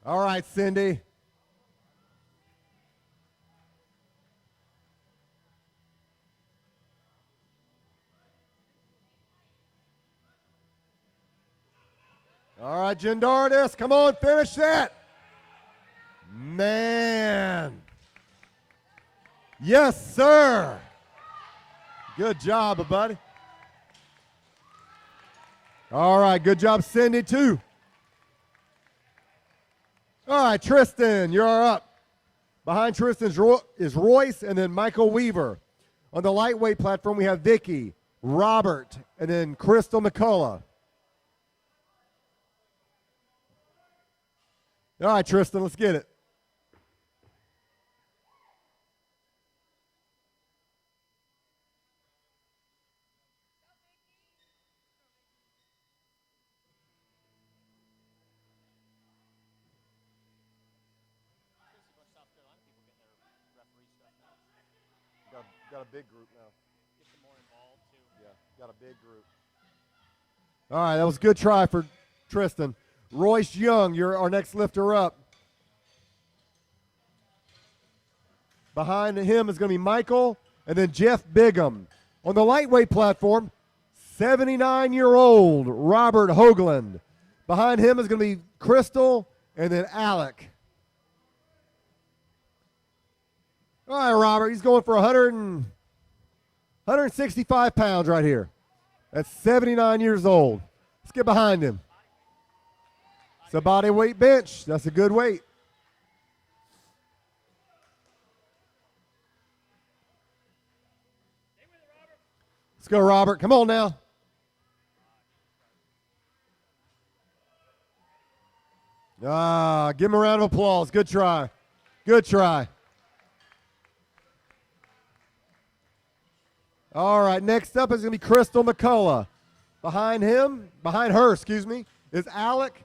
All right, Cindy. All right, Jendardis, come on, finish that. Man. Yes, sir. Good job, buddy. All right, good job, Cindy, too. All right, Tristan, you're up. Behind Tristan is Royce and then Michael Weaver. On the lightweight platform, we have Vicky, Robert, and then Crystal McCullough. All right, Tristan, let's get it. Got a big group now. Get some more involved, too. Yeah, got a big group. All right, that was a good try for Tristan. Royce Young, you're our next lifter up. Behind him is going to be Michael and then Jeff Bigham. On the lightweight platform, 79-year-old Robert Hoagland. Behind him is going to be Crystal and then Alec. All right, Robert, he's going for 165 pounds right here. That's 79 years old. Let's get behind him. It's a body weight bench. That's a good weight. Let's go, Robert. Come on now. Give him a round of applause. Good try. Good try. All right, next up is going to be Crystal McCullough. Behind her, is Alec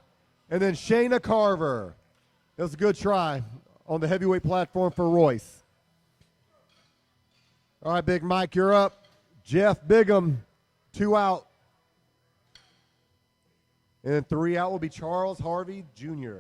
and then Shayna Carver. That was a good try on the heavyweight platform for Royce. All right, Big Mike, you're up. Jeff Bigham, 2 out. And then 3 out will be Charles Harvey Jr.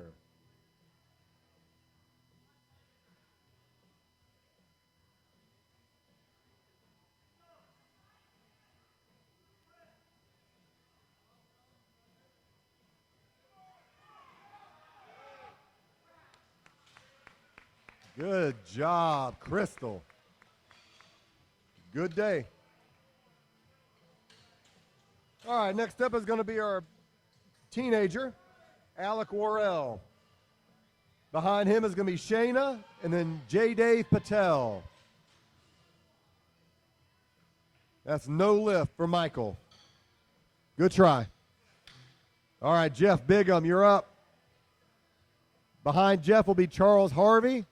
Good job, Crystal. Good day. All right, next up is going to be our teenager, Alec Worrell. Behind him is going to be Shayna and then J. Dave Patel. That's no lift for Michael. Good try. All right, Jeff Bigham, you're up. Behind Jeff will be Charles Harvey.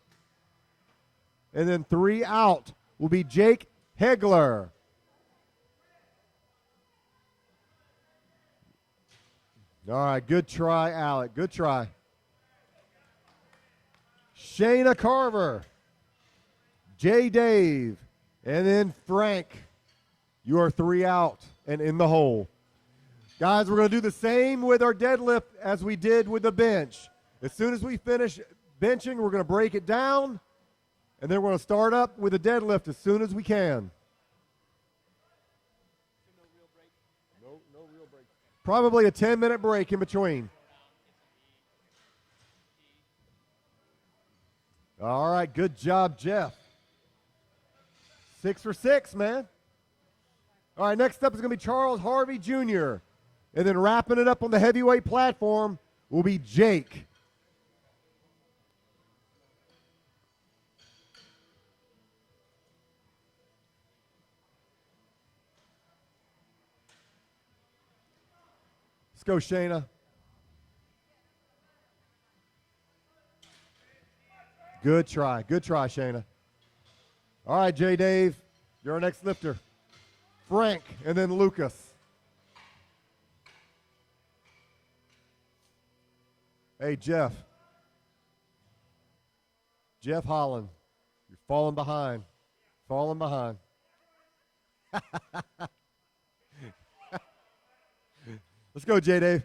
And then 3 out will be Jake Hegler. All right, good try, Alec. Good try. Shayna Carver, J. Dave, and then Frank. You are 3 out and in the hole. Guys, we're going to do the same with our deadlift as we did with the bench. As soon as we finish benching, we're going to break it down, and then we're going to start up with the deadlift as soon as we can. No real break. Probably a 10-minute break in between. All right, good job, Jeff. 6 for 6, man. All right, next up is going to be Charles Harvey Jr. And then wrapping it up on the heavyweight platform will be Jake. Let's go, Shayna. Good try, Shayna. All right, J. Dave, you're our next lifter. Frank, and then Lucas. Hey, Jeff. Jeff Holland, you're falling behind. Falling behind. Let's go, J. Dave.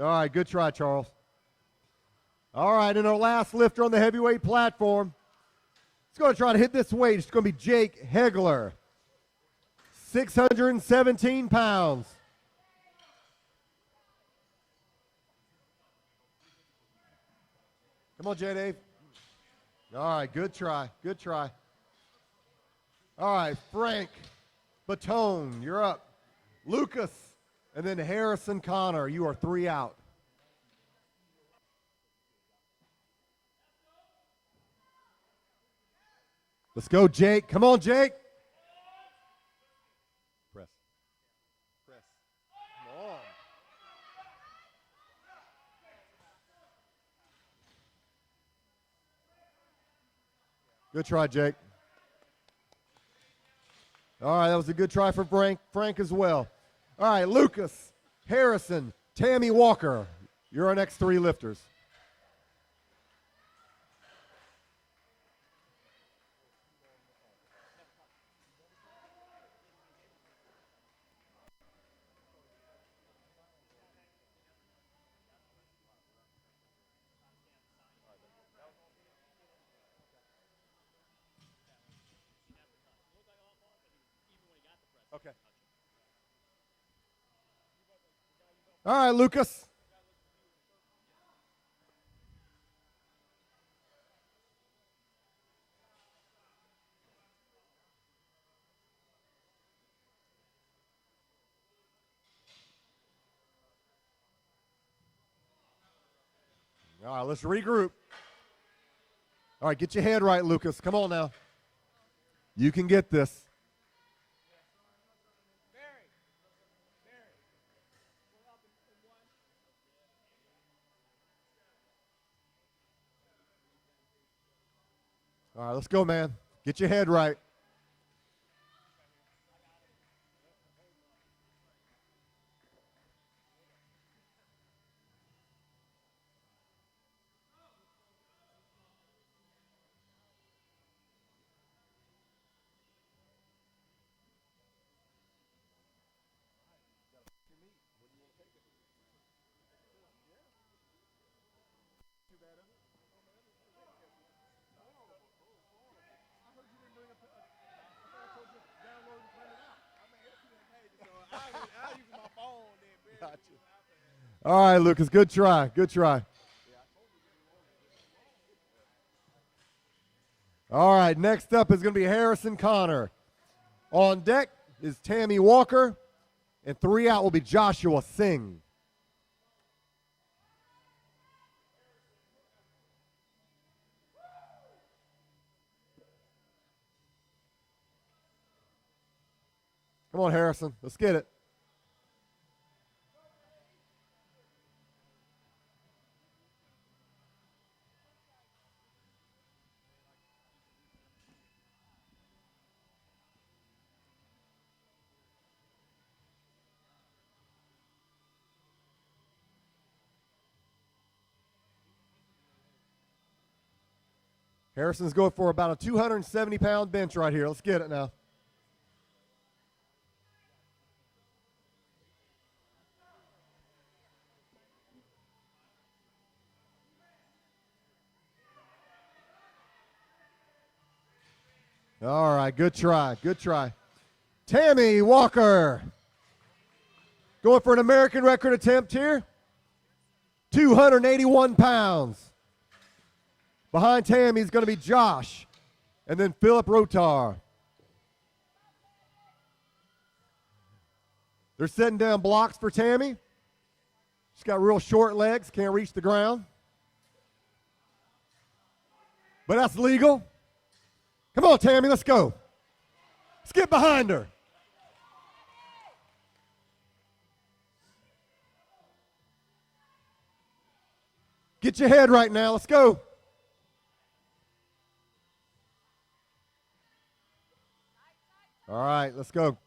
All right, good try, Charles. All right, and our last lifter on the heavyweight platform. He's going to try to hit this weight. It's going to be Jake Hegler, 617 pounds. Come on, J. Dave. All right, good try, good try. All right, Frank Batone, you're up. Lucas, and then Harrison Connor, you are 3 out. Let's go, Jake. Come on, Jake. Press. Press. Come on. Good try, Jake. All right, that was a good try for Frank as well. All right, Lucas, Harrison, Tammy Walker. You're our next 3 lifters. Okay. All right, Lucas. All right, let's regroup. All right, get your head right, Lucas. Come on now. You can get this. All right, let's go, man. Get your head right. All right, Lucas, good try, good try. All right, next up is going to be Harrison Connor. On deck is Tammy Walker, and 3 out will be Joshua Singh. Come on, Harrison. Let's get it. Harrison's going for about a 270-pound bench right here. Let's get it now. All right, good try, good try. Tammy Walker going for an American record attempt here. 281 pounds. Behind Tammy is going to be Josh and then Philip Rotar. They're setting down blocks for Tammy. She's got real short legs, can't reach the ground. But that's legal. Come on, Tammy, let's go. Let's get behind her. Get your head right now. Let's go. All right, let's go.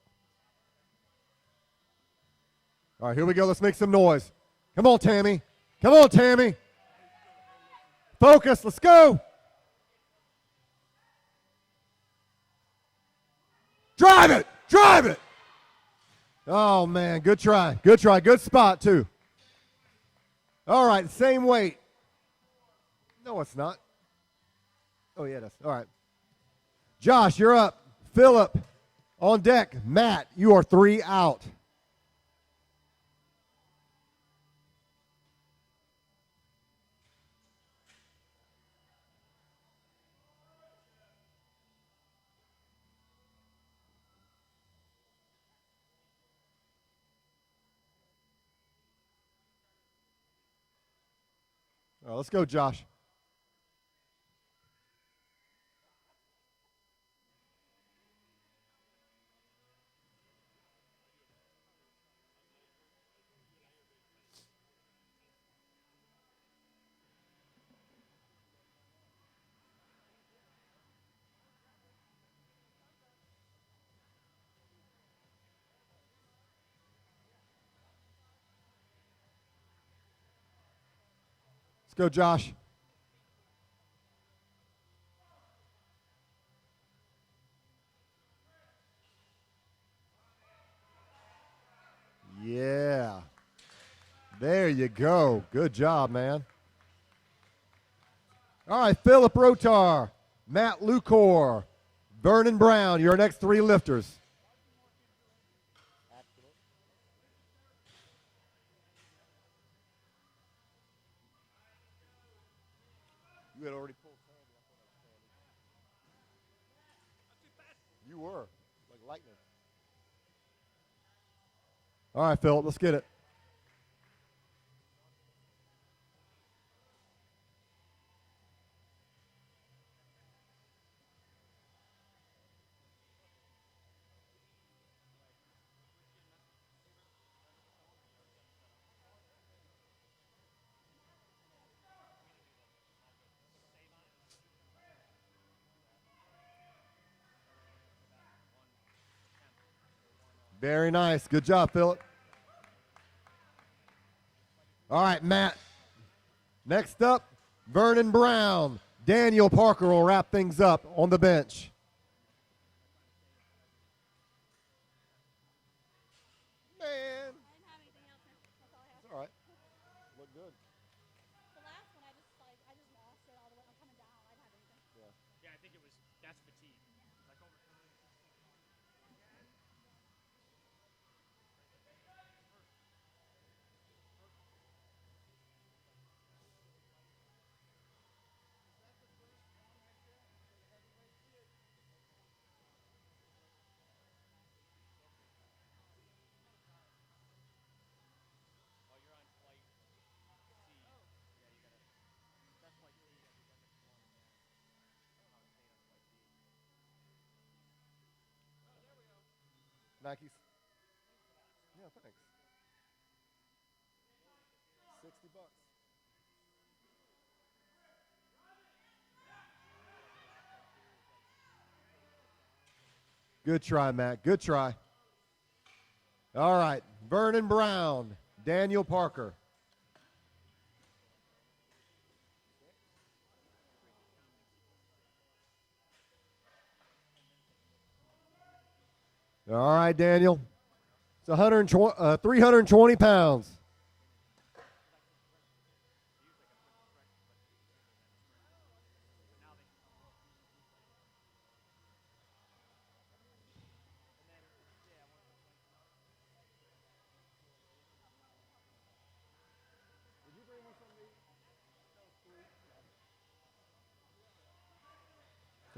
All right, here we go. Let's make some noise. Come on, Tammy. Come on, Tammy. Focus. Let's go. Drive it. Drive it. Oh, man. Good try. Good try. Good spot, too. All right, same weight. No, it's not. Oh, yeah, it is. All right. Josh, you're up. Philip, on deck. Matt, you are 3 out. All right, let's go, Josh. Let's go, Josh. Yeah. There you go. Good job, man. All right, Philip Rotar, Matt Lucor, Vernon Brown, your next 3 lifters. You had already pulled Tammy. You were, like lightning. All right, Philip, let's get it. Very nice. Good job, Philip. All right, Matt. Next up, Vernon Brown. Daniel Parker will wrap things up on the bench. Man. I didn't have anything else. That's all I have. It's all right. Look good. The last one, I just lost it all the way. I'm coming down. I didn't have anything. Yeah, I think it was, that's fatigue. Like over time. Oh, you're on flight. Mackey's. Yeah, thanks. $60. Good try, Matt. Good try. All right. Vernon Brown, Daniel Parker. All right, Daniel. It's 320 pounds.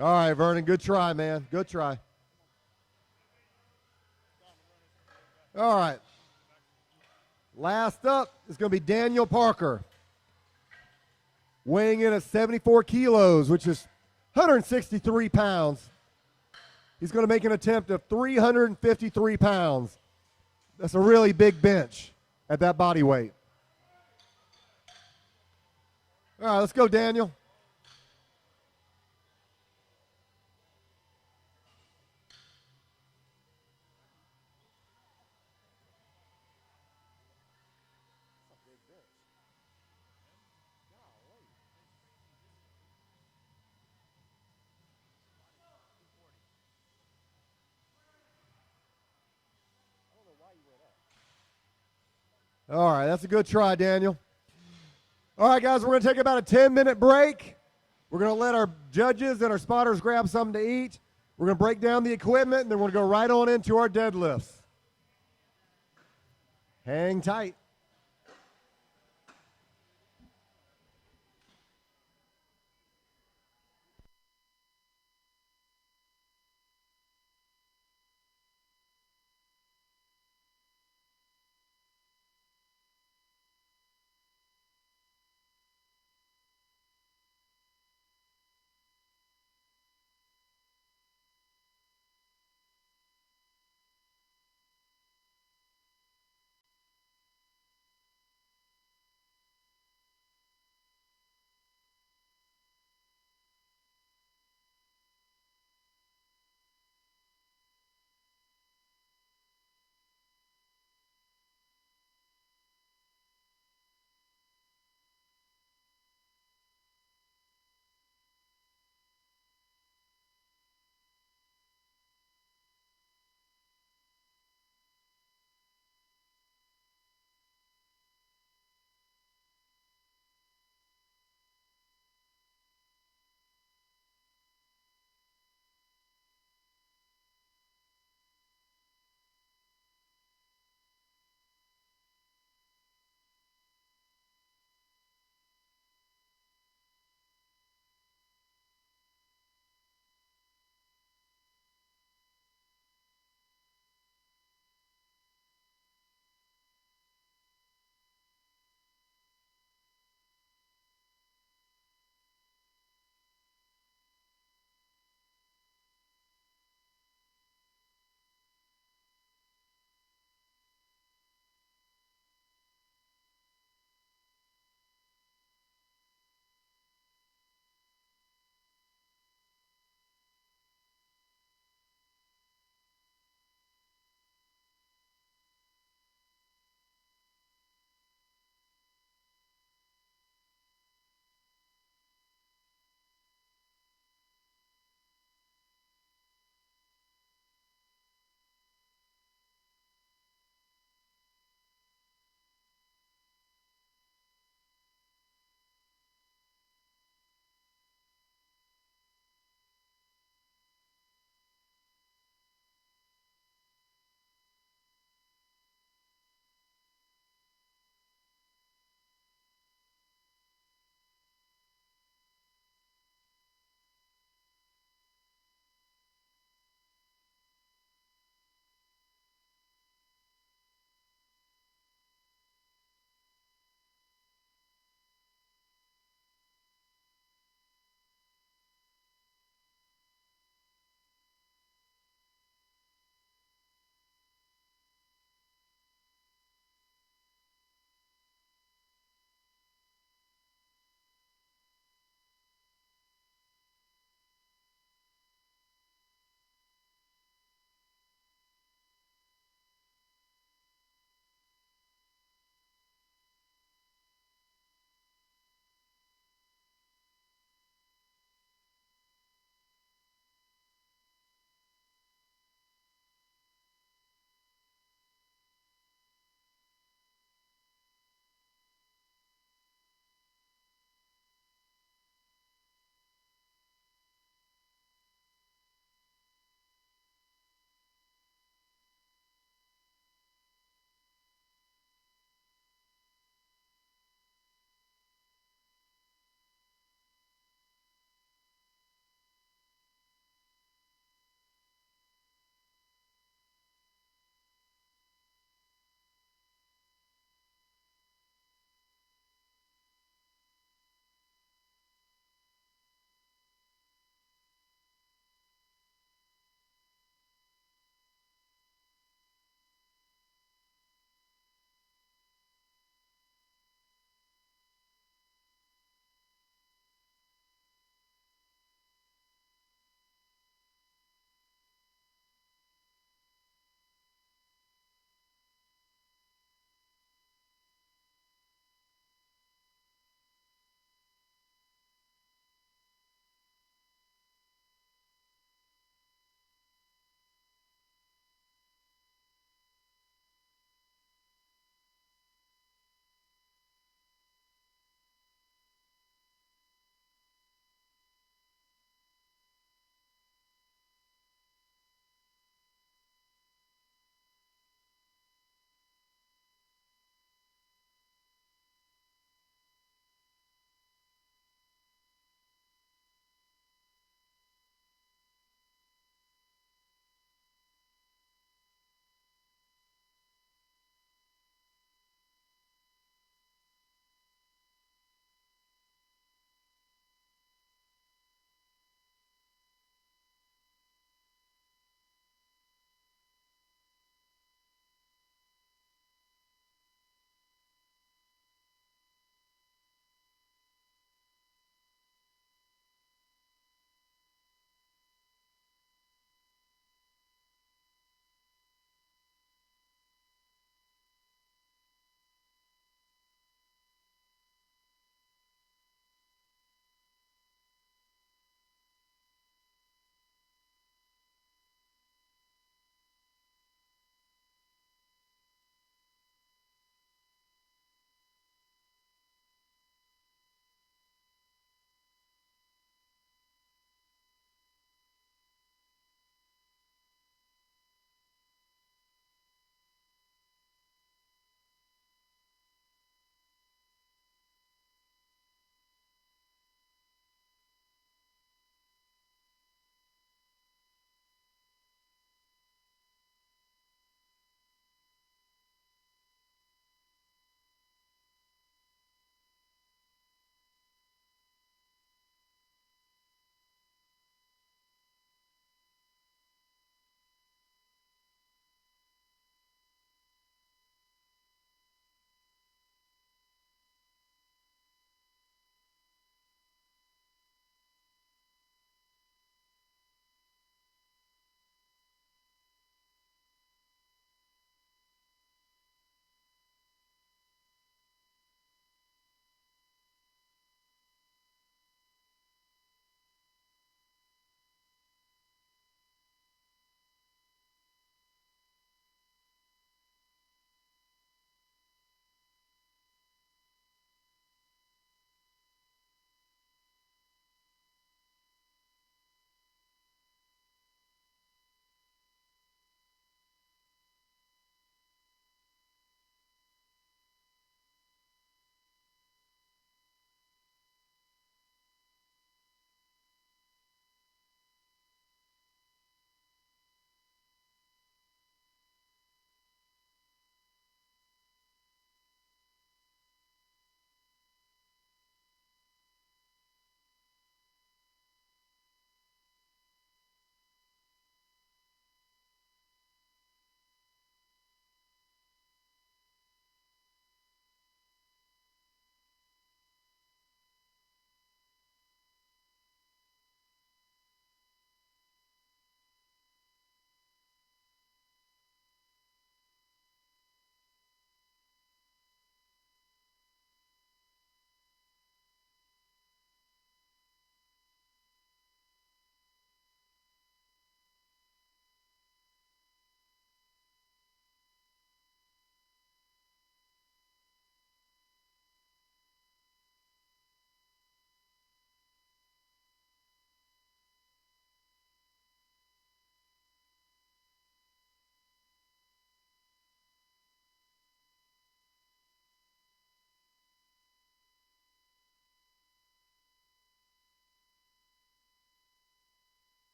All right, Vernon. Good try, man. Good try. All right. Last up is going to be Daniel Parker, weighing in at 74 kilos, which is 163 pounds. He's going to make an attempt of 353 pounds. That's a really big bench at that body weight. All right, let's go, Daniel. All right, that's a good try, Daniel. All right, guys, we're going to take about a 10-minute break. We're going to let our judges and our spotters grab something to eat. We're going to break down the equipment, and then we're going to go right on into our deadlifts. Hang tight.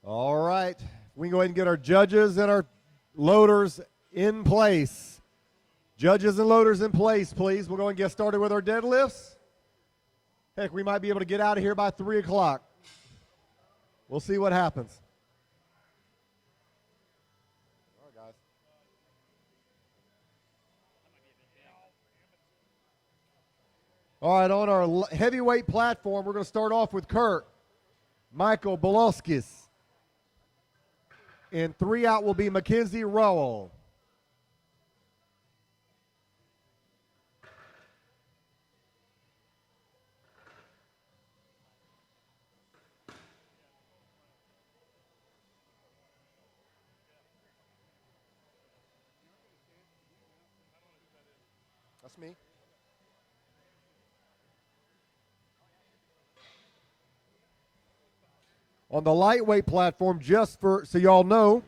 All right. We can go ahead and get our judges and our loaders in place. Judges and loaders in place, please. We'll go and get started with our deadlifts. Heck, we might be able to get out of here by 3 o'clock. We'll see what happens. All right, guys. All right, on our heavyweight platform, we're going to start off with Kurt, Michael Boloskis. And 3 out will be Mackenzie Rowell. That's me. On the lightweight platform, just for so y'all know,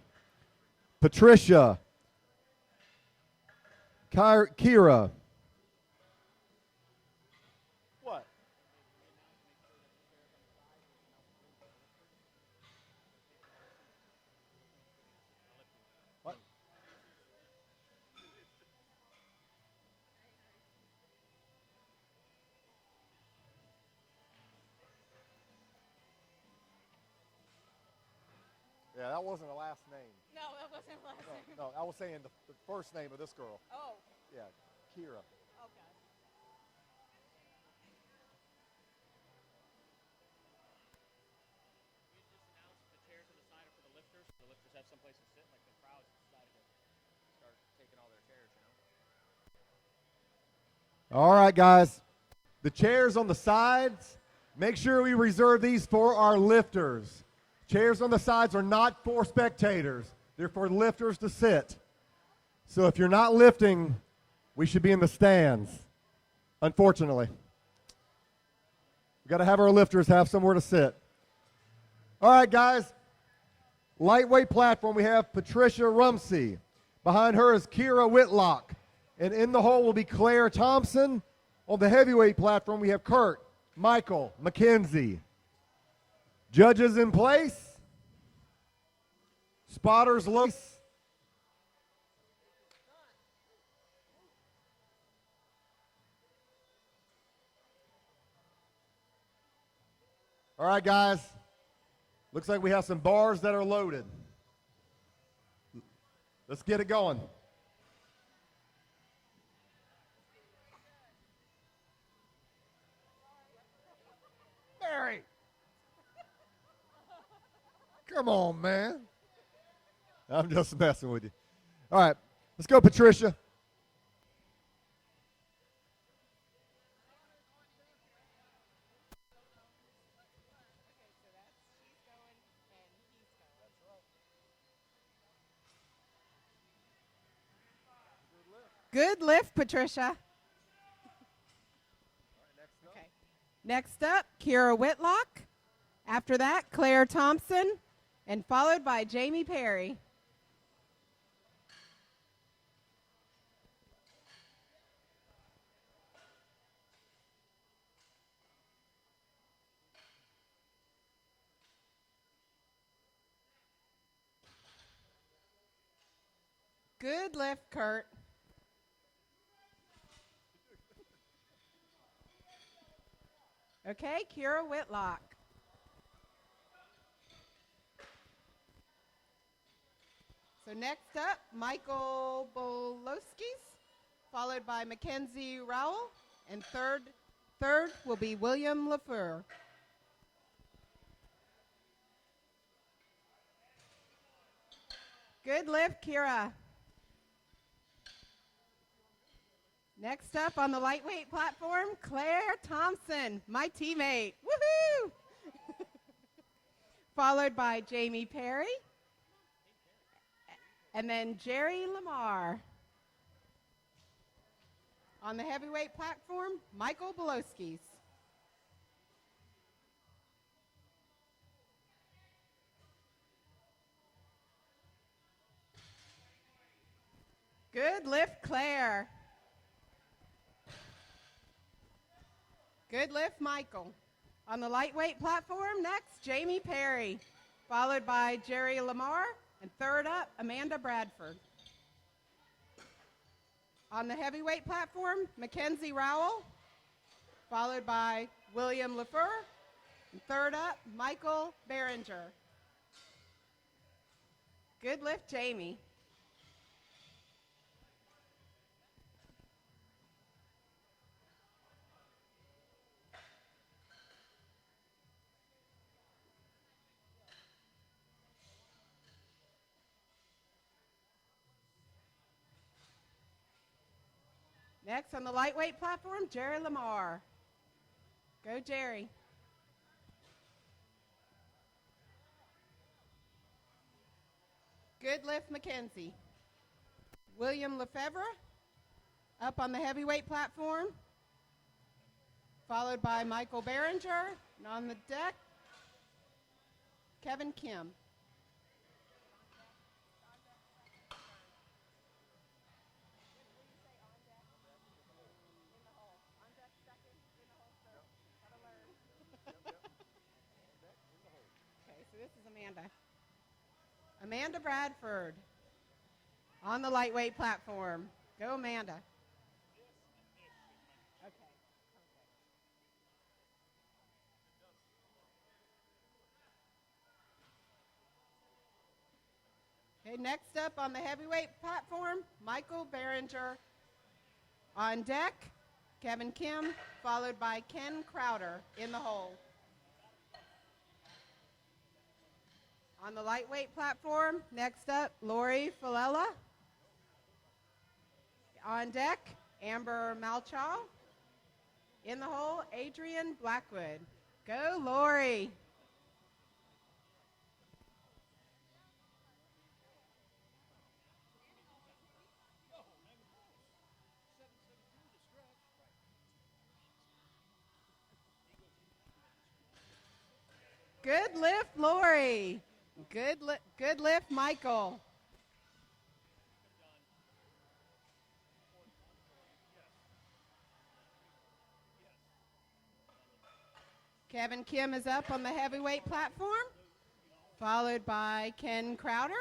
Patricia, Kira. What? What? Yeah, that wasn't the last name. No, that wasn't last name. No, I was saying the first name of this girl. Oh, Yeah, Kira. okay. You just announced the chairs on the side are for the lifters. The lifters have someplace to sit. Like the crowd decided to start taking all their chairs, you know? All right, guys. The chairs on the sides, make sure we reserve these for our lifters. Chairs on the sides are not for spectators. They're for lifters to sit. So if you're not lifting, we should be in the stands, unfortunately. We've got to have our lifters have somewhere to sit. All right, guys. Lightweight platform, we have Patricia Rumsey. Behind her is Kira Whitlock. And in the hole will be Claire Thompson. On the heavyweight platform, we have Kurt, Michael, Mackenzie. Judges in place. Spotters low. All right, guys. Looks like we have some bars that are loaded. Let's get it going. Mary. Come on, man. I'm just messing with you. All right, let's go, Patricia. Good lift, Patricia. Okay. Next up, Kira Whitlock. After that, Claire Thompson, and followed by Jamie Perry. Good lift, Kurt. Okay, Kira Whitlock. So next up, Michael Bolowskis, followed by Mackenzie Rowell, and third will be William LaFleur. Good lift, Kira. Next up on the lightweight platform, Claire Thompson, my teammate. Woohoo! Followed by Jamie Perry. And then Jerry Lamar. On the heavyweight platform, Michael Bolowskis. Good lift, Claire. Good lift, Michael. On the lightweight platform, next, Jamie Perry. followed by Jerry Lamar, and third up, Amanda Bradford. On the heavyweight platform, Mackenzie Rowell, followed by William LaFleur, and third up, Michael Behringer. Good lift, Jamie. Next on the lightweight platform, Jerry Lamar. Go, Jerry. Good lift, Mackenzie. William Lefebvre up on the heavyweight platform, followed by Michael Behringer, and on the deck, Kevin Kim. Okay, so this is Amanda. Amanda Bradford on the lightweight platform. Go, Amanda. Okay, perfect. Okay, next up on the heavyweight platform, Michael Behringer. On deck, Kevin Kim, followed by Ken Crowder in the hole. On the lightweight platform, next up, Lori Falella. On deck, Amber Malchow. In the hole, Adrian Blackwood. Go, Lori. Good lift, Lori. Good lift, Michael. Kevin Kim is up on the heavyweight platform, followed by Ken Crowder.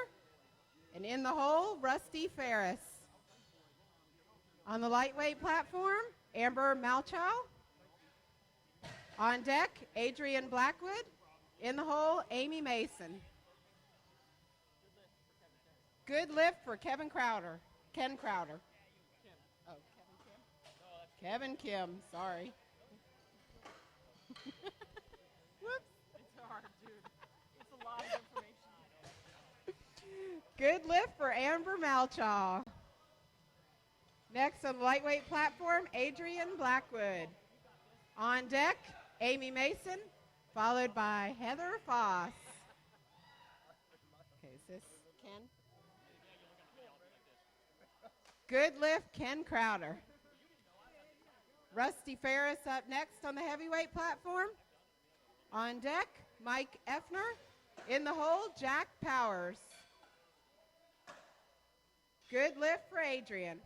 And in the hole, Rusty Ferris. On the lightweight platform, Amber Malchow. On deck, Adrian Blackwood. In the hole, Amy Mason. Good lift for Kevin Crowder. Ken Crowder. Oh, Kevin Kim? Kevin Kim, sorry. Whoops. It's hard, dude. It's a lot of information. Good lift for Amber Malchaw. Next on the lightweight platform, Adrian Blackwood. On deck, Amy Mason, followed by Heather Foss. Okay, is this Ken? Good lift, Ken Crowder. Rusty Ferris up next on the heavyweight platform. On deck, Mike Effner. In the hole, Jack Powers. Good lift for Adrian.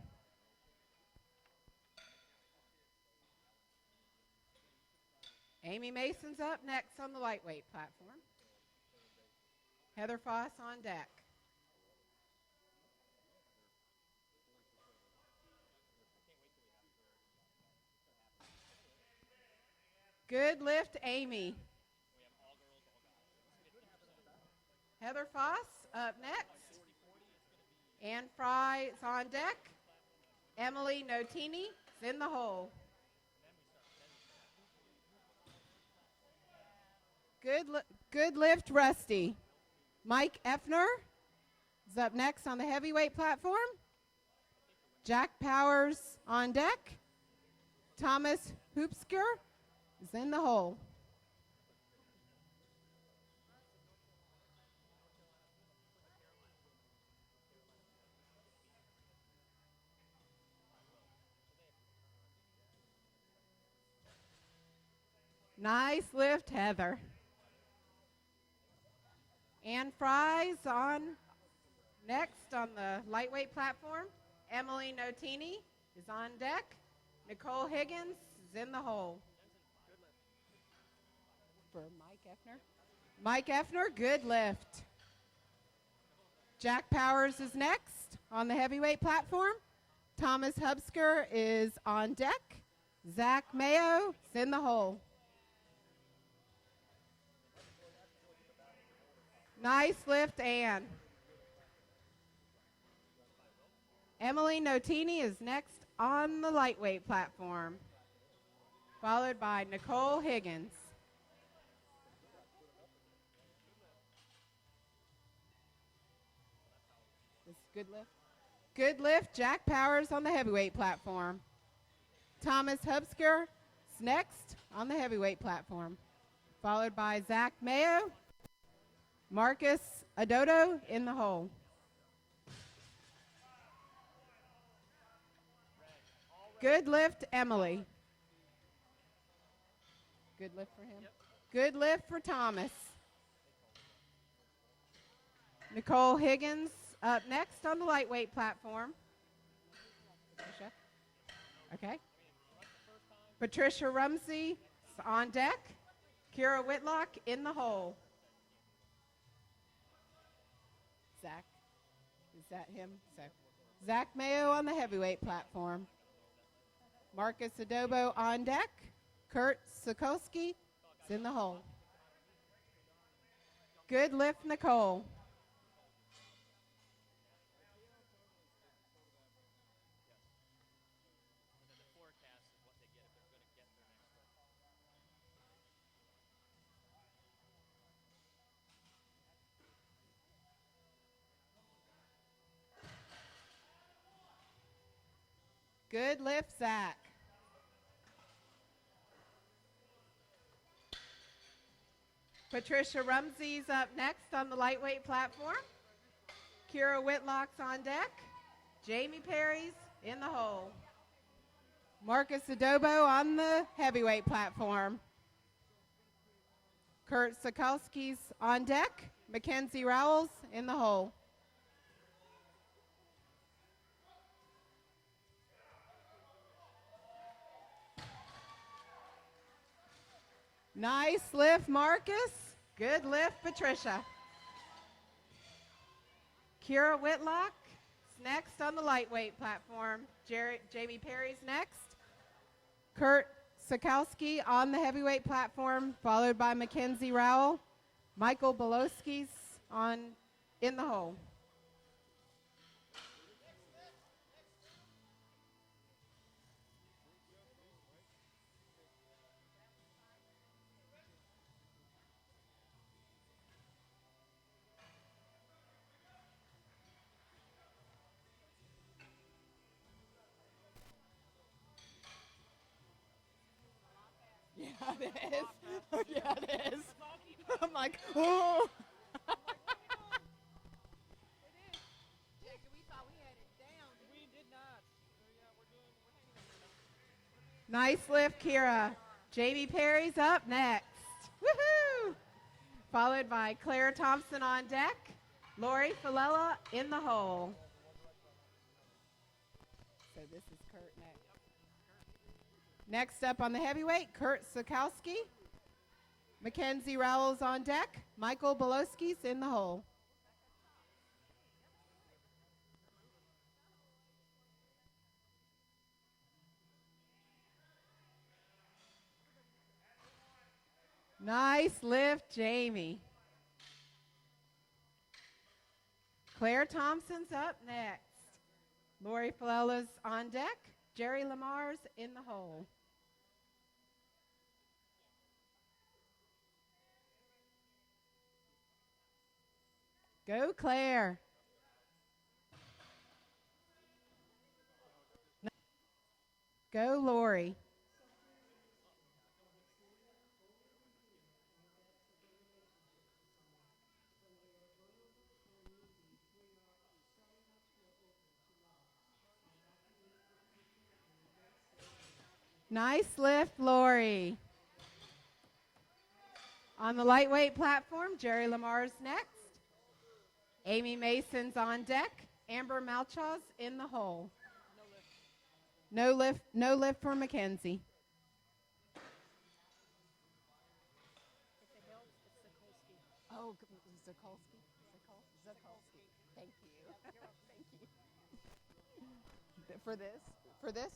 Amy Mason's up next on the lightweight platform. Heather Foss on deck. Good lift, Amy. Heather Foss up next. Ann Fry is on deck. Emily Notini is in the hole. Good lift, Rusty. Mike Effner is up next on the heavyweight platform. Jack Powers on deck. Thomas Hoopsker is in the hole. Nice lift, Heather. Ann Fry's on next on the lightweight platform. Emily Notini is on deck. Nicole Higgins is in the hole. For Mike Effner. Mike Effner, good lift. Jack Powers is next on the heavyweight platform. Thomas Hubsker is on deck. Zach Mayo is in the hole. Nice lift, Ann. Emily Notini is next on the lightweight platform, followed by Nicole Higgins. This is good lift. Good lift, Jack Powers on the heavyweight platform. Thomas Hubsker is next on the heavyweight platform, followed by Zach Mayo, Marcus Adodo in the hole. Good lift, Emily. Good lift for him. Yep. Good lift for Thomas. Nicole Higgins up next on the lightweight platform. Patricia. Okay. Patricia Rumsey is on deck. Kira Whitlock in the hole. Zach. Is that him? So, Zach Mayo on the heavyweight platform. Marcus Adobo on deck. Kurt Sokolsky is in the hole. Good lift, Nicole. Good lift, Zach. Patricia Rumsey's up next on the lightweight platform. Kira Whitlock's on deck. Jamie Perry's in the hole. Marcus Adobo on the heavyweight platform. Kurt Sokolsky's on deck. Mackenzie Rowell's in the hole. Nice lift, Marcus. Good lift, Patricia. Kira Whitlock is next on the lightweight platform. Jamie Perry's next. Kurt Sokolsky on the heavyweight platform, followed by Mackenzie Rowell. Michael Bolowski's in the hole. Yeah, it is. Yeah, it is. I'm like, oh. Nice lift, Kira. Jamie Perry's up next. Woohoo! Followed by Claire Thompson on deck. Lori Falella in the hole. So this is Kurt next. Next up on the heavyweight, Kurt Sokolsky. Mackenzie Rowell's on deck. Michael Bolowski's in the hole. Nice lift, Jamie. Claire Thompson's up next. Lori Falella's on deck. Jerry Lamar's in the hole. Go, Claire. Go, Lori. Nice lift, Lori. On the lightweight platform, Jerry Lamar's next. Amy Mason's on deck. Amber Malchaw's in the hole. No lift for Mackenzie. Oh, Zakolski. Zakolski. Thank you. Thank you. For this? For this?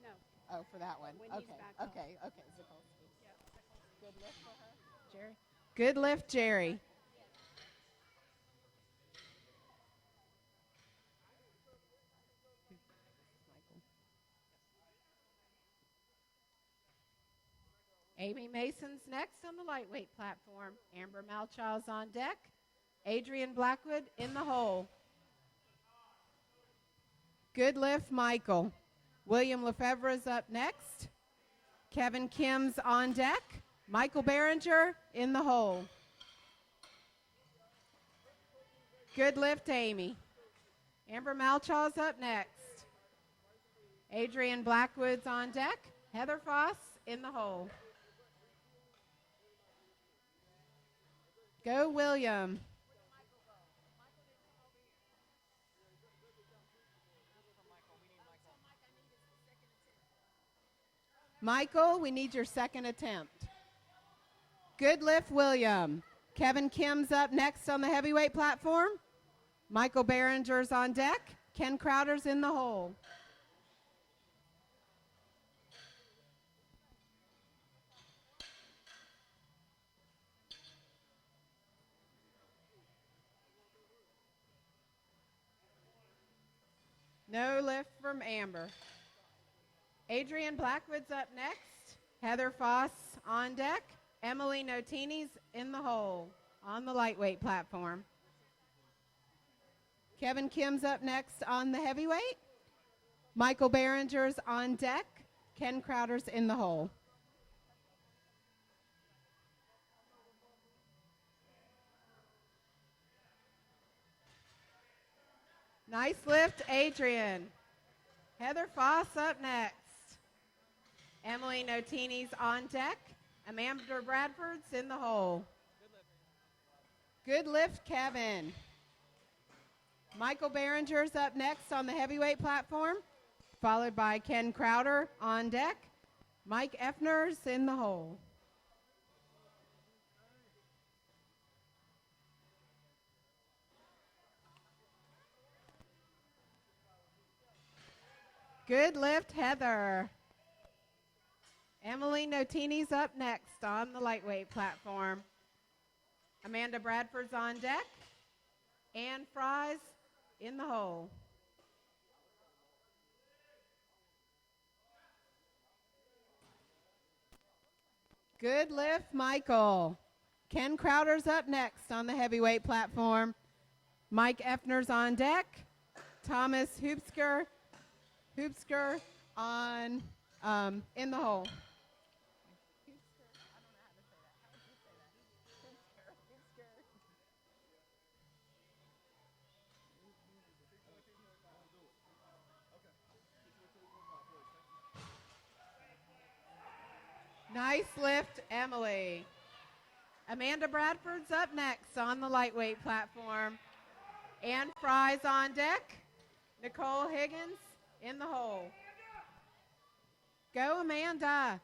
No. Oh, for that one. When he's Okay. back up. Okay. Okay. Zakolski. Yeah, Zakolski. Good lift for her, Jerry. Good lift, Jerry. Amy Mason's next on the lightweight platform. Amber Malchow's on deck. Adrian Blackwood in the hole. Good lift, Michael. William Lefebvre's up next. Kevin Kim's on deck. Michael Behringer in the hole. Good lift, Amy. Amber Malchow's up next. Adrian Blackwood's on deck. Heather Foss in the hole. Go, William. Michael, we need your second attempt. Good lift, William. Kevin Kim's up next on the heavyweight platform. Michael Behringer's on deck. Ken Crowder's in the hole. No lift from Amber. Adrian Blackwood's up next. Heather Foss on deck. Emily Notini's in the hole on the lightweight platform. Kevin Kim's up next on the heavyweight. Michael Behringer's on deck. Ken Crowder's in the hole. Nice lift, Adrian. Heather Foss up next. Emily Notini's on deck. Amanda Bradford's in the hole. Good lift, Kevin. Michael Behringer's up next on the heavyweight platform, followed by Ken Crowder on deck. Mike Effner's in the hole. Good lift, Heather. Emily Notini's up next on the lightweight platform. Amanda Bradford's on deck. Ann Fry's in the hole. Good lift, Michael. Ken Crowder's up next on the heavyweight platform. Mike Effner's on deck. Thomas Hoopsker on in the hole. Nice lift, Emily. Amanda Bradford's up next on the lightweight platform. Ann Fry's on deck. Nicole Higgins in the hole. Go, Amanda.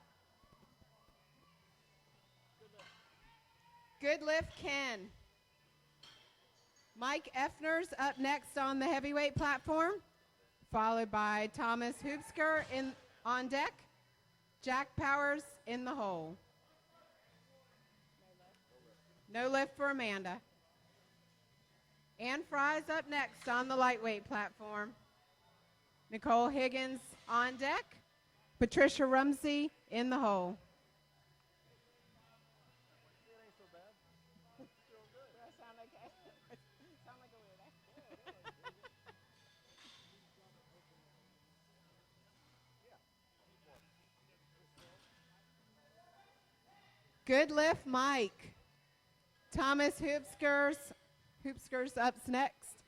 Good lift, Ken. Mike Effner's up next on the heavyweight platform, followed by Thomas Hoopsker on deck. Jack Powers in the hole. No lift for Amanda. Ann Fry's up next on the lightweight platform. Nicole Higgins on deck. Patricia Rumsey in the hole. Good lift, Mike. Thomas Hoopskers up next.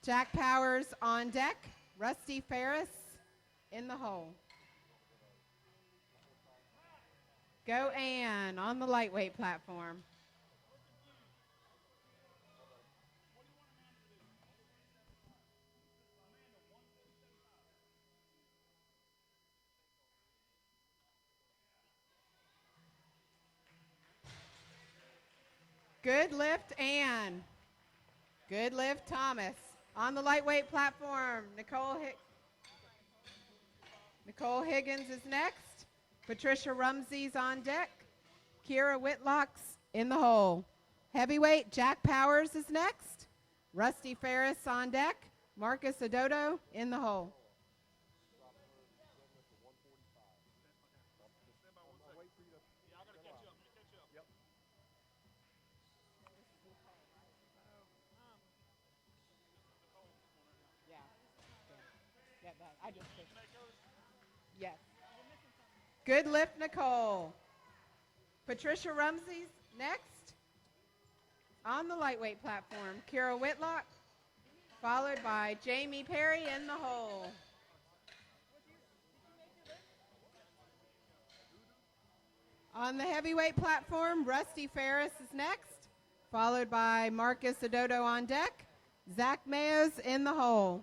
Jack Powers on deck. Rusty Ferris in the hole. Go Ann on the lightweight platform. Good lift, Ann. Good lift, Thomas. On the lightweight platform, Nicole Higgins is next. Patricia Rumsey's on deck. Kira Whitlock's in the hole. Heavyweight, Jack Powers is next. Rusty Ferris on deck. Marcus Adodo in the hole. Yes. Good lift, Nicole. Patricia Rumsey's next. On the lightweight platform, Kira Whitlock, followed by Jamie Perry in the hole. On the heavyweight platform, Rusty Ferris is next, followed by Marcus Adodo on deck. Zach Mayos in the hole.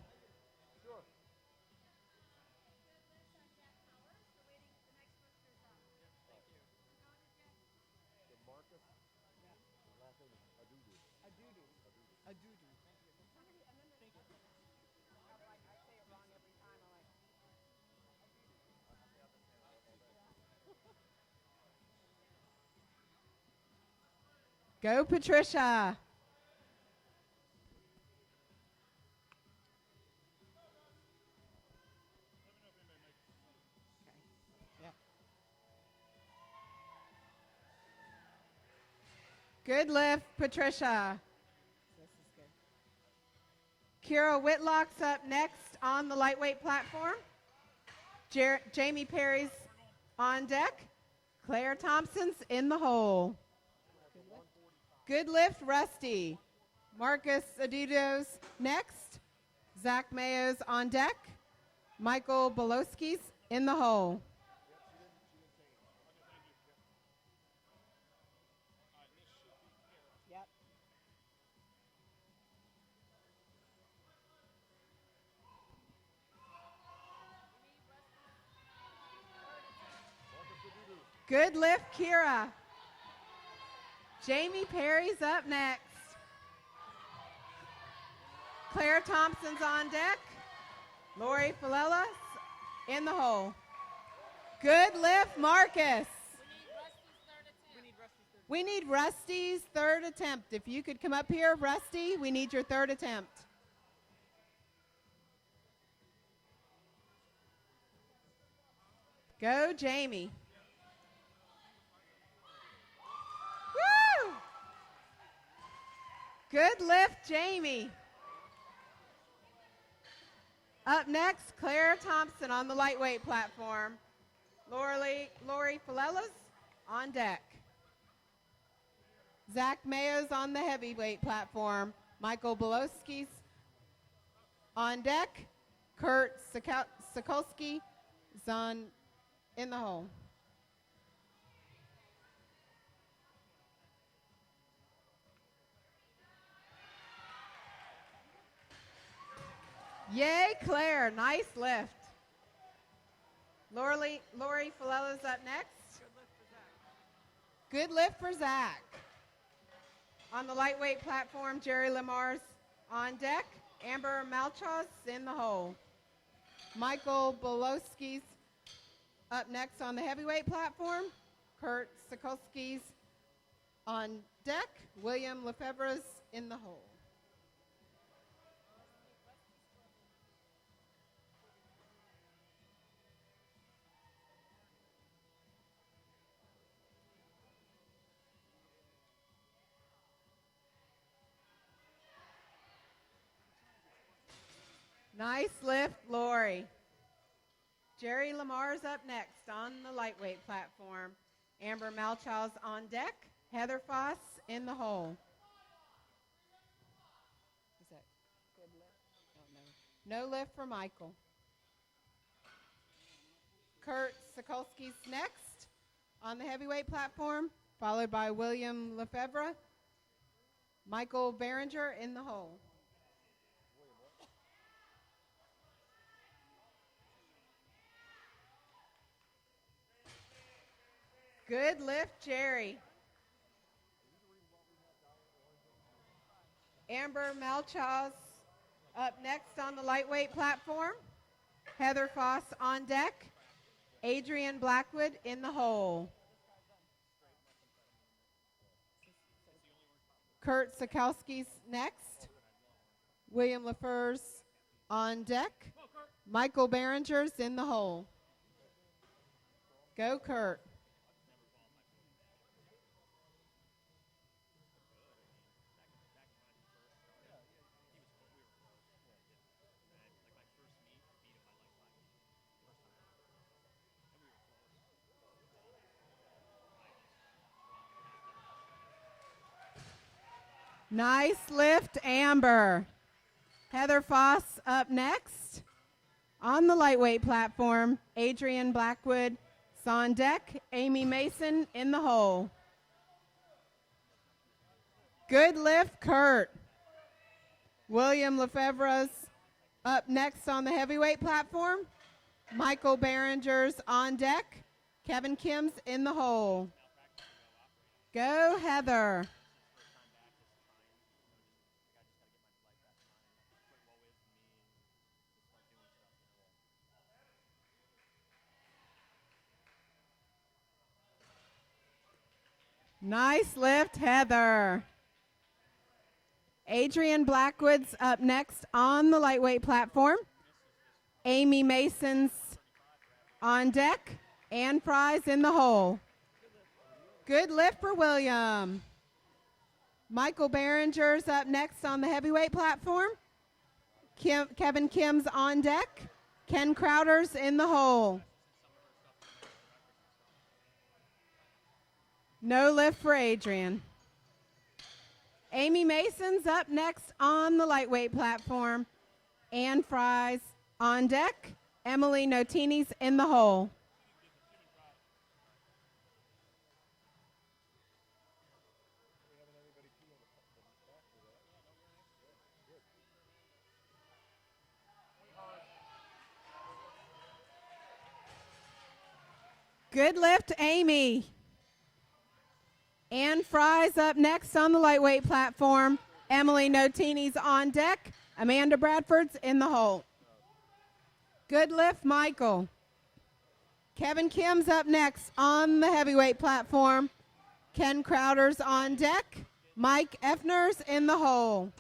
Go, Patricia. Good lift, Patricia. Kira Whitlock's up next on the lightweight platform. Jamie Perry's on deck. Claire Thompson's in the hole. Good lift, Rusty. Marcus Adudo's next. Zach Mayos on deck. Michael Bolowski's in the hole. Good lift, Kira. Jamie Perry's up next. Claire Thompson's on deck. Lori Falela's in the hole. Good lift, Marcus. We need Rusty's third attempt. If you could come up here, Rusty, we need your third attempt. Go, Jamie. Woo! Good lift, Jamie. Up next, Claire Thompson on the lightweight platform. Lori Falela's on deck. Zach Mayo's on the heavyweight platform. Michael Bolowski's on deck. Kurt Sokolsky is in the hole. Yay, Claire. Nice lift. Lori Falela's up next. Good lift for Zach. On the lightweight platform, Jerry Lamar's on deck. Amber Malchaw's in the hole. Michael Bolowski's up next on the heavyweight platform. Kurt Sokolsky's on deck. William Lefebvre's in the hole. Nice lift, Lori. Jerry Lamar's up next on the lightweight platform. Amber Malchow's on deck. Heather Foss in the hole. Is that good lift? Oh, no. No lift for Michael. Kurt Sokolsky's next on the heavyweight platform, followed by William Lefebvre. Michael Behringer in the hole. Good lift, Jerry. Amber Malchaws up next on the lightweight platform. Heather Foss on deck. Adrian Blackwood in the hole. Kurt Sikowski's next. William LaFeur's on deck. Michael Behringer's in the hole. Go, Kurt. Nice lift, Amber. Heather Foss up next. On the lightweight platform, Adrian Blackwood is on deck. Amy Mason in the hole. Good lift, Kurt. William Lefebvre's up next on the heavyweight platform. Michael Behringer's on deck. Kevin Kim's in the hole. Go, Heather. Nice lift, Heather. Adrian Blackwood's up next on the lightweight platform. Amy Mason's on deck. Ann Fry's in the hole. Good lift for William. Michael Behringer's up next on the heavyweight platform. Kevin Kim's on deck. Ken Crowder's in the hole. No lift for Adrian. Amy Mason's up next on the lightweight platform. Ann Fry's on deck. Emily Notini's in the hole. Good lift, Amy. Ann Fry's up next on the lightweight platform. Emily Notini's on deck. Amanda Bradford's in the hole. Good lift, Michael. Kevin Kim's up next on the heavyweight platform. Ken Crowder's on deck. Mike Effner's in the hole.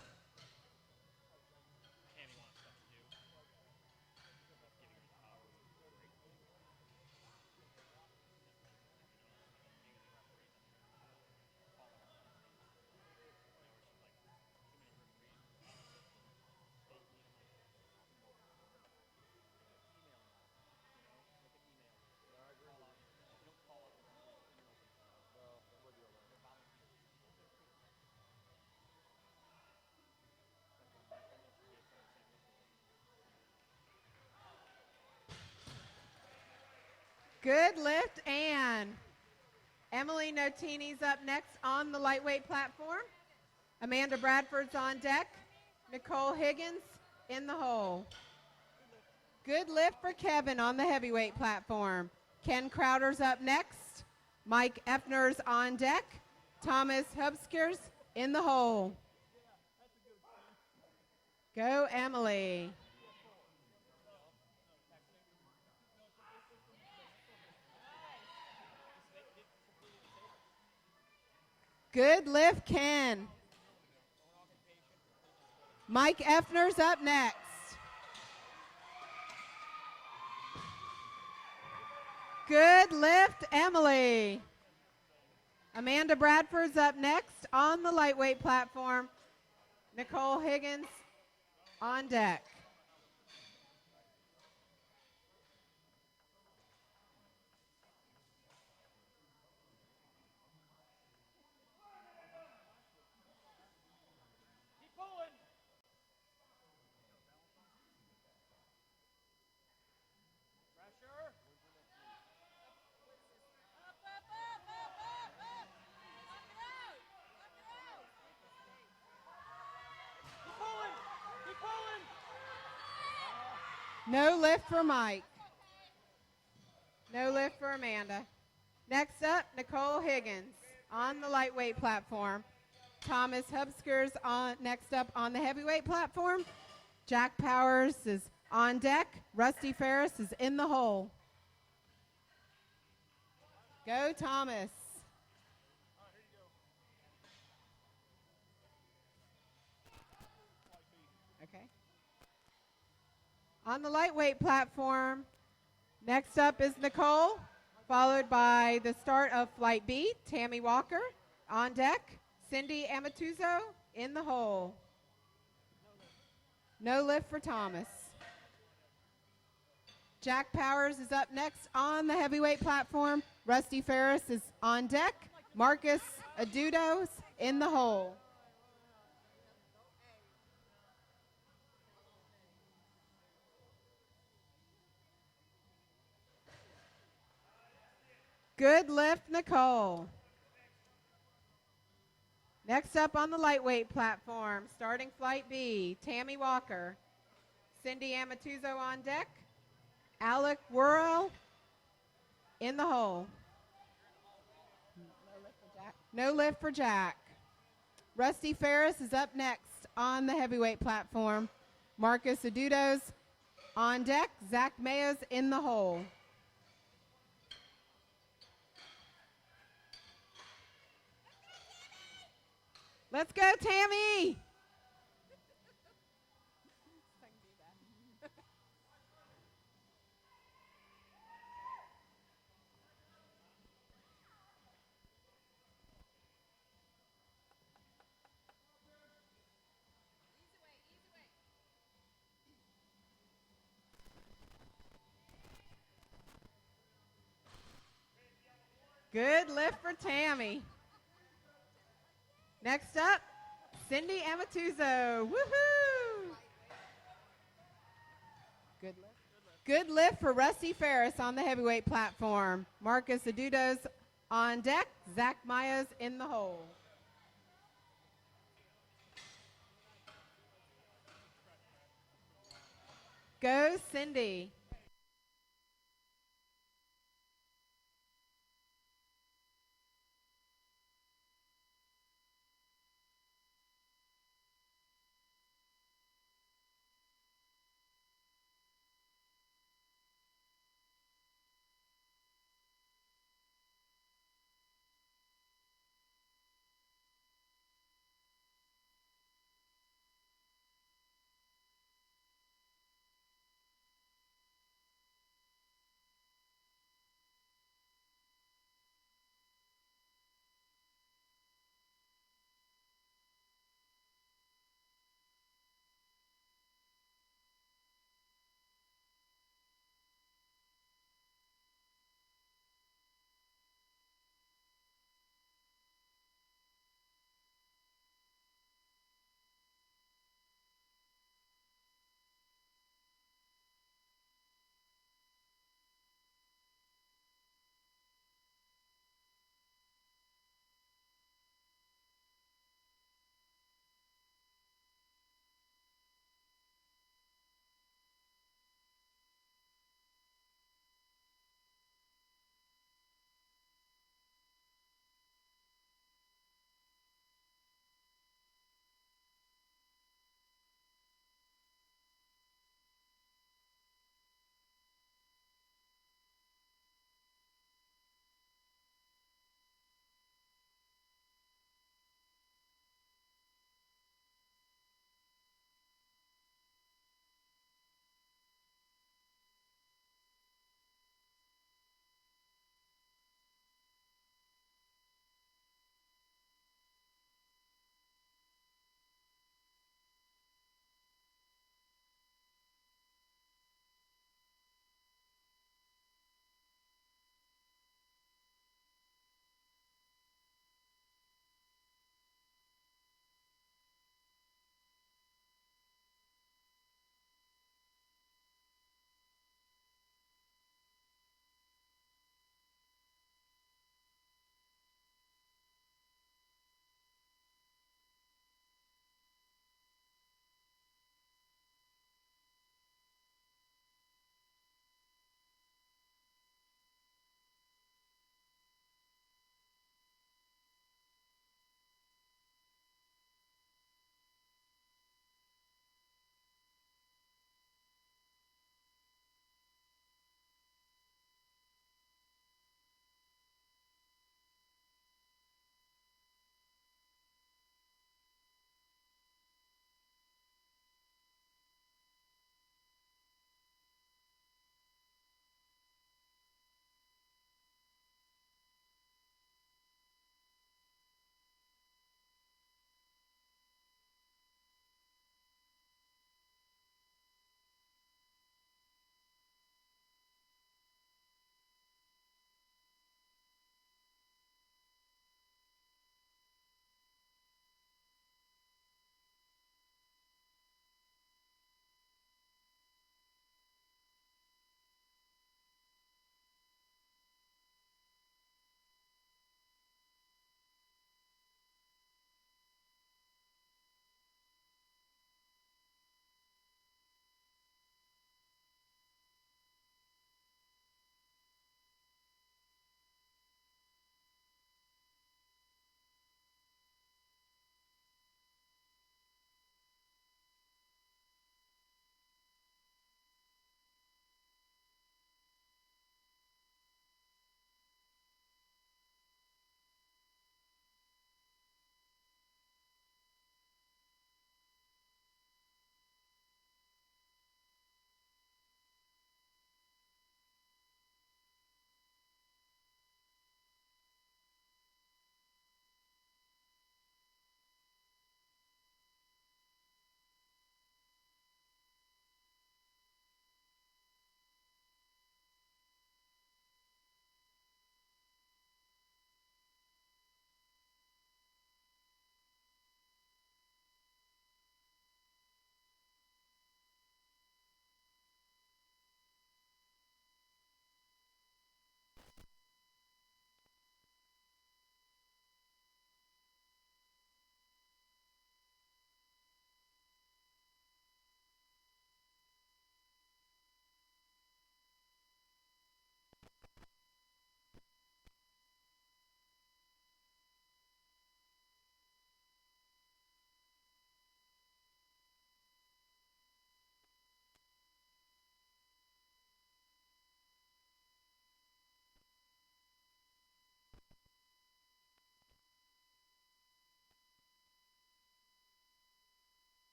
Good lift, Ann. Emily Notini's up next on the lightweight platform. Amanda Bradford's on deck. Nicole Higgins in the hole. Good lift for Kevin on the heavyweight platform. Ken Crowder's up next. Mike Effner's on deck. Thomas Hubskers in the hole. Go, Emily. Good lift, Ken. Mike Effner's up next. Good lift, Emily. Amanda Bradford's up next on the lightweight platform. Nicole Higgins on deck. No lift for Mike. No lift for Amanda. Next up, Nicole Higgins on the lightweight platform. Thomas Hubskers on next up on the heavyweight platform. Jack Powers is on deck. Rusty Ferris is in the hole. Go Thomas. Okay. On the lightweight platform, next up is Nicole, followed by the start of Flight B, Tammy Walker on deck. Cindy Amatuzzo in the hole. No lift for Thomas. Jack Powers is up next on the heavyweight platform. Rusty Ferris is on deck. Marcus Adudos in the hole. Good lift, Nicole. Next up on the lightweight platform, starting Flight B, Tammy Walker. Cindy Amatuzzo on deck. Alec Worrell in the hole. No lift for Jack. Rusty Ferris is up next on the heavyweight platform. Marcus Adudos on deck. Zach Mayos in the hole. Let's go, Tammy! Good lift for Tammy. Next up, Cindy Amatuzzo. Woohoo! Good lift. Good lift for Rusty Ferris on the heavyweight platform. Marcus Adudos on deck. Zach Mayos in the hole. Go Cindy.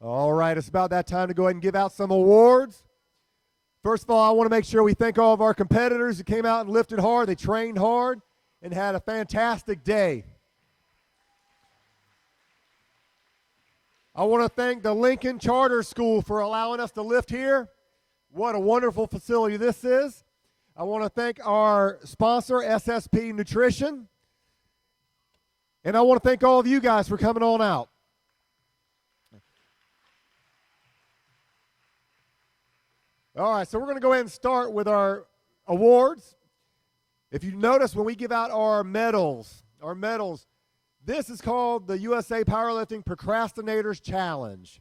All right, it's about that time to go ahead and give out some awards. First of all, I want to make sure we thank all of our competitors who came out and lifted hard. They trained hard and had a fantastic day. I want to thank the Lincoln Charter School for allowing us to lift here. What a wonderful facility this is. I want to thank our sponsor, SSP Nutrition. And I want to thank all of you guys for coming on out. All right, so we're going to go ahead and start with our awards. If you notice, when we give out our medals, this is called the USA Powerlifting Procrastinators Challenge.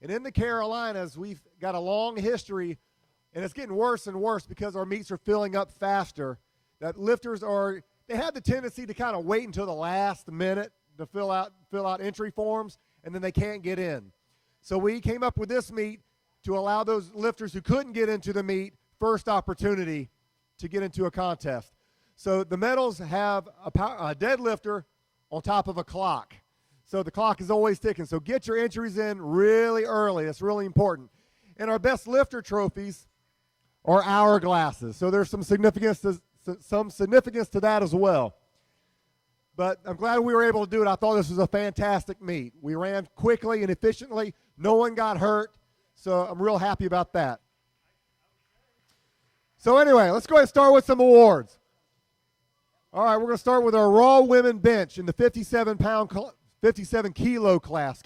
And in the Carolinas, we've got a long history, and it's getting worse and worse because our meets are filling up faster. That lifters they have the tendency to kind of wait until the last minute to fill out entry forms, and then they can't get in. So we came up with this meet to allow those lifters who couldn't get into the meet first opportunity to get into a contest. So the medals have a deadlifter on top of a clock. So the clock is always ticking. So get your entries in really early. That's really important. And our best lifter trophies are hourglasses. So there's some significance to that as well. But I'm glad we were able to do it. I thought this was a fantastic meet. We ran quickly and efficiently. No one got hurt. So I'm real happy about that. So anyway, let's go ahead and start with some awards. All right, we're going to start with our Raw Women Bench in the 57 kilo class.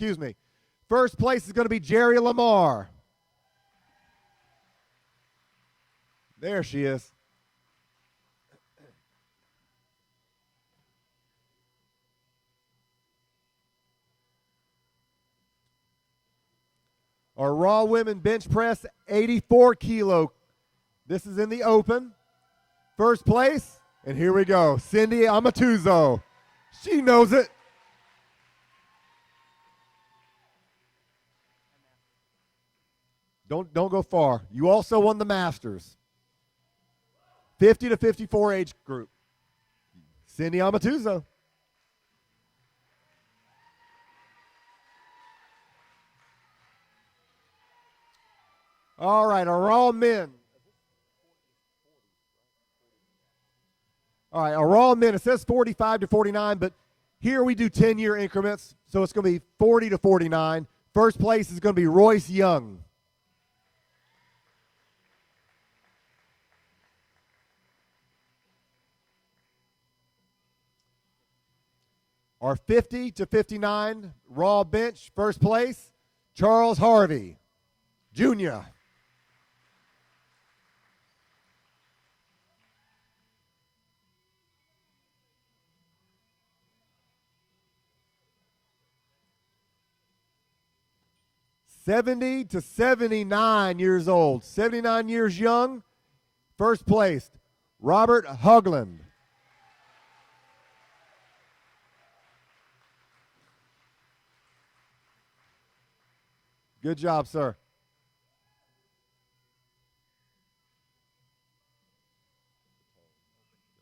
First place is going to be Jerry Lamar. There she is. Our Raw Women Bench Press, 84 kilo. This is in the open. First place, and here we go, Cindy Amatuzo. She knows it. Don't go far. You also won the Masters. 50 to 54 age group. Cindy Amatuzo. All right, our Raw Men. All right, our Raw Men, it says 45 to 49, but here we do 10-year increments, so it's going to be 40 to 49. First place is going to be Royce Young. Our 50 to 59 Raw Bench, first place, Charles Harvey, Jr. '70 to 79 years old, 79 years young, first place, Robert Hugland. Good job, sir.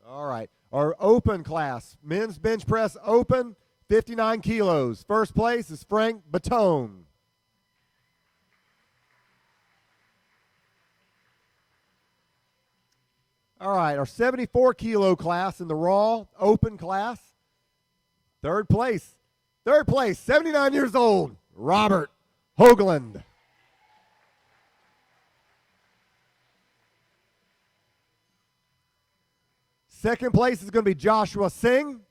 All right, our open class, men's bench press open, 59 kilos. First place is Frank Batone. All right, our 74 kilo class in the Raw open class. Third place, 79 years old, Robert Hoagland. Second place is going to be Joshua Singh.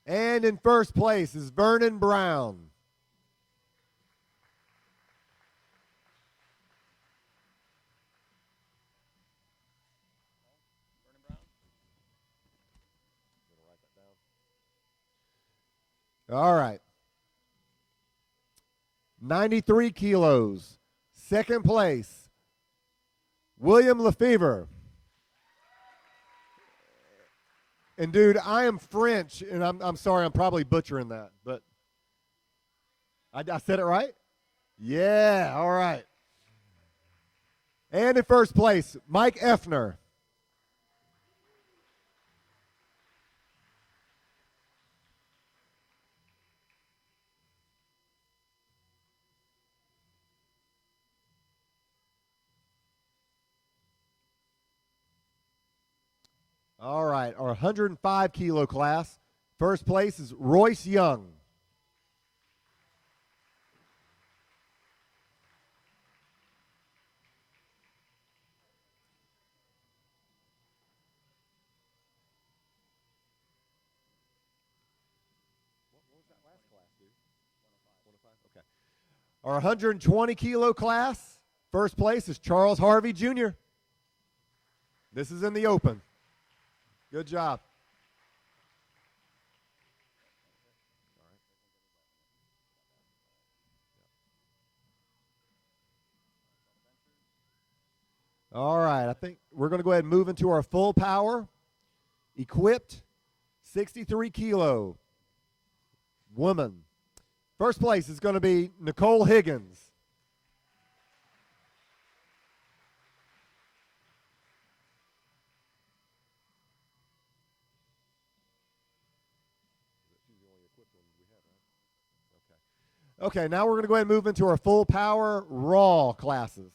And in first place is Vernon Brown. All right. 93 kilos. Second place, William Lefevre. And dude, I am French, and I'm sorry, I'm probably butchering that, but I said it right? Yeah, all right. And in first place, Mike Effner. All right, our 105 kilo class. First place is Royce Young. Okay. Our 120 kilo class. First place is Charles Harvey Jr. This is in the open. Good job. All right, I think we're going to go ahead and move into our full power, equipped, 63 kilo woman. First place is going to be Nicole Higgins. Okay, now we're going to go ahead and move into our full power raw classes.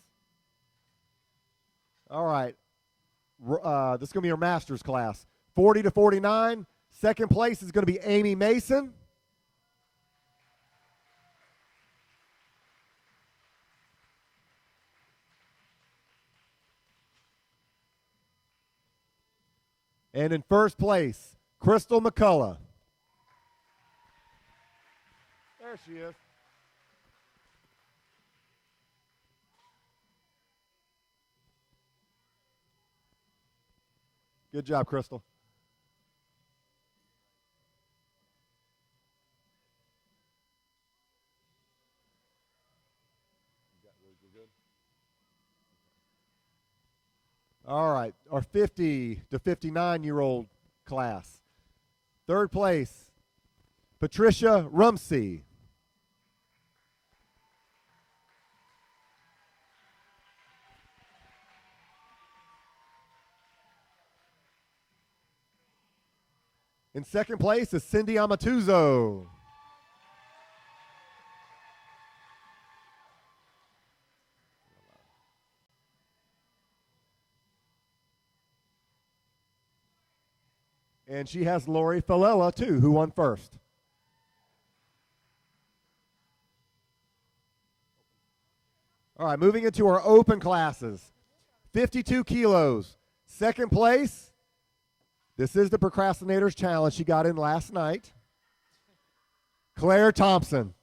All right, this is going to be our master's class, 40 to 49. Second place is going to be Amy Mason. And in first place, Crystal McCullough. There she is. Good job, Crystal. All right, our 50 to 59-year-old class. Third place, Patricia Rumsey. In second place is Cindy Amatuzo. And she has Lori Falella, too, who won first. All right, moving into our open classes. 52 kilos. Second place, this is the Procrastinators Challenge she got in last night. Claire Thompson.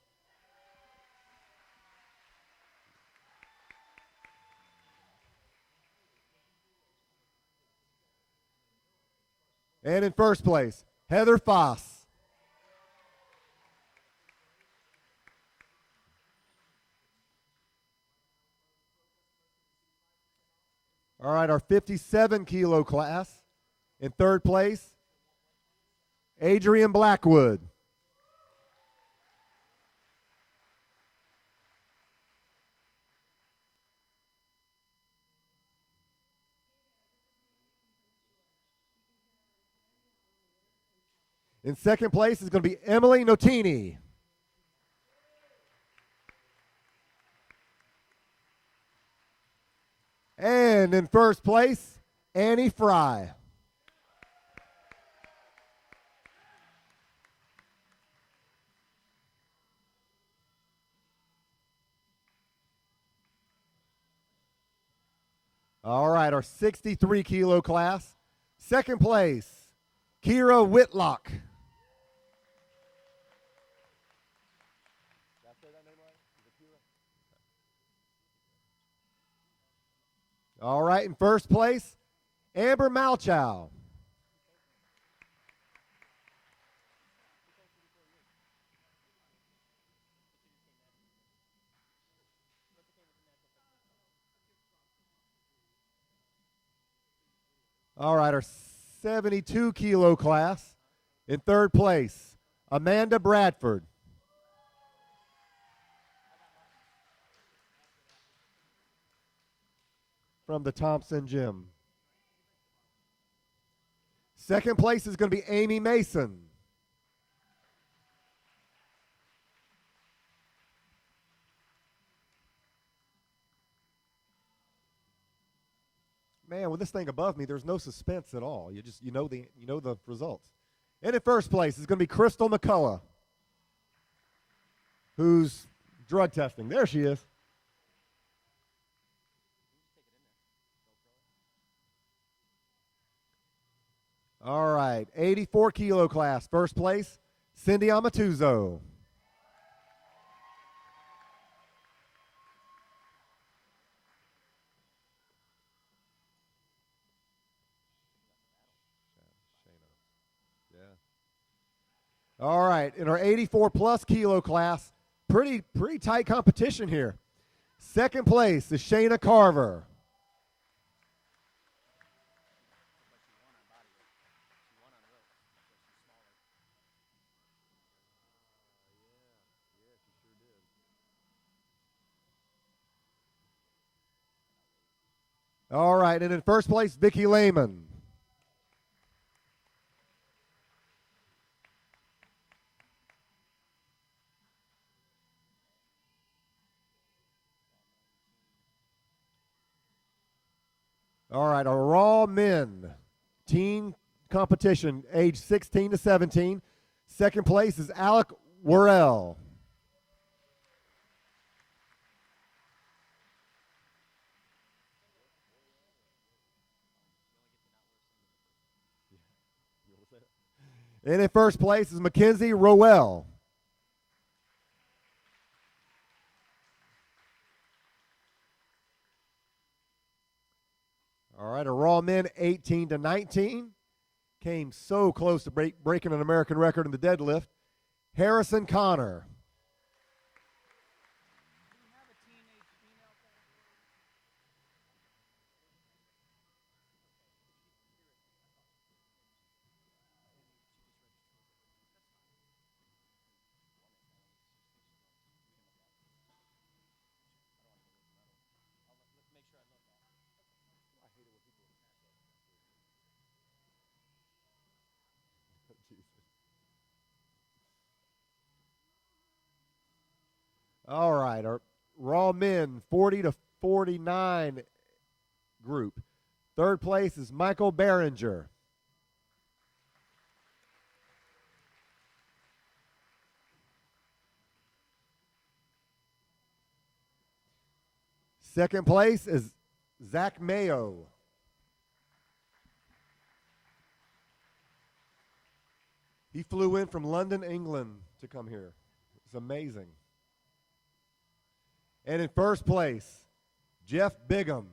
And in first place, Heather Foss. All right, our 57 kilo class. In third place, Adrian Blackwood. In second place is going to be Emily Notini. And in first place, Annie Fry. All right, our 63 kilo class. Second place, Kira Whitlock. All right, in first place, Amber Malchow. All right, our 72 kilo class. In third place, Amanda Bradford. From the Thompson gym. Second place is going to be Amy Mason. Man, with this thing above me, there's no suspense at all. You know the results. And in first place is going to be Crystal McCullough, who's drug testing. There she is. All right, 84 kilo class, first place, Cindy Amatuzo. All right, in our 84 plus kilo class, pretty tight competition here. Second place is Shayna Carver. All right, and in first place, Vicki Lehman. All right, our Raw Men teen competition, age 16 to 17. Second place is Alec Worrell. And in first place is Mackenzie Rowell. All right, a Raw Men 18 to 19. Came so close to breaking an American record in the deadlift. Harrison Connor. All right, our Raw Men 40 to 49 group. Third place is Michael Behringer. Second place is Zach Mayo. He flew in from London, England to come here. It's amazing. And in first place, Jeff Bigham.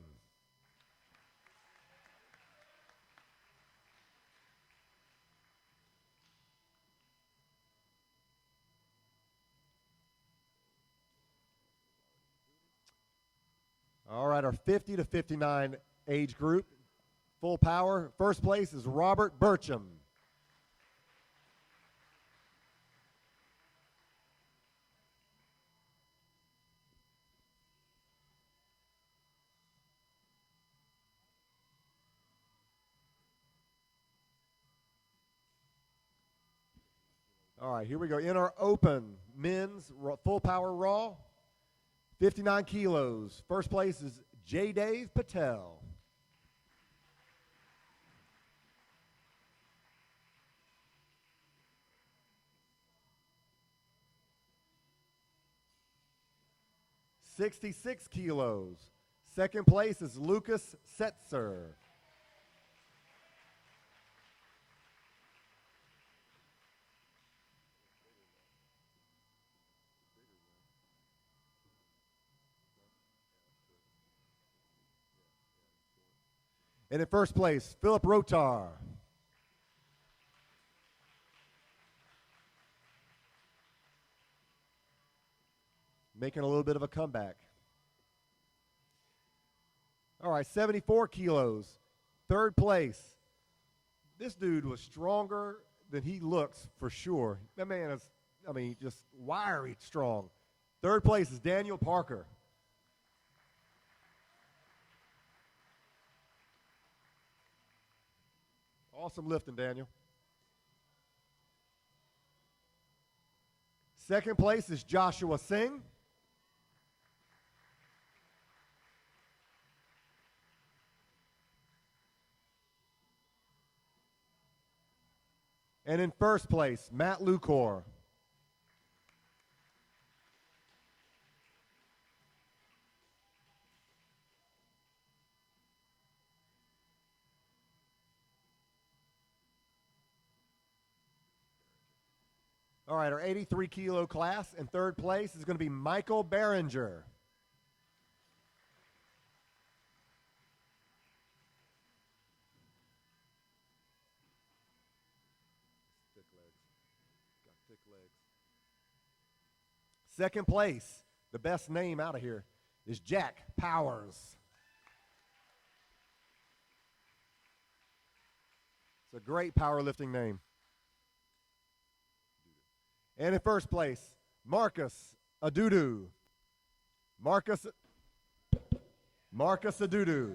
All right, our 50 to 59 age group, full power. First place is Robert Burcham. All right, here we go. In our open men's full power raw, 59 kilos. First place is J. Dave Patel. $66 kilos. Second place is Lucas Setzer. And in first place, Philip Rotar. Making a little bit of a comeback. All right, 74 kilos. Third place. This dude was stronger than he looks for sure. That man is, just wiry strong. Third place is Daniel Parker. Awesome lifting, Daniel. Second place is Joshua Singh. And in first place, Matt Lucor. All right, our 83 kilo class in third place is going to be Michael Behringer. Thick legs. Got thick legs. Second place, the best name out of here, is Jack Powers. It's a great powerlifting name. And in first place, Marcus Adudu. Marcus Adudu.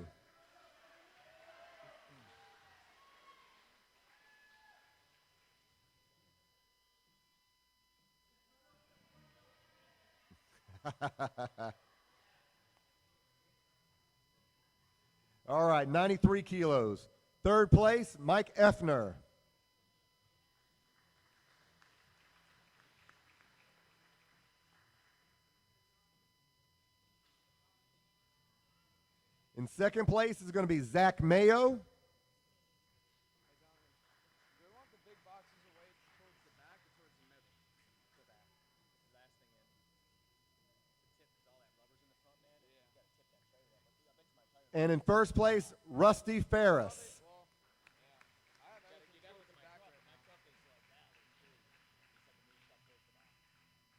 All right, 93 kilos. Third place, Mike Effner. In second place is going to be Zach Mayo. Do we want the big boxes of weights towards the back or towards the middle? The back. The last thing in. The tip is all that rubber's in the front, man. Yeah. You gotta tip that trailer up. I bet you my tire. And in first place, Rusty Ferris. Well, yeah. I have everything towards the back right now. My truck is like that. It's like the main stuff towards the back.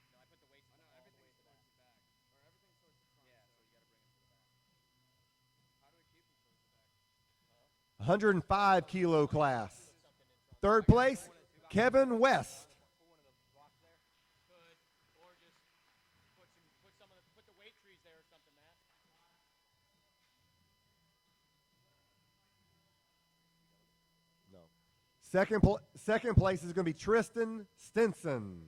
No, I put the weights I know, all the way everything's to the towards back. the back. Or everything's towards the front. Yeah, so you gotta bring them to the back. How do we keep them towards the back? 105 kilo class. Third place, Kevin West. Put one of the blocks there. Could, or just put the weight trees there or something, Matt. No. Second place is going to be Tristan Stinson.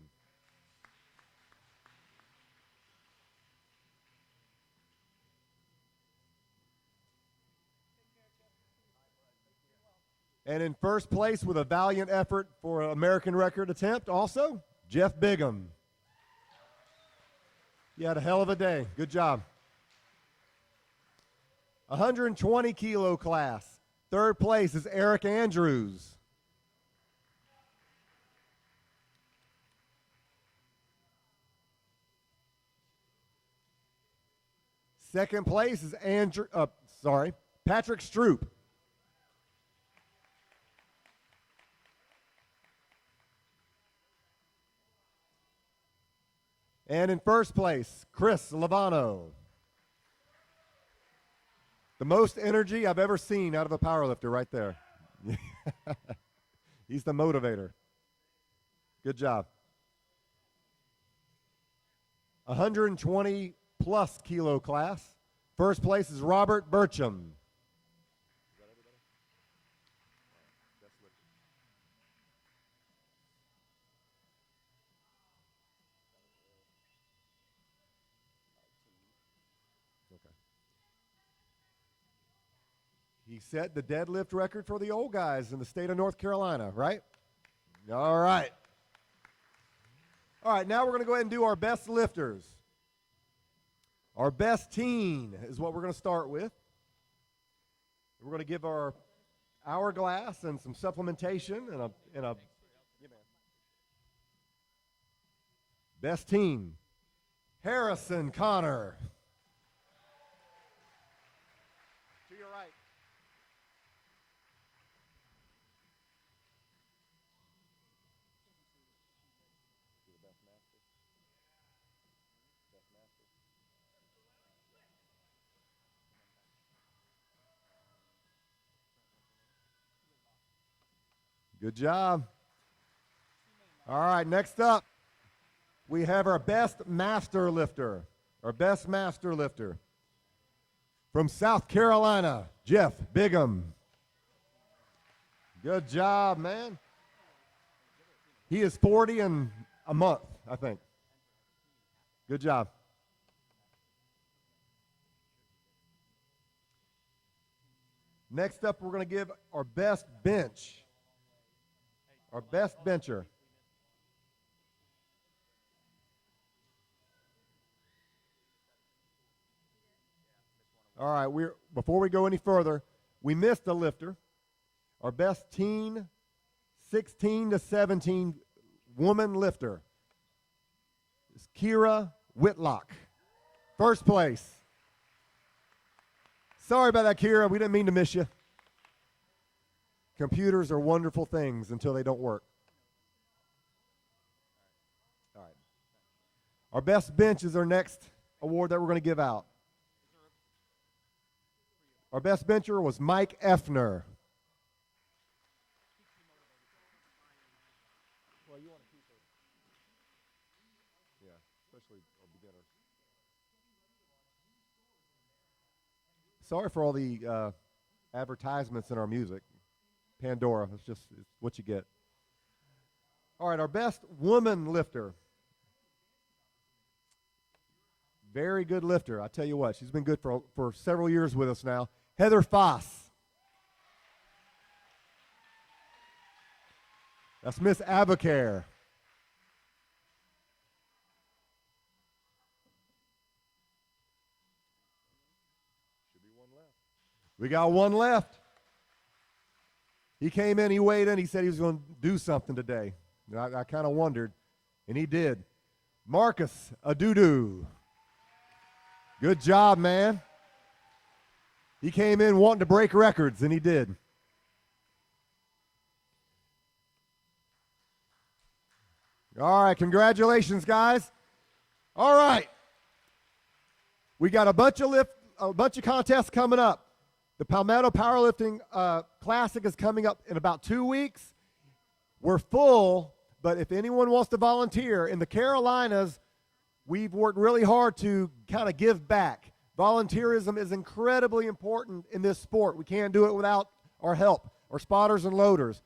And in first place with a valiant effort for an American record attempt also, Jeff Bigham. You had a hell of a day. Good job. 120 kilo class. Third place is Eric Andrews. Second place is Patrick Stroop. And in first place, Chris Lovano. The most energy I've ever seen out of a powerlifter right there. He's the motivator. Good job. 120 plus kilo class. First place is Robert Burcham. Is that everybody? Okay. He set the deadlift record for the old guys in the state of North Carolina, right? All right. All right, now we're going to go ahead and do our best lifters. Our best teen is what we're going to start with. We're going to give our hourglass and some supplementation and a best teen. Harrison Connor. To your right. Good job. All right, next up, we have our best master lifter. Our best master lifter. From South Carolina, Jeff Bigham. Good job, man. He is 40 in a month, I think. Good job. Next up, we're going to give our best bench. Our best bencher. All right, before we go any further, we missed a lifter. Our best teen, 16 to 17 woman lifter is Kira Whitlock. First place. Sorry about that, Kira. We didn't mean to miss you. Computers are wonderful things until they don't work. All right. Our best bench is our next award that we're going to give out. Our best bencher was Mike Effner. Well, you want to keep it. Yeah, especially beginners. Sorry for all the advertisements in our music. Pandora, it's what you get. All right, our best woman lifter. Very good lifter. I tell you what, she's been good for several years with us now. Heather Foss. That's Miss Abacare. Should be one left. We got one left. He came in, he weighed in, he said he was going to do something today. And I kind of wondered, and he did. Marcus Adudu. Good job, man. He came in wanting to break records, and he did. All right, congratulations, guys. All right. We got a bunch of contests coming up. The Palmetto Powerlifting Classic is coming up in about 2 weeks. We're full, but if anyone wants to volunteer, in the Carolinas, we've worked really hard to kind of give back. Volunteerism is incredibly important in this sport. We can't do it without our help, our spotters and loaders.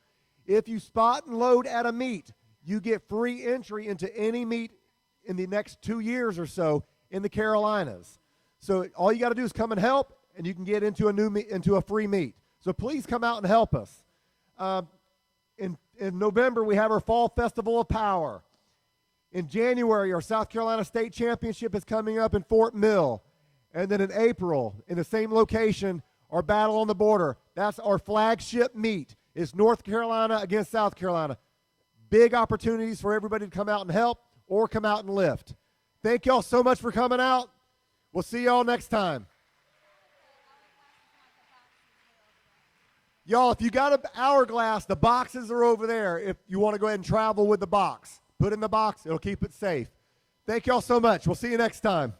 If you spot and load at a meet, you get free entry into any meet in the next 2 years or so in the Carolinas. So all you got to do is come and help, and you can get into a free meet. So please come out and help us. In November, we have our Fall Festival of Power. In January, our South Carolina State Championship is coming up in Fort Mill. And then in April, in the same location, our Battle on the Border. That's our flagship meet. It's North Carolina against South Carolina. Big opportunities for everybody to come out and help or come out and lift. Thank y'all so much for coming out. We'll see y'all next time. Y'all, if you got an hourglass, the boxes are over there. If you want to go ahead and travel with the box, put in the box. It'll keep it safe. Thank y'all so much. We'll see you next time.